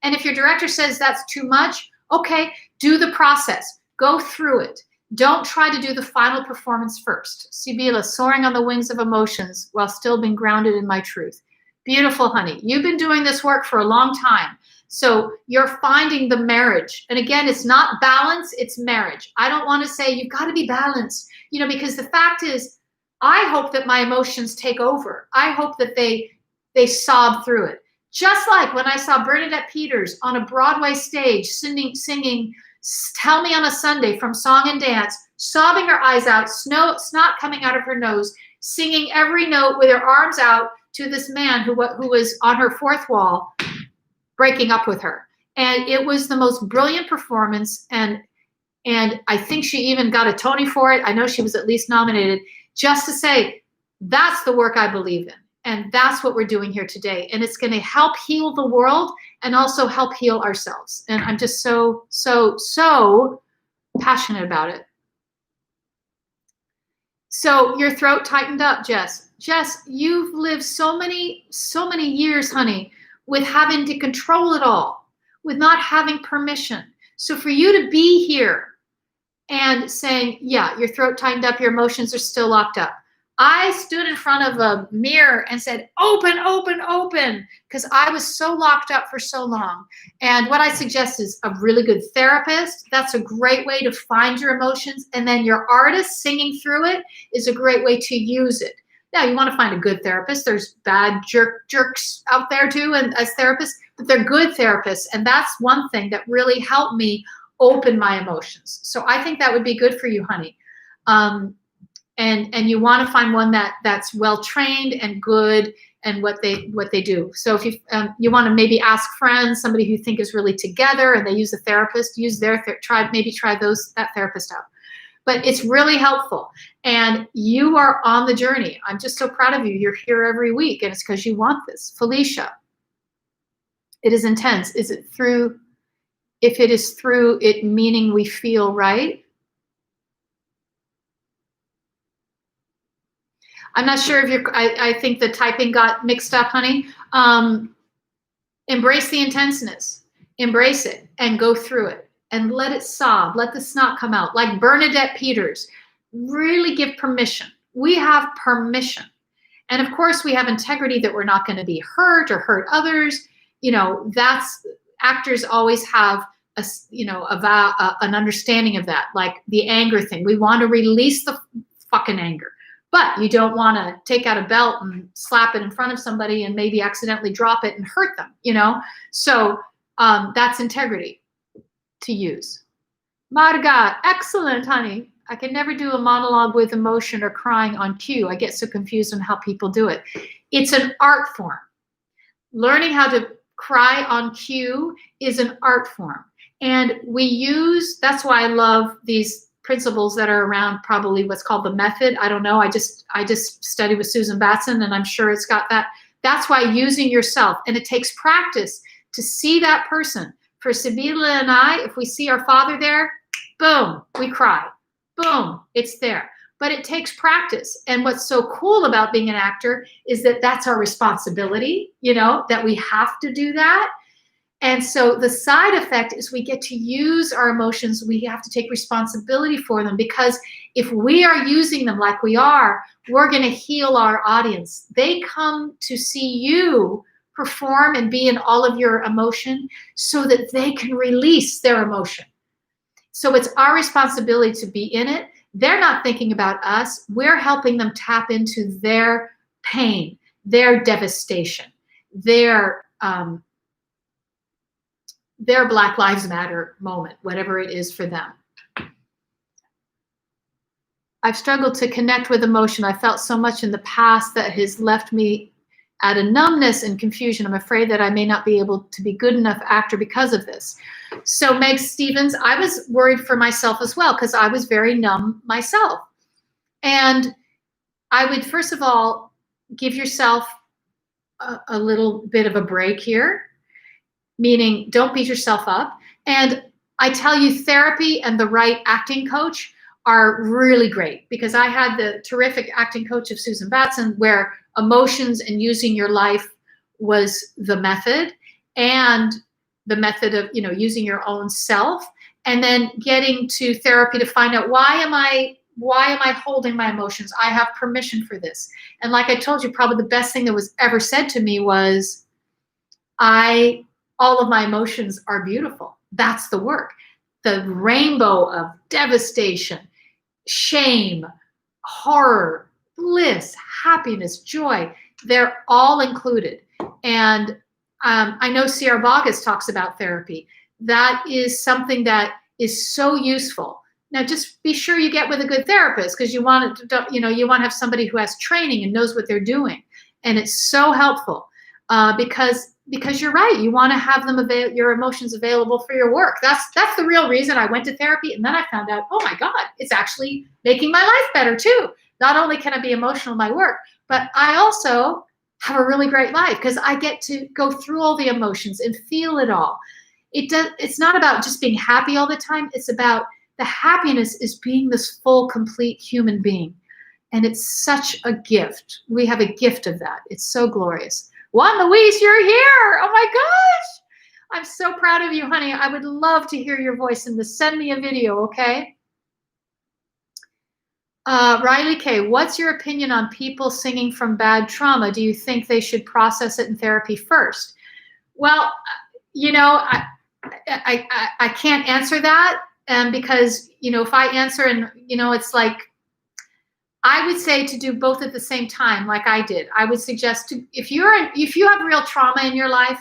And if your director says that's too much, okay, do the process. Go through it. Don't try to do the final performance first. Sibila, soaring on the wings of emotions while still being grounded in my truth. Beautiful, honey. You've been doing this work for a long time. So you're finding the marriage. And again, it's not balance, it's marriage. I don't want to say you've got to be balanced, you know, because the fact is, I hope that my emotions take over. I hope that they They sobbed through it. Just like when I saw Bernadette Peters on a Broadway stage singing Tell Me on a Sunday from Song and Dance, sobbing her eyes out, snot coming out of her nose, singing every note with her arms out to this man who was on her fourth wall, breaking up with her. And it was the most brilliant performance. And I think she even got a Tony for it. I know she was at least nominated, just to say, that's the work I believe in. And that's what we're doing here today. And it's going to help heal the world and also help heal ourselves. And I'm just so, so, so passionate about it. So your throat tightened up, Jess. Jess, you've lived so many years, honey, with having to control it all, with not having permission. So for you to be here and saying, yeah, your throat tightened up, your emotions are still locked up. I stood in front of a mirror and said, open, open, open, because I was so locked up for so long. And what I suggest is a really good therapist. That's a great way to find your emotions. And then your artist singing through it is a great way to use it. Now, you want to find a good therapist. There's bad jerks out there too, and as therapists, but they're good therapists. And that's one thing that really helped me open my emotions. So I think that would be good for you, honey. And you want to find one that's well trained and good and what they do. So if you want to maybe ask friends, somebody who you think is really together and they use a therapist, use their try that therapist out. But it's really helpful. And you are on the journey. I'm just so proud of you. You're here every week, and it's because you want this. Felicia, it is intense. Is it through? If it is through it, meaning we feel right. I'm not sure if I think the typing got mixed up, honey. Embrace the intenseness. Embrace it and go through it and let it sob. Let the snot come out. Like Bernadette Peters. Really give permission. We have permission. And of course, we have integrity that we're not going to be hurt or hurt others. You know, actors always have an understanding of that, like the anger thing. We want to release the fucking anger. But you don't want to take out a belt and slap it in front of somebody and maybe accidentally drop it and hurt them, you know? So that's integrity to use. Marga, excellent, honey. I can never do a monologue with emotion or crying on cue. I get so confused on how people do it. It's an art form. Learning how to cry on cue is an art form. And that's why I love these principles that are around probably what's called the method. I don't know. I just studied with Susan Batson, and I'm sure it's got that. That's why using yourself, and it takes practice to see that person. For Sibylla and I, if we see our father there, boom, we cry. Boom, it's there. But it takes practice. And what's so cool about being an actor is that that's our responsibility, you know, that we have to do that. And so the side effect is we get to use our emotions. We have to take responsibility for them, because if we are using them like we are, we're going to heal our audience. They come to see you perform and be in all of your emotion so that they can release their emotion. So it's our responsibility to be in it. They're not thinking about us. We're helping them tap into their pain, their devastation, their Black Lives Matter moment, whatever it is for them. I've struggled to connect with emotion. I felt so much in the past that has left me at a numbness and confusion. I'm afraid that I may not be able to be good enough actor because of this. So Meg Stevens, I was worried for myself as well, because I was very numb myself. And I would, first of all, give yourself a little bit of a break here, meaning don't beat yourself up. And I tell you, therapy and the right acting coach are really great, because I had the terrific acting coach of Susan Batson, where emotions and using your life was the method, and the method of, you know, using your own self, and then getting to therapy to find out why am I holding my emotions? I have permission for this. And like I told you, probably the best thing that was ever said to me was, all of my emotions are beautiful. That's the work. The rainbow of devastation, shame, horror, bliss, happiness, joy, they're all included. And I know C.R. Boggess talks about therapy. That is something that is so useful. Now, just be sure you get with a good therapist, because you want to, you want to have somebody who has training and knows what they're doing. And it's so helpful because you're right. You want to have your emotions available for your work. That's the real reason I went to therapy. And then I found out, oh my God, it's actually making my life better too. Not only can I be emotional in my work, but I also have a really great life because I get to go through all the emotions and feel it all. It's not about just being happy all the time. It's about the happiness is being this full, complete human being. And it's such a gift. We have a gift of that. It's so glorious. Juan Luis, you're here. Oh my gosh. I'm so proud of you, honey. I would love to hear your voice in this. Send me a video, okay? Riley K., what's your opinion on people singing from bad trauma? Do you think they should process it in therapy first? Well, you know, I can't answer that because, you know, if I answer and, you know, it's like, I would say to do both at the same time, like I did. I would suggest if you have real trauma in your life,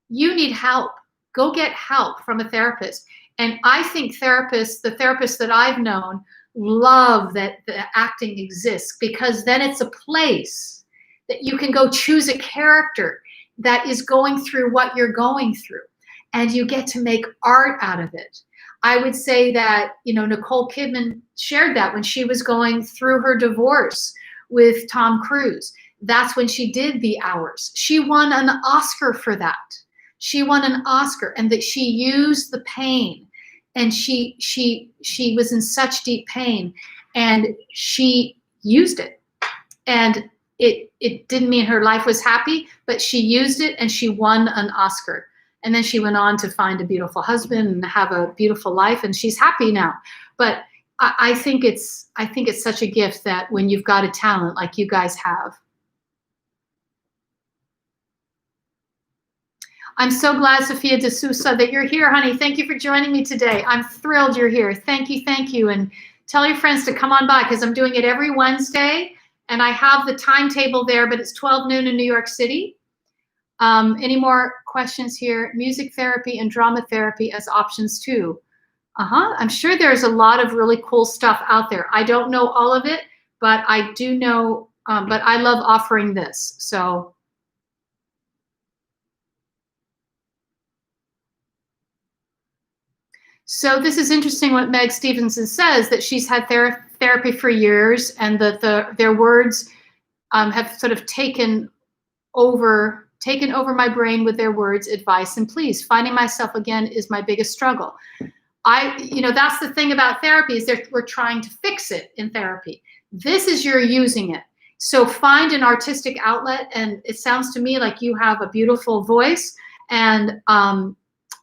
you need help. Go get help from a therapist. And I think the therapists that I've known, love that the acting exists, because then it's a place that you can go choose a character that is going through what you're going through, and you get to make art out of it. I would say that, you know, Nicole Kidman shared that when she was going through her divorce with Tom Cruise. That's when she did The Hours. She won an Oscar for that. She won an Oscar, and that she used the pain, and she was in such deep pain, and she used it. And it didn't mean her life was happy, but she used it and she won an Oscar. And then she went on to find a beautiful husband and have a beautiful life, and she's happy now. But I think it's such a gift that when you've got a talent like you guys have. I'm so glad, Sophia De Sousa, that you're here, honey. Thank you for joining me today. I'm thrilled you're here. Thank you. And tell your friends to come on by, because I'm doing it every Wednesday, and I have the timetable there, but it's 12 noon in New York City. Any more questions here? Music therapy and drama therapy as options too. I'm sure there's a lot of really cool stuff out there. I don't know all of it, but I do know, but I love offering this. So this is interesting what Meg Stevenson says, that she's had therapy for years, and that their words have sort of taken over my brain with their words, advice, and please. Finding myself again is my biggest struggle. That's the thing about therapy, is that we're trying to fix it in therapy. This is you're using it. So find an artistic outlet, and it sounds to me like you have a beautiful voice, and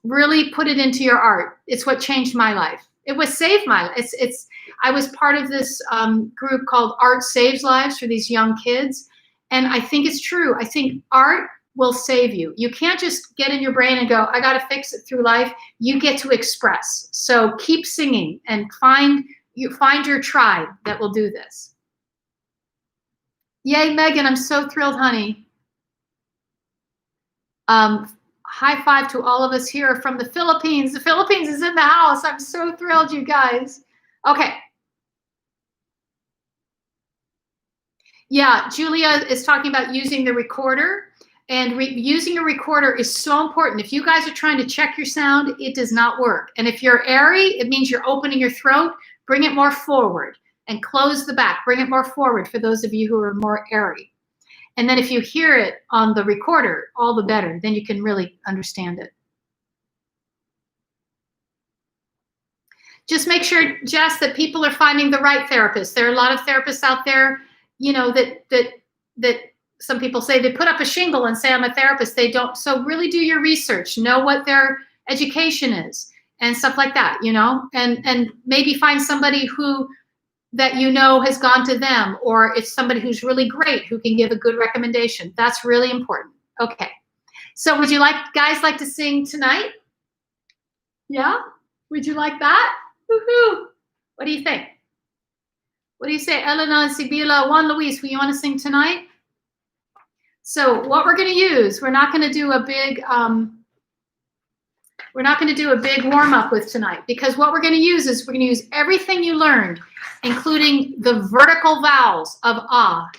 really put it into your art. It's what changed my life. It was saved my life. I was part of this group called Art Saves Lives for these young kids. And I think it's true. I think art will save you. You can't just get in your brain and go, I got to fix it through life. You get to express. So keep singing and find your tribe that will do this. Yay, Megan, I'm so thrilled, honey. High five to all of us here from the Philippines. The Philippines is in the house. I'm so thrilled, you guys. Okay. Yeah, Julia is talking about using the recorder, and using a recorder is so important. If you guys are trying to check your sound, it does not work. And if you're airy, it means you're opening your throat. Bring it more forward and close the back. Bring it more forward for those of you who are more airy. And then if you hear it on the recorder, all the better. Then you can really understand it. Just make sure, Jess, that people are finding the right therapist. There are a lot of therapists out there, you know, that some people say they put up a shingle and say, I'm a therapist. They don't. So really do your research, know what their education is and stuff like that, you know, and maybe find somebody that you know has gone to them, or it's somebody who's really great who can give a good recommendation. That's really important. Okay. So would you guys like to sing tonight? Yeah? Would you like that? Woohoo! What do you think? What do you say? Elena, Sibila, Juan Luis, will you want to sing tonight? So what we're going to use, we're not going to do a big warm up with tonight, because what we're going to use is we're going to use everything you learned, including the vertical vowels of ah.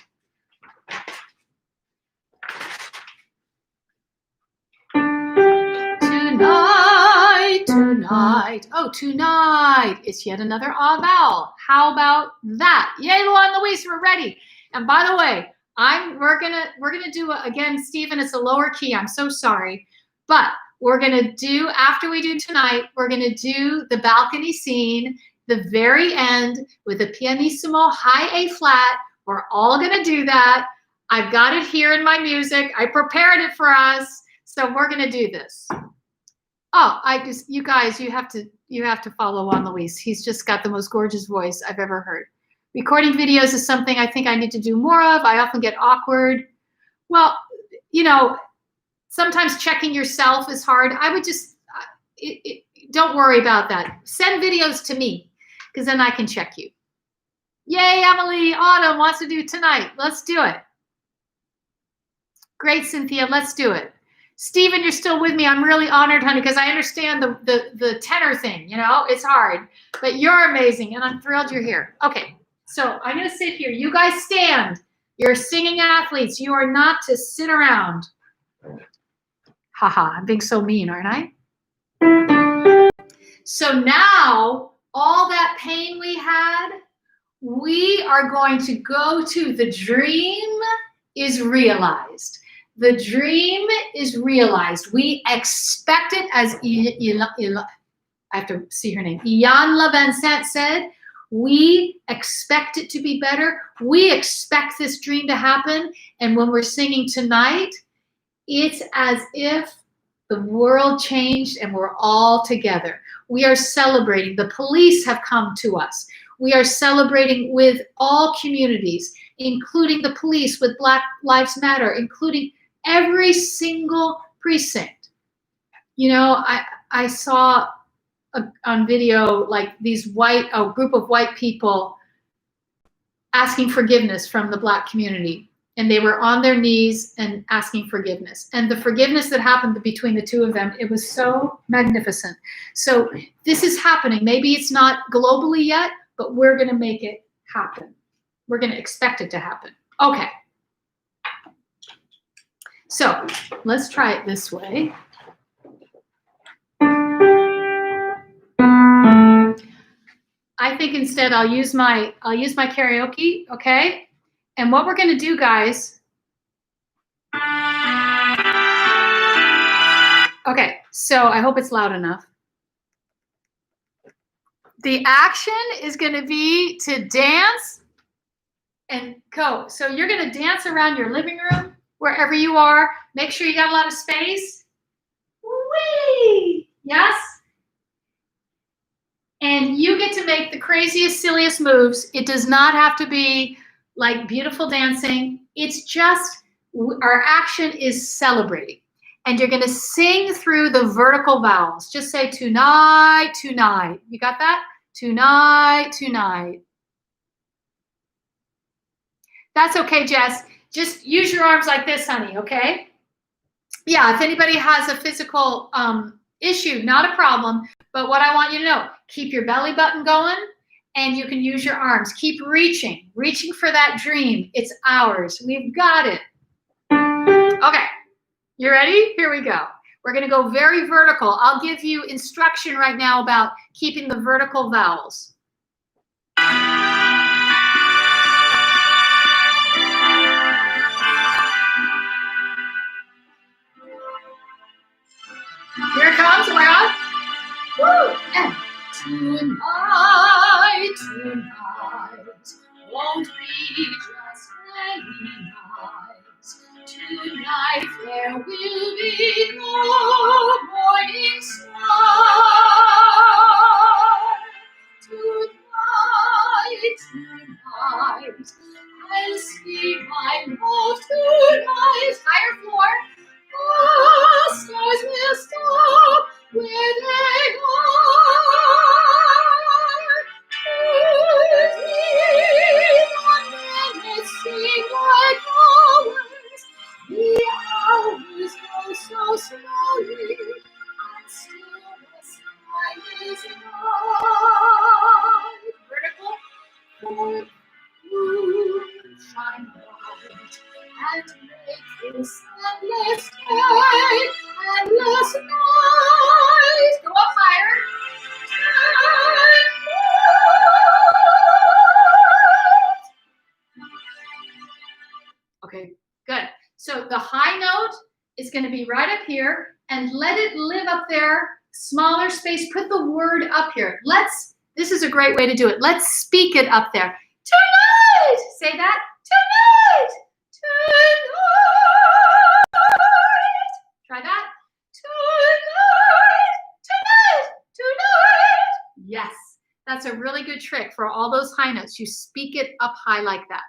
Tonight, tonight. Oh, tonight. It's yet another ah vowel. How about that? Yay, Luan Luis, we're ready. And by the way, we're gonna do again, Stephen. It's a lower key. I'm so sorry, but we're gonna do, after we do tonight, we're gonna do the balcony scene, the very end with a pianissimo high A flat. We're all gonna do that. I've got it here in my music. I prepared it for us, so we're gonna do this. Oh, you guys, you have to follow Juan Luis. He's just got the most gorgeous voice I've ever heard. Recording videos is something I think I need to do more of. I often get awkward. Well, you know, sometimes checking yourself is hard. I would just, don't worry about that. Send videos to me, because then I can check you. Yay, Emily, Autumn wants to do tonight. Let's do it. Great, Cynthia, let's do it. Stephen, you're still with me. I'm really honored, honey, because I understand the tenor thing. You know, it's hard, but you're amazing, and I'm thrilled you're here. Okay, so I'm going to sit here. You guys stand. You're singing athletes. You are not to sit around. Haha, I'm being so mean, aren't I? So now, all that pain we had, we are going to go to the dream is realized. The dream is realized. We expect it, as I have to see her name, Ian LaVincent said, we expect it to be better. We expect this dream to happen. And when we're singing tonight, it's as if the world changed and we're all together. We are celebrating. The police have come to us. We are celebrating with all communities, including the police, with Black Lives Matter, including every single precinct. You know, I saw on video like these group of white people asking forgiveness from the Black community. And they were on their knees and asking forgiveness. And the forgiveness that happened between the two of them, it was so magnificent. So this is happening. Maybe it's not globally yet, but we're going to make it happen. We're going to expect it to happen. Okay. So let's try it this way. I think instead I'll use my karaoke, okay? And what we're going to do, guys. Okay, so I hope it's loud enough. The action is going to be to dance and go. So you're going to dance around your living room, wherever you are. Make sure you got a lot of space. Whee! Yes? And you get to make the craziest, silliest moves. It does not have to be like beautiful dancing. It's just our action is celebrating. And you're going to sing through the vertical vowels. Just say tonight, tonight. You got that? Tonight, tonight. That's okay, Jess. Just use your arms like this, honey, okay? Yeah, if anybody has a physical issue, not a problem. But what I want you to know, keep your belly button going, and you can use your arms. Keep reaching for that dream. It's ours. We've got it. Okay, you ready? Here we go. We're going to go very vertical. I'll give you instruction right now about keeping the vertical vowels. Here it comes. We're on. Woo! And tonight, tonight won't be just any night. Tonight there will be no morning star. Tonight, tonight I'll see my love tonight. Higher floor. The stars will stop where they are. 13 minutes seem like hours. this endless day, endless night. Go up higher. Okay, good. So the high note is going to be right up here, and let it live up there. Smaller space, put the word up here. This is a great way to do it. Let's speak it up there. Tonight! Say that. Tonight! Tonight! Try that. Tonight! Tonight! Tonight! Yes, that's a really good trick for all those high notes. You speak it up high like that.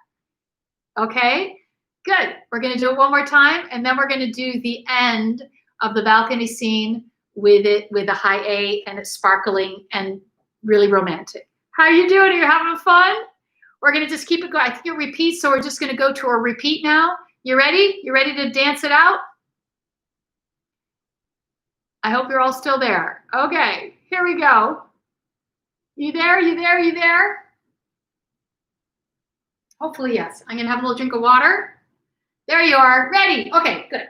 Okay? Good. We're going to do it one more time, and then we're going to do the end of the balcony scene with a high A, and it's sparkling and really romantic. How are you doing? Are you having fun? We're going to just keep it going. I think it repeats, so we're just going to go to a repeat now. You ready? You ready to dance it out? I hope you're all still there. Okay, here we go. You there? You there? You there? Hopefully, yes. I'm going to have a little drink of water. There you are. Ready. Okay, good.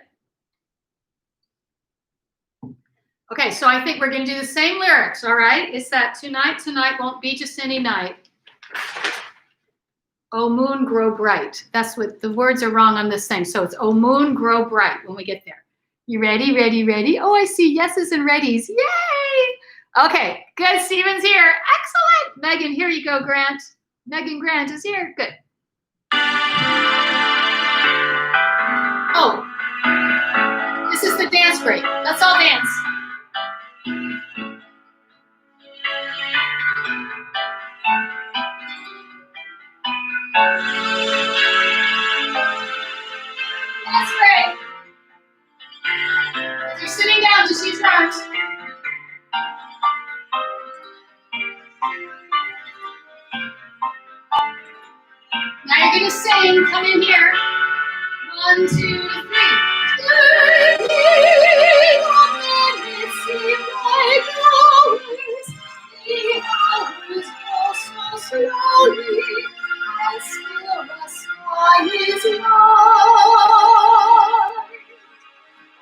Okay, so I think we're going to do the same lyrics, all right? It's that tonight, tonight won't be just any night. Oh, moon, grow bright. That's what the words are wrong on this thing. So it's oh, moon, grow bright when we get there. You ready, ready, ready? Oh, I see yeses and readies. Yay! Okay, good. Steven's here. Excellent. Megan, here you go, Grant. Megan Grant is here. Good. Oh, this is the dance break. Let's all dance. Dance break. If you're sitting down, just use your arms. Now you're going to sing. Come in here. 1, 2, 3. Seem like hours. The hours go so slowly, and still the sky is white.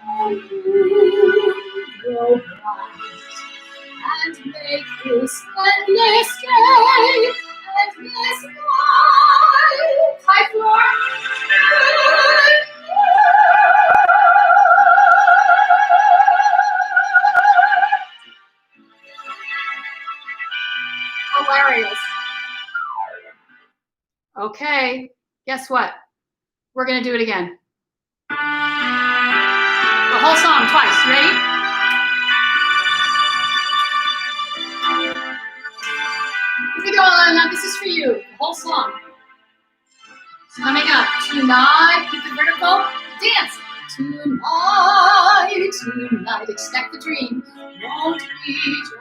And you go bright and make this endless day, endless night. High floor. Hilarious. Okay, guess what? We're going to do it again. The whole song twice. You ready? Here we go, Elena. This is for you. The whole song. Coming up. Tonight, keep the vertical. Dance. Tonight, tonight, expect the dream. Won't be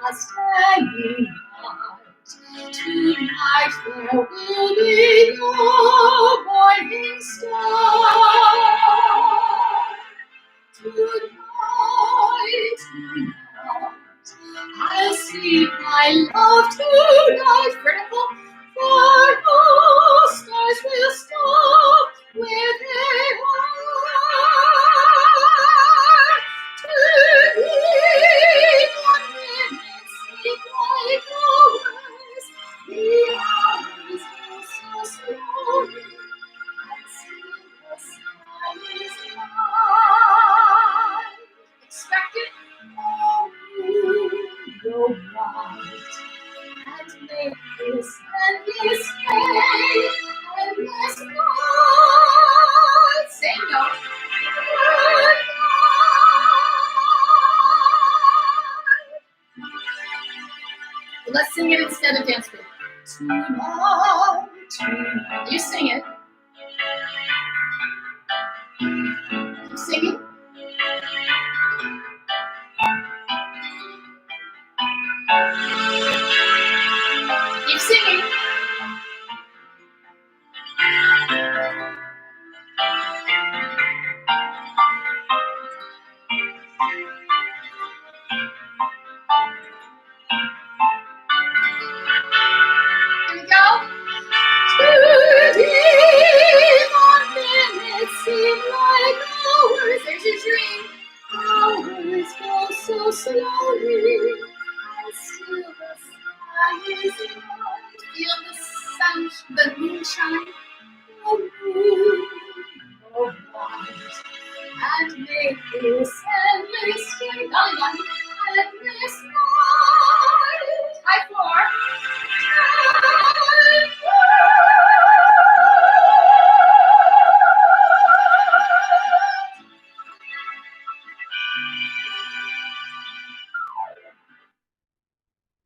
just any night. Tonight there will be no morning star. Tonight, tonight, I'll see my love tonight. Vertical, for all stars will stop where they are. To me, 1 minute seem like hours. The hours go so slowly, and still the sky is light. Expect it. Oh, moon, go bright, and make this endless day, endless night. Same note. Let's sing it instead of dance with. Tonight, tonight. You sing it. Keep singing. Keep singing. Here we go. slowly, and still the sky is white. Feel the sun, the moonshine, the moon of white. And make this endless day, endless night. High floor.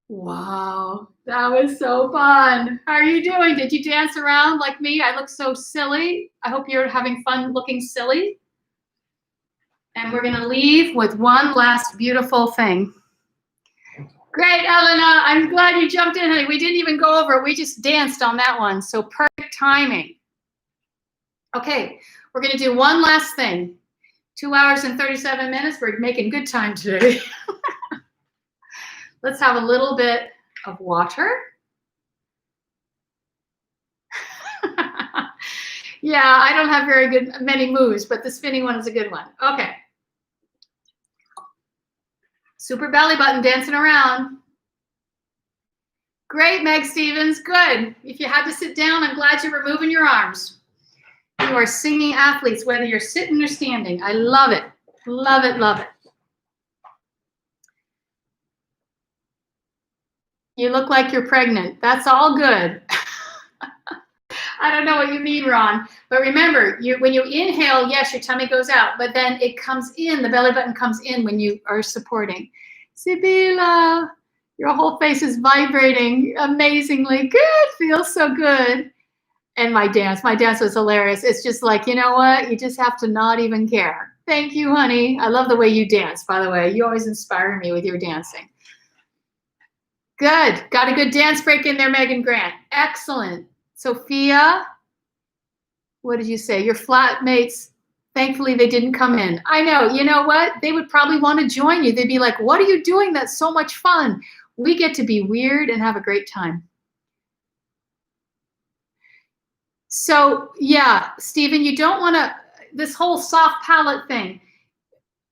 Wow, that was so fun. How are you doing? Did you dance around like me? I look so silly. I hope you're having fun looking silly. And we're going to leave with one last beautiful thing. Great, Elena. I'm glad you jumped in, honey. We didn't even go over it. We just danced on that one. So perfect timing. Okay, we're going to do one last thing. 2 hours and 37 minutes. We're making good time today. Let's have a little bit of water. Yeah, I don't have many moves, but the spinning one is a good one. Okay. Super belly button dancing around. Great, Meg Stevens. Good. If you had to sit down, I'm glad you were moving your arms. You are singing athletes, whether you're sitting or standing. I love it. Love it, love it. You look like you're pregnant. That's all good. I don't know what you mean, Ron. But remember, when you inhale, yes, your tummy goes out, but then it comes in, the belly button comes in when you are supporting. Sibila, your whole face is vibrating amazingly. Good, feels so good. And my dance was hilarious. It's just like, you know what? You just have to not even care. Thank you, honey. I love the way you dance, by the way. You always inspire me with your dancing. Good. Got a good dance break in there, Megan Grant. Excellent. Sophia, what did you say? Your flatmates, thankfully they didn't come in. I know. You know what? They would probably want to join you. They'd be like, what are you doing? That's so much fun. We get to be weird and have a great time. So yeah, Stephen, you don't want to, this whole soft palate thing,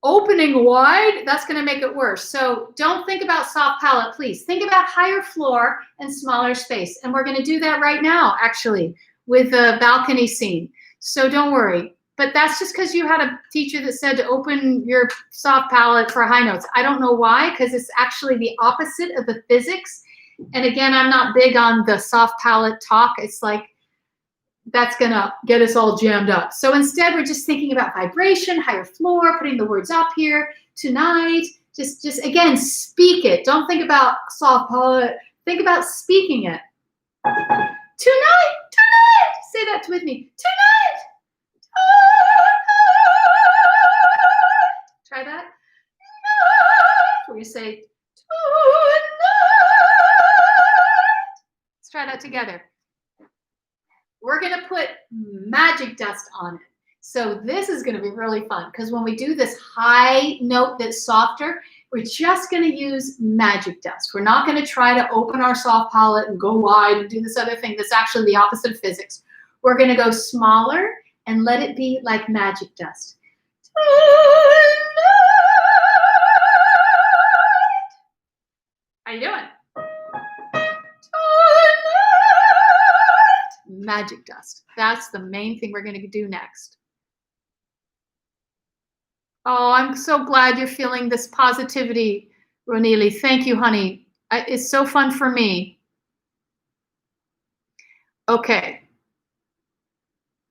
opening wide, that's going to make it worse. So don't think about soft palate, please. Think about higher floor and smaller space. And we're going to do that right now, actually, with the balcony scene. So don't worry. But that's just because you had a teacher that said to open your soft palate for high notes. I don't know why, because it's actually the opposite of the physics. And again, I'm not big on the soft palate talk. It's like, that's gonna get us all jammed up. So instead, we're just thinking about vibration, higher floor, putting the words up here, tonight, just again, speak it. Don't think about soft palate, think about speaking it. Tonight, tonight, say that with me, tonight, tonight. Try that. Where you say, tonight. Let's try that together. We're going to put magic dust on it. So this is going to be really fun because when we do this high note that's softer, we're just going to use magic dust. We're not going to try to open our soft palate and go wide and do this other thing that's actually the opposite of physics. We're going to go smaller and let it be like magic dust. How you doing? Magic dust. That's the main thing we're going to do next. Oh, I'm so glad you're feeling this positivity, Ronili. Thank you, honey. It's so fun for me. Okay.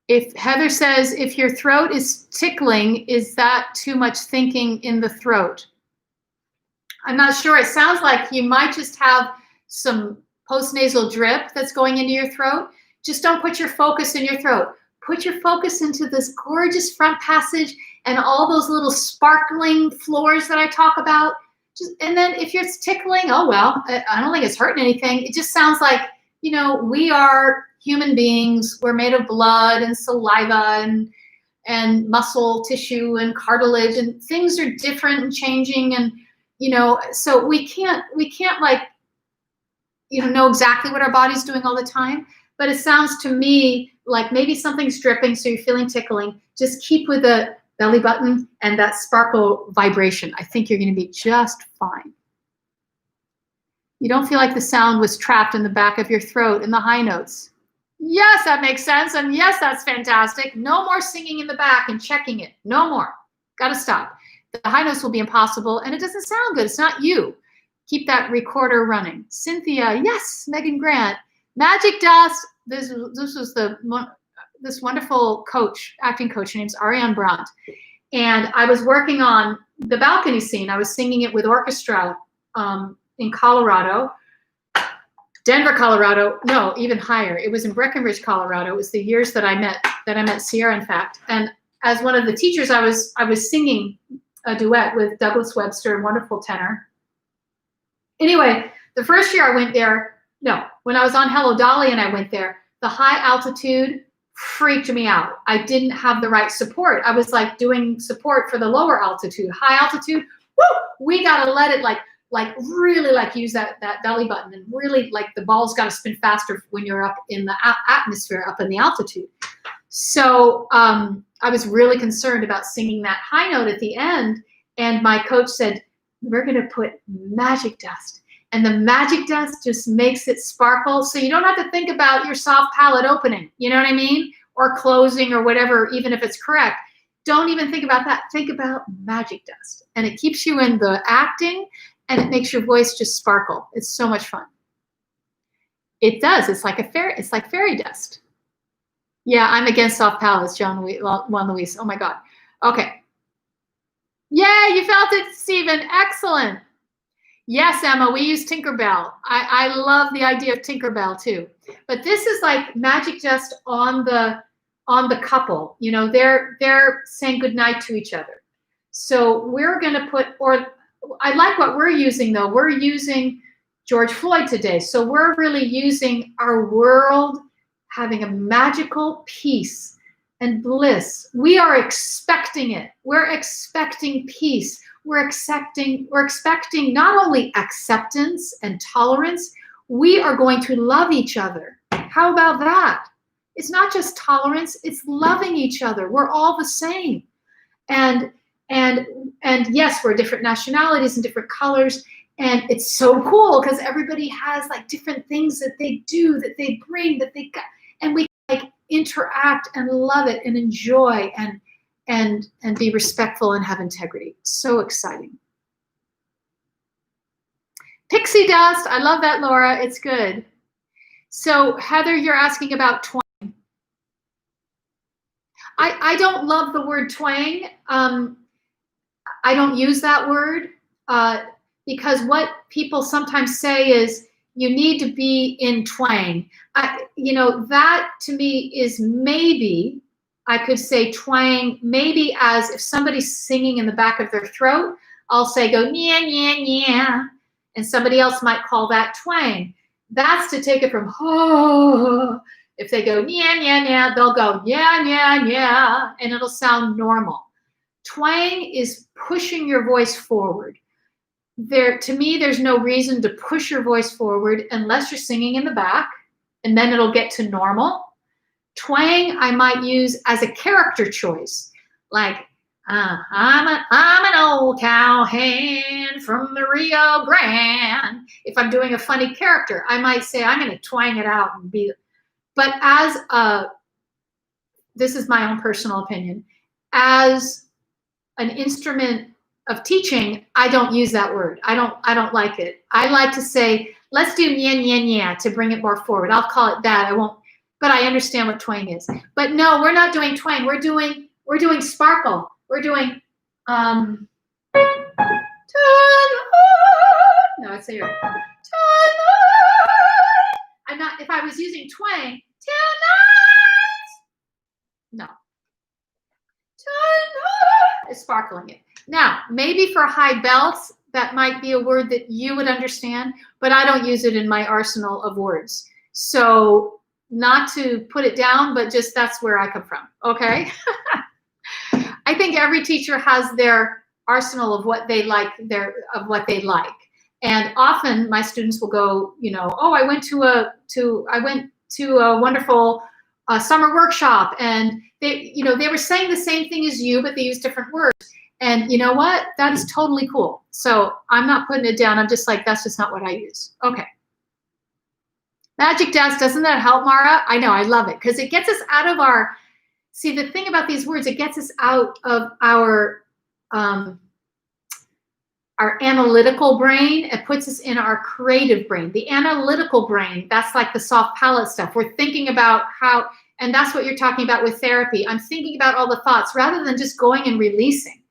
If Heather says, if your throat is tickling, is that too much thinking in the throat? I'm not sure. It sounds like you might just have some postnasal drip that's going into your throat. Just don't put your focus in your throat. Put your focus into this gorgeous front passage and all those little sparkling floors that I talk about. And then if you're tickling, oh, well, I don't think it's hurting anything. It just sounds like, you know, we are human beings. We're made of blood and saliva and muscle tissue and cartilage, and things are different and changing. And, you know, so we can't like, you know exactly what our body's doing all the time. But it sounds to me like maybe something's dripping, so you're feeling tickling. Just keep with the belly button and that sparkle vibration. I think you're going to be just fine. You don't feel like the sound was trapped in the back of your throat in the high notes. Yes, that makes sense. And yes, that's fantastic. No more singing in the back and checking it. No more. Got to stop. The high notes will be impossible and it doesn't sound good. It's not you. Keep that recorder running. Cynthia, yes. Megan Grant. Magic dust. This was this wonderful coach, acting coach. Her name's Ariane Brandt. And I was working on the balcony scene. I was singing it with orchestra in Colorado. Denver, Colorado, no, even higher. It was in Breckenridge, Colorado. It was the years that I met Sierra, in fact. And as one of the teachers, I was singing a duet with Douglas Webster, a wonderful tenor. Anyway, the first year I went there, no, when I was on Hello Dolly and I went there, the high altitude freaked me out. I didn't have the right support. I was like doing support for the lower altitude. High altitude, woo, we gotta let it like really like use that belly button and really like the ball's got to spin faster when you're up in the atmosphere, up in the altitude. So I was really concerned about singing that high note at the end. And my coach said, we're going to put magic dust. And the magic dust just makes it sparkle. So you don't have to think about your soft palate opening. You know what I mean? Or closing or whatever, even if it's correct. Don't even think about that. Think about magic dust. And it keeps you in the acting. And it makes your voice just sparkle. It's so much fun. It does. It's like fairy dust. Yeah, I'm against soft palates, Juan Luis. Oh my God. Okay. Yeah, you felt it, Stephen. Excellent. Yes, Emma, we use Tinkerbell. I love the idea of Tinkerbell too. But this is like magic dust on the couple. You know, they're saying goodnight to each other. So we're gonna put, or I like what we're using though. We're using George Floyd today. So we're really using our world having a magical peace and bliss. We are expecting it. We're expecting peace. We're expecting not only acceptance and tolerance, we are going to love each other. How about that? It's not just tolerance, it's loving each other. We're all the same. And yes, we're different nationalities and different colors. And it's so cool because everybody has like different things that they do, that they bring, that they got, and we like interact and love it and enjoy and be respectful and have integrity. So exciting. Pixie dust. I love that, Laura. It's good. So Heather, you're asking about twang. I don't love the word twang. I don't use that word because what people sometimes say is you need to be in twang. You know, that to me is maybe, I could say twang, maybe as if somebody's singing in the back of their throat, I'll say go nya, nya, nya, and somebody else might call that twang. That's to take it from, oh, if they go nya, nya, nya, they'll go yeah, nya, nya, and it'll sound normal. Twang is pushing your voice forward. To me, there's no reason to push your voice forward unless you're singing in the back, and then it'll get to normal. Twang I might use as a character choice, like I'm an old cowhand from the Rio Grande. If I'm doing a funny character, I might say I'm going to twang it out and be. But as this is my own personal opinion, as an instrument of teaching, I don't use that word. I don't like it. I like to say, let's do nya, nya, nya to bring it more forward. I'll call it that. I won't, but I understand what twang is. But no, we're not doing twang. We're doing sparkle. We're doing, no, I'd say tonight. I'm not, if I was using twang, tonight. No. Tonight is sparkling it. Now, maybe for high belts, that might be a word that you would understand, but I don't use it in my arsenal of words. So not to put it down, but just that's where I come from, okay? I think every teacher has their arsenal of what they like, And often my students will go, you know, oh, I went to a wonderful summer workshop, and they were saying the same thing as you, but they use different words. And you know what? That is totally cool. So I'm not putting it down. I'm just like, that's just not what I use. Okay. Magic dust, doesn't that help, Mara? I know, I love it, because it gets us out of our, see, the thing about these words, it gets us out of our analytical brain. It puts us in our creative brain. The analytical brain, that's like the soft palate stuff. We're thinking about how, and that's what you're talking about with therapy. I'm thinking about all the thoughts rather than just going and releasing.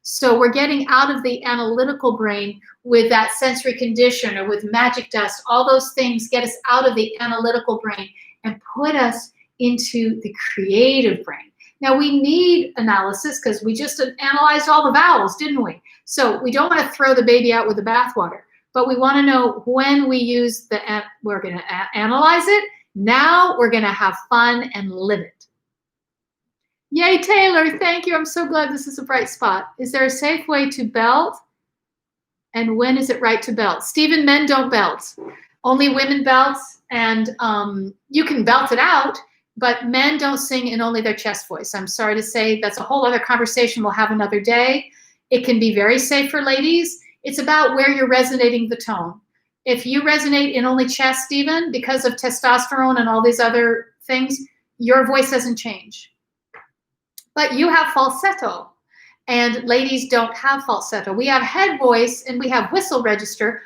So we're getting out of the analytical brain with that sensory condition or with magic dust. All those things get us out of the analytical brain and put us into the creative brain. Now we need analysis because we just analyzed all the vowels, didn't we? So we don't want to throw the baby out with the bathwater, but we want to know when we use we're going to analyze it. Now we're going to have fun and live it. Yay, Taylor, thank you. I'm so glad this is a bright spot. Is there a safe way to belt? And when is it right to belt? Stephen, men don't belt. Only women belt, and you can belt it out, but men don't sing in only their chest voice. I'm sorry to say, that's a whole other conversation we'll have another day. It can be very safe for ladies. It's about where you're resonating the tone. If you resonate in only chest, Stephen, because of testosterone and all these other things, your voice doesn't change. But you have falsetto, and ladies don't have falsetto. We have head voice and we have whistle register.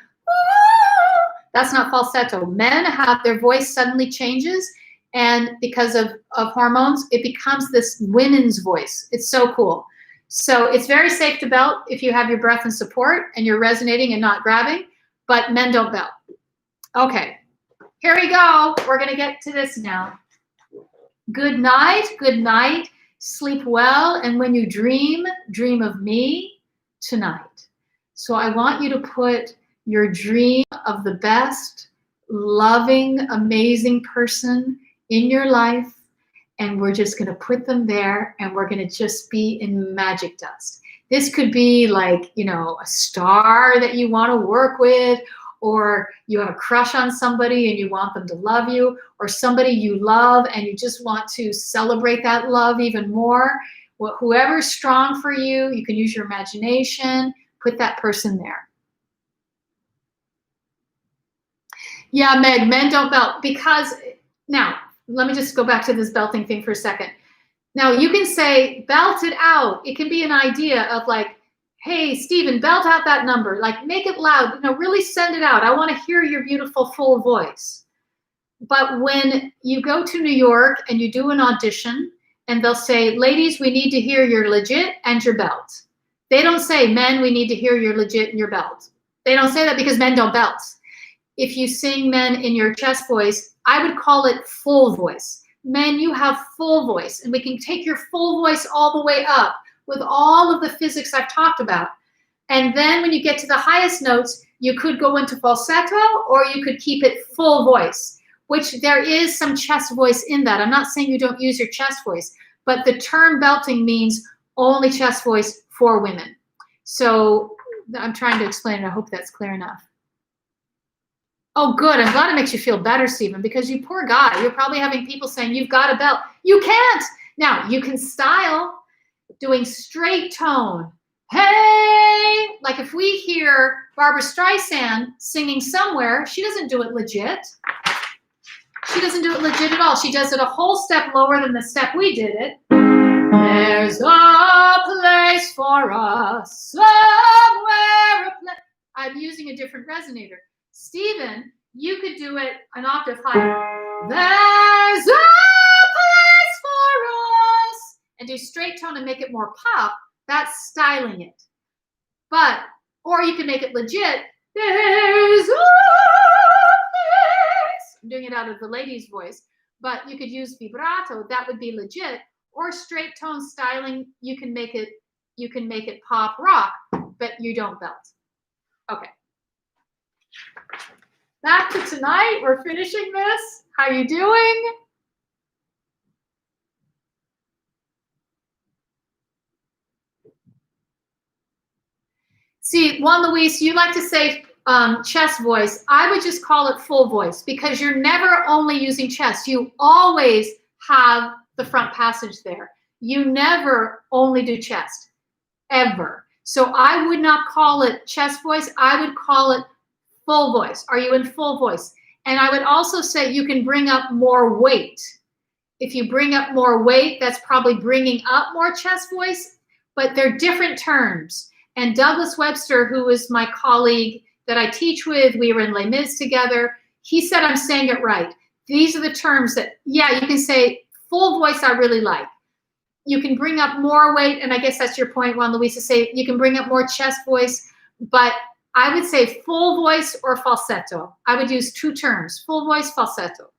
That's not falsetto. Men have, their voice suddenly changes, and because of hormones, it becomes this women's voice. It's so cool. So it's very safe to belt if you have your breath and support and you're resonating and not grabbing, but men don't belt. Okay, here we go. We're gonna get to this now. Good night, good night. Sleep well, and when you dream, dream of me tonight. So I want you to put your dream of the best, loving, amazing person in your life, and we're just going to put them there, and we're going to just be in magic dust. This could be like, you know, a star that you want to work with, or you have a crush on somebody and you want them to love you, or somebody you love and you just want to celebrate that love even more. Whoever's strong for you, you can use your imagination, put that person there. Yeah, Meg, men don't belt because, now, let me just go back to this belting thing for a second. Now, you can say, belt it out. It can be an idea of like, hey, Stephen, belt out that number. Like, make it loud. You know, really send it out. I want to hear your beautiful full voice. But when you go to New York and you do an audition, and they'll say, ladies, we need to hear your legit and your belt. They don't say, men, we need to hear your legit and your belt. They don't say that because men don't belt. If you sing men in your chest voice, I would call it full voice. Men, you have full voice, and we can take your full voice all the way up with all of the physics I've talked about. And then when you get to the highest notes, you could go into falsetto, or you could keep it full voice, which there is some chest voice in that. I'm not saying you don't use your chest voice, but the term belting means only chest voice for women. So I'm trying to explain it. I hope that's clear enough. Oh, good. I'm glad it makes you feel better, Stephen, because you poor guy, you're probably having people saying, you've got a belt. You can't. Now, you can style doing straight tone. Hey, like if we hear Barbara Streisand singing Somewhere, she doesn't do it legit. She doesn't do it legit at all. She does it a whole step lower than the step we did it. There's a place for us somewhere. I'm using a different resonator. Stephen, you could do it an octave higher. There's a place for us. And do straight tone and make it more pop. That's styling it. But, or you can make it legit. There's a place. I'm doing it out of the lady's voice. But you could use vibrato. That would be legit. Or straight tone styling. You can make it pop rock, but you don't belt. Okay. Back to tonight. We're finishing this. How you doing? See, Juan Luis, you like to say chest voice. I would just call it full voice because you're never only using chest. You always have the front passage there. You never only do chest, ever. So I would not call it chest voice. I would call it full voice. Are you in full voice? And I would also say you can bring up more weight. If you bring up more weight, that's probably bringing up more chest voice, but they're different terms. And Douglas Webster, who is my colleague that I teach with, we were in Les Mis together, he said I'm saying it right. These are the terms that, yeah, you can say full voice I really like. You can bring up more weight, and I guess that's your point, Juan Luis, to say you can bring up more chest voice, but I would say full voice or falsetto. I would use two terms, full voice, falsetto.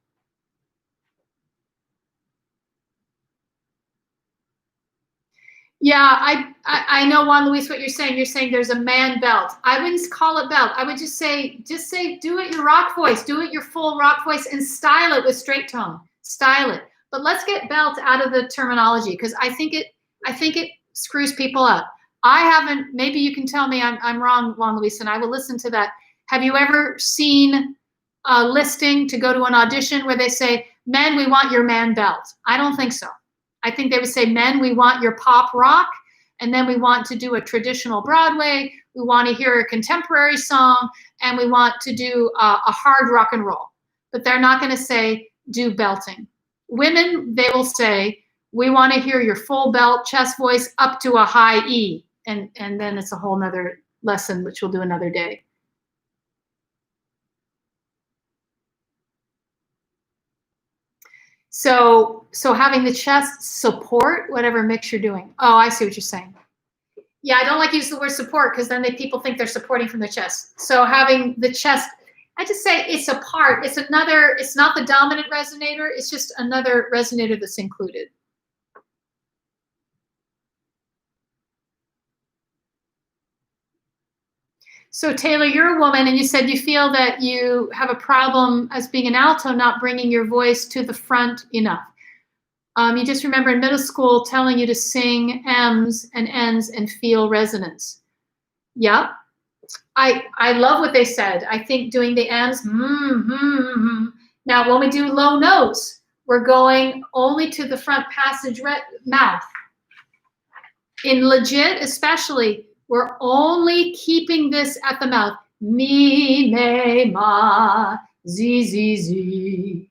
Yeah, I know, Juan Luis, what you're saying. You're saying there's a man belt. I wouldn't call it belt. I would just say, do it your rock voice. Do it your full rock voice and style it with straight tone. Style it. But let's get belt out of the terminology because I think it screws people up. I haven't, maybe you can tell me I'm wrong, Juan Luis, and I will listen to that. Have you ever seen a listing to go to an audition where they say, men, we want your man belt? I don't think so. I think they would say, men, we want your pop rock, and then we want to do a traditional Broadway, we want to hear a contemporary song, and we want to do a hard rock and roll. But they're not going to say, do belting. Women, they will say, we want to hear your full belt, chest voice up to a high E. And then it's a whole nother lesson, which we'll do another day. So having the chest support whatever mix you're doing. Oh, I see what you're saying. Yeah, I don't like to use the word support because then people think they're supporting from the chest. So having the chest, I just say it's a part. It's another, it's not the dominant resonator. It's just another resonator that's included. So Taylor, you're a woman and you said you feel that you have a problem as being an alto, not bringing your voice to the front enough. You just remember in middle school telling you to sing M's and N's and feel resonance. Yep. I love what they said. I think doing the M's, Now, when we do low notes, we're going only to the front passage mouth. In legit, especially, we're only keeping this at the mouth. Mi, me, ma, z, z, z.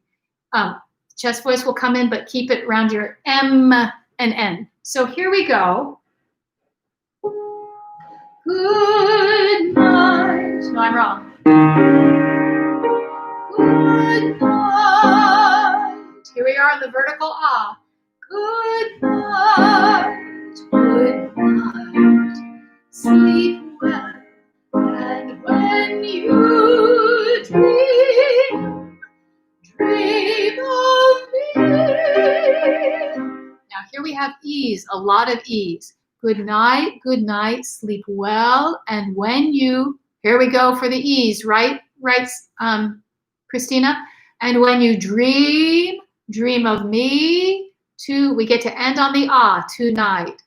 Chest voice will come in, but keep it around your M and N. So here we go. Good night. No, I'm wrong. Good night. Here we are in the vertical ah. Good night. Good night. Sleep well. And when you dream, dream of me. Now here we have E's, a lot of E's. Good night, sleep well. And when you, here we go for the E's, right, Christina? And when you dream, dream of me, we get to end on the ah, tonight.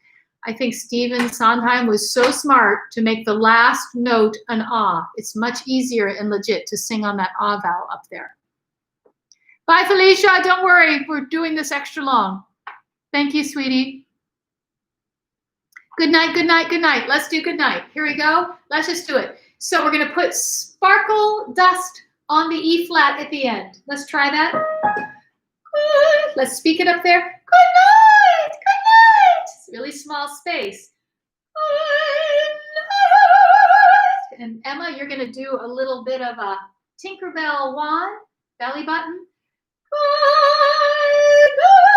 I think Stephen Sondheim was so smart to make the last note an ah. It's much easier and legit to sing on that ah vowel up there. Bye, Felicia. Don't worry. We're doing this extra long. Thank you, sweetie. Good night, good night, good night. Let's do good night. Here we go. Let's just do it. So we're going to put sparkle dust on the E flat at the end. Let's try that. Good. Let's speak it up there. Good night, good night. It's really small space. Good night. And Emma, you're going to do a little bit of a Tinkerbell wand, belly button. Good night.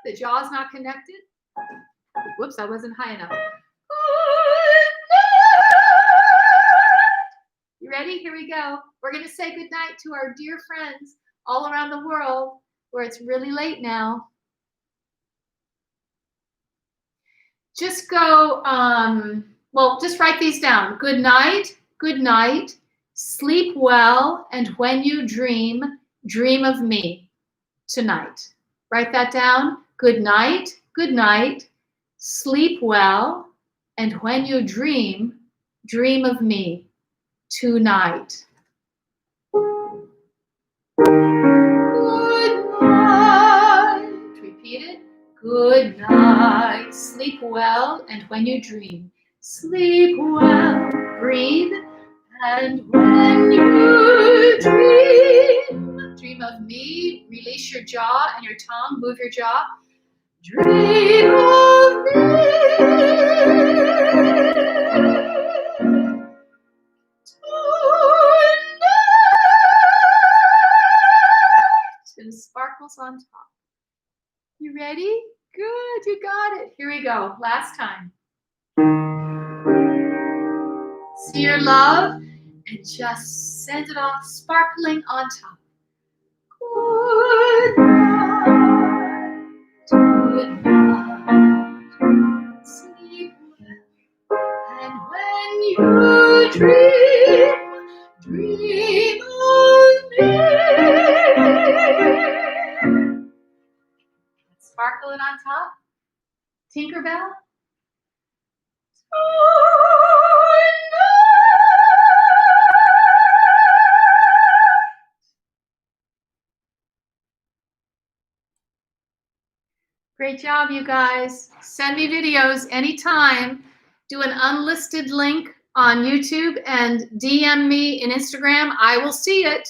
The jaw's not connected. Whoops, I wasn't high enough. Good night. You ready? Here we go. We're going to say good night to our dear friends all around the world where it's really late now. Just go, well, just write these down. Good night, sleep well, and when you dream, dream of me tonight. Write that down. Good night, sleep well, and when you dream, dream of me tonight. Good Good night. Sleep well, and when you dream, sleep well. Breathe, and when you dream of me. Release your jaw and your tongue. Move your jaw. Dream of me. Tonight. And sparkles on top. You ready? Good, you got it. Here we go. Last time. See your love and just send it off, sparkling on top. Good night. Good night. Sleep well. And when you dream of me. Sparkle it on top. Tinkerbell. Great job, you guys. Send me videos anytime. Do an unlisted link on YouTube and DM me in Instagram. I will see it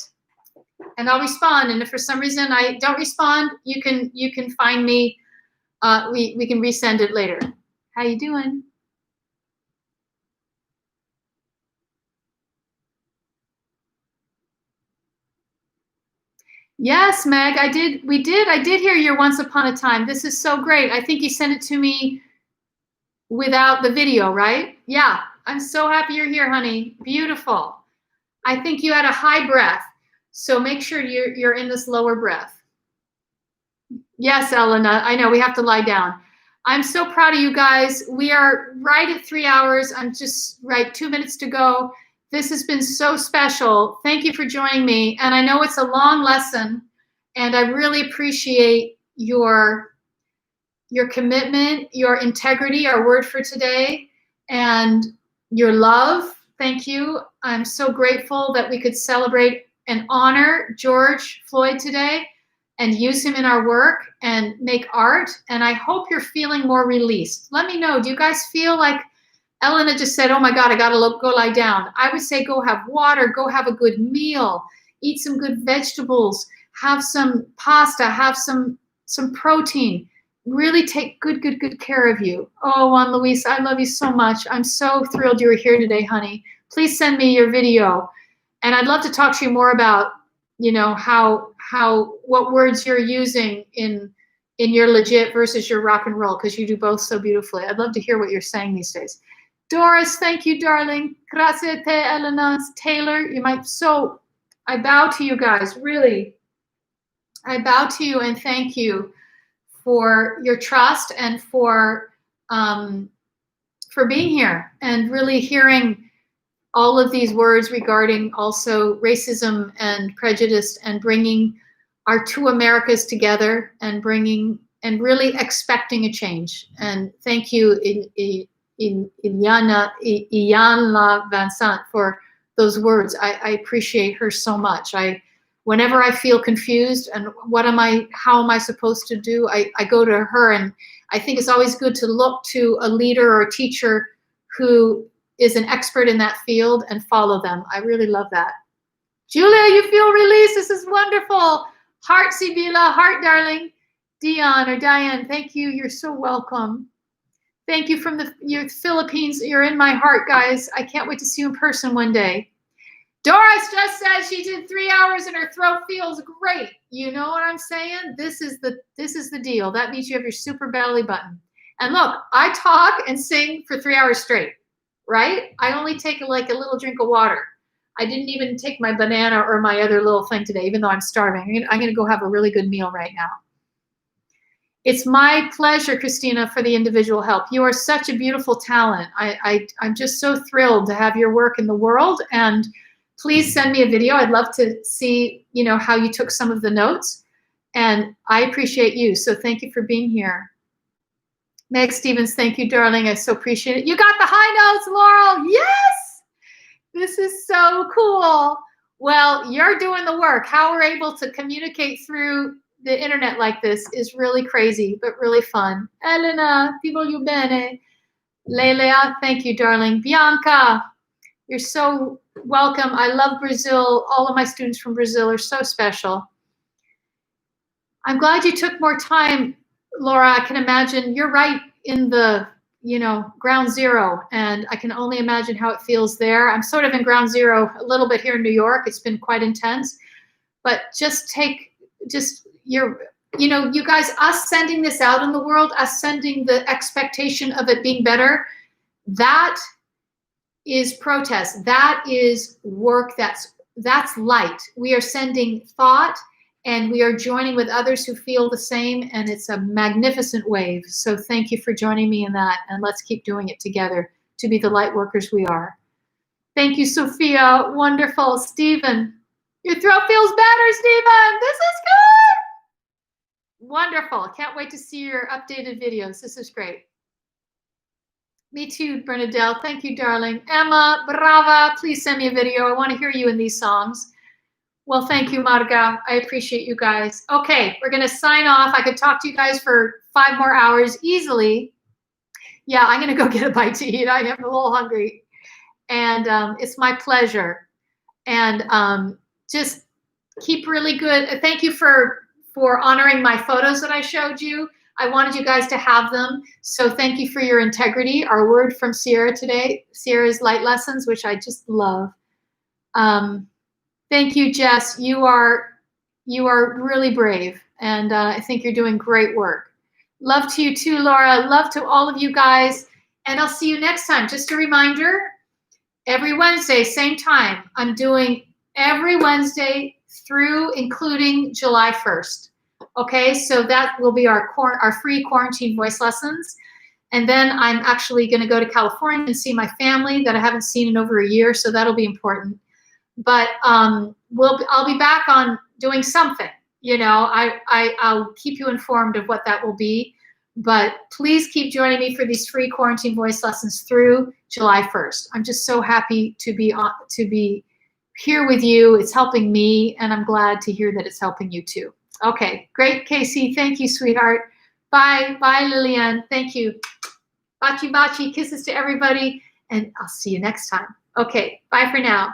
and I'll respond. And if for some reason I don't respond, you can find me. We can resend it later. How you doing? Yes, Meg, I did hear your Once Upon a Time. This is so great. I think you sent it to me without the video, right? Yeah, I'm so happy you're here, honey. Beautiful. I think you had a high breath, so make sure you're in this lower breath. Yes, Elena, I know we have to lie down. I'm so proud of you guys. We are right at 3 hours. I'm just right 2 minutes to go. This has been so special. Thank you for joining me. And I know it's a long lesson, and I really appreciate your commitment, your integrity, our word for today, and your love. Thank you. I'm so grateful that we could celebrate and honor George Floyd today and use him in our work and make art. And I hope you're feeling more released. Let me know. Do you guys feel like Elena just said, oh my God, I got to go lie down? I would say go have water, go have a good meal, eat some good vegetables, have some pasta, have some protein. Really take good care of you. Oh, Juan Luis, I love you so much. I'm so thrilled you were here today, honey. Please send me your video. And I'd love to talk to you more about, you know, what words you're using in your legit versus your rock and roll, because you do both so beautifully. I'd love to hear what you're saying these days. Doris, thank you, darling. Grazie te, Elena. Taylor, I bow to you guys, really. I bow to you and thank you for your trust and for being here and really hearing all of these words regarding also racism and prejudice and bringing our two Americas together and really expecting a change. And thank you, Iyanla Vincent, for those words. I appreciate her so much. Whenever I feel confused and how am I supposed to do, I go to her, and I think it's always good to look to a leader or a teacher who is an expert in that field and follow them. I really love that. Julia, you feel released. This is wonderful. Heart, Sibila, heart, darling. Diane, thank you. You're so welcome. Thank you from your Philippines. You're in my heart, guys. I can't wait to see you in person one day. Doris just said she did 3 hours and her throat feels great. You know what I'm saying? This is the deal. That means you have your super belly button. And look, I talk and sing for 3 hours straight, right? I only take like a little drink of water. I didn't even take my banana or my other little thing today, even though I'm starving. I'm going to go have a really good meal right now. It's my pleasure, Christina, for the individual help. You are such a beautiful talent. I'm just so thrilled to have your work in the world. And please send me a video. I'd love to see, you know, how you took some of the notes. And I appreciate you. So thank you for being here. Meg Stevens, thank you, darling. I so appreciate it. You got the high notes, Laurel. Yes! This is so cool. Well, you're doing the work. How we're able to communicate through the internet like this is really crazy, but really fun. Elena, ti voglio bene. Leila, thank you, darling. Bianca, you're so welcome. I love Brazil. All of my students from Brazil are so special. I'm glad you took more time, Laura. I can imagine you're right in the, ground zero, and I can only imagine how it feels there. I'm sort of in ground zero a little bit here in New York. It's been quite intense, but you guys, us sending this out in the world, us sending the expectation of it being better, that is protest. That is work. That's light. We are sending thought, and we are joining with others who feel the same, and it's a magnificent wave. So thank you for joining me in that, and let's keep doing it together to be the light workers we are. Thank you, Sophia. Wonderful. Stephen, your throat feels better, Stephen. This is good. Wonderful. Can't wait to see your updated videos. This is great. Me too, Bernadette. Thank you, darling. Emma, brava. Please send me a video. I want to hear you in these songs. Well, thank you, Marga. I appreciate you guys. Okay, we're going to sign off. I could talk to you guys for 5 more hours easily. Yeah, I'm going to go get a bite to eat. I am a little hungry. And it's my pleasure. And just keep really good. Thank you for honoring my photos that I showed you. I wanted you guys to have them. So thank you for your integrity. Our word from Sierra today, Sierra's Light Lessons, which I just love. Thank you, Jess. You are really brave, and I think you're doing great work. Love to you too, Laura. Love to all of you guys, and I'll see you next time. Just a reminder, every Wednesday, same time. I'm doing every Wednesday through including July 1st. Okay, so that will be our free quarantine voice lessons. And then I'm actually going to go to California and see my family that I haven't seen in over a year, so that'll be important. But I'll be back on doing something. I'll keep you informed of what that will be. But please keep joining me for these free quarantine voice lessons through July 1st. I'm just so happy to be here with you. It's helping me, and I'm glad to hear that it's helping you too. Okay, great, Casey. Thank you, sweetheart. Bye, Lillian. Thank you. Bachi bachi, kisses to everybody, and I'll see you next time. Okay, bye for now.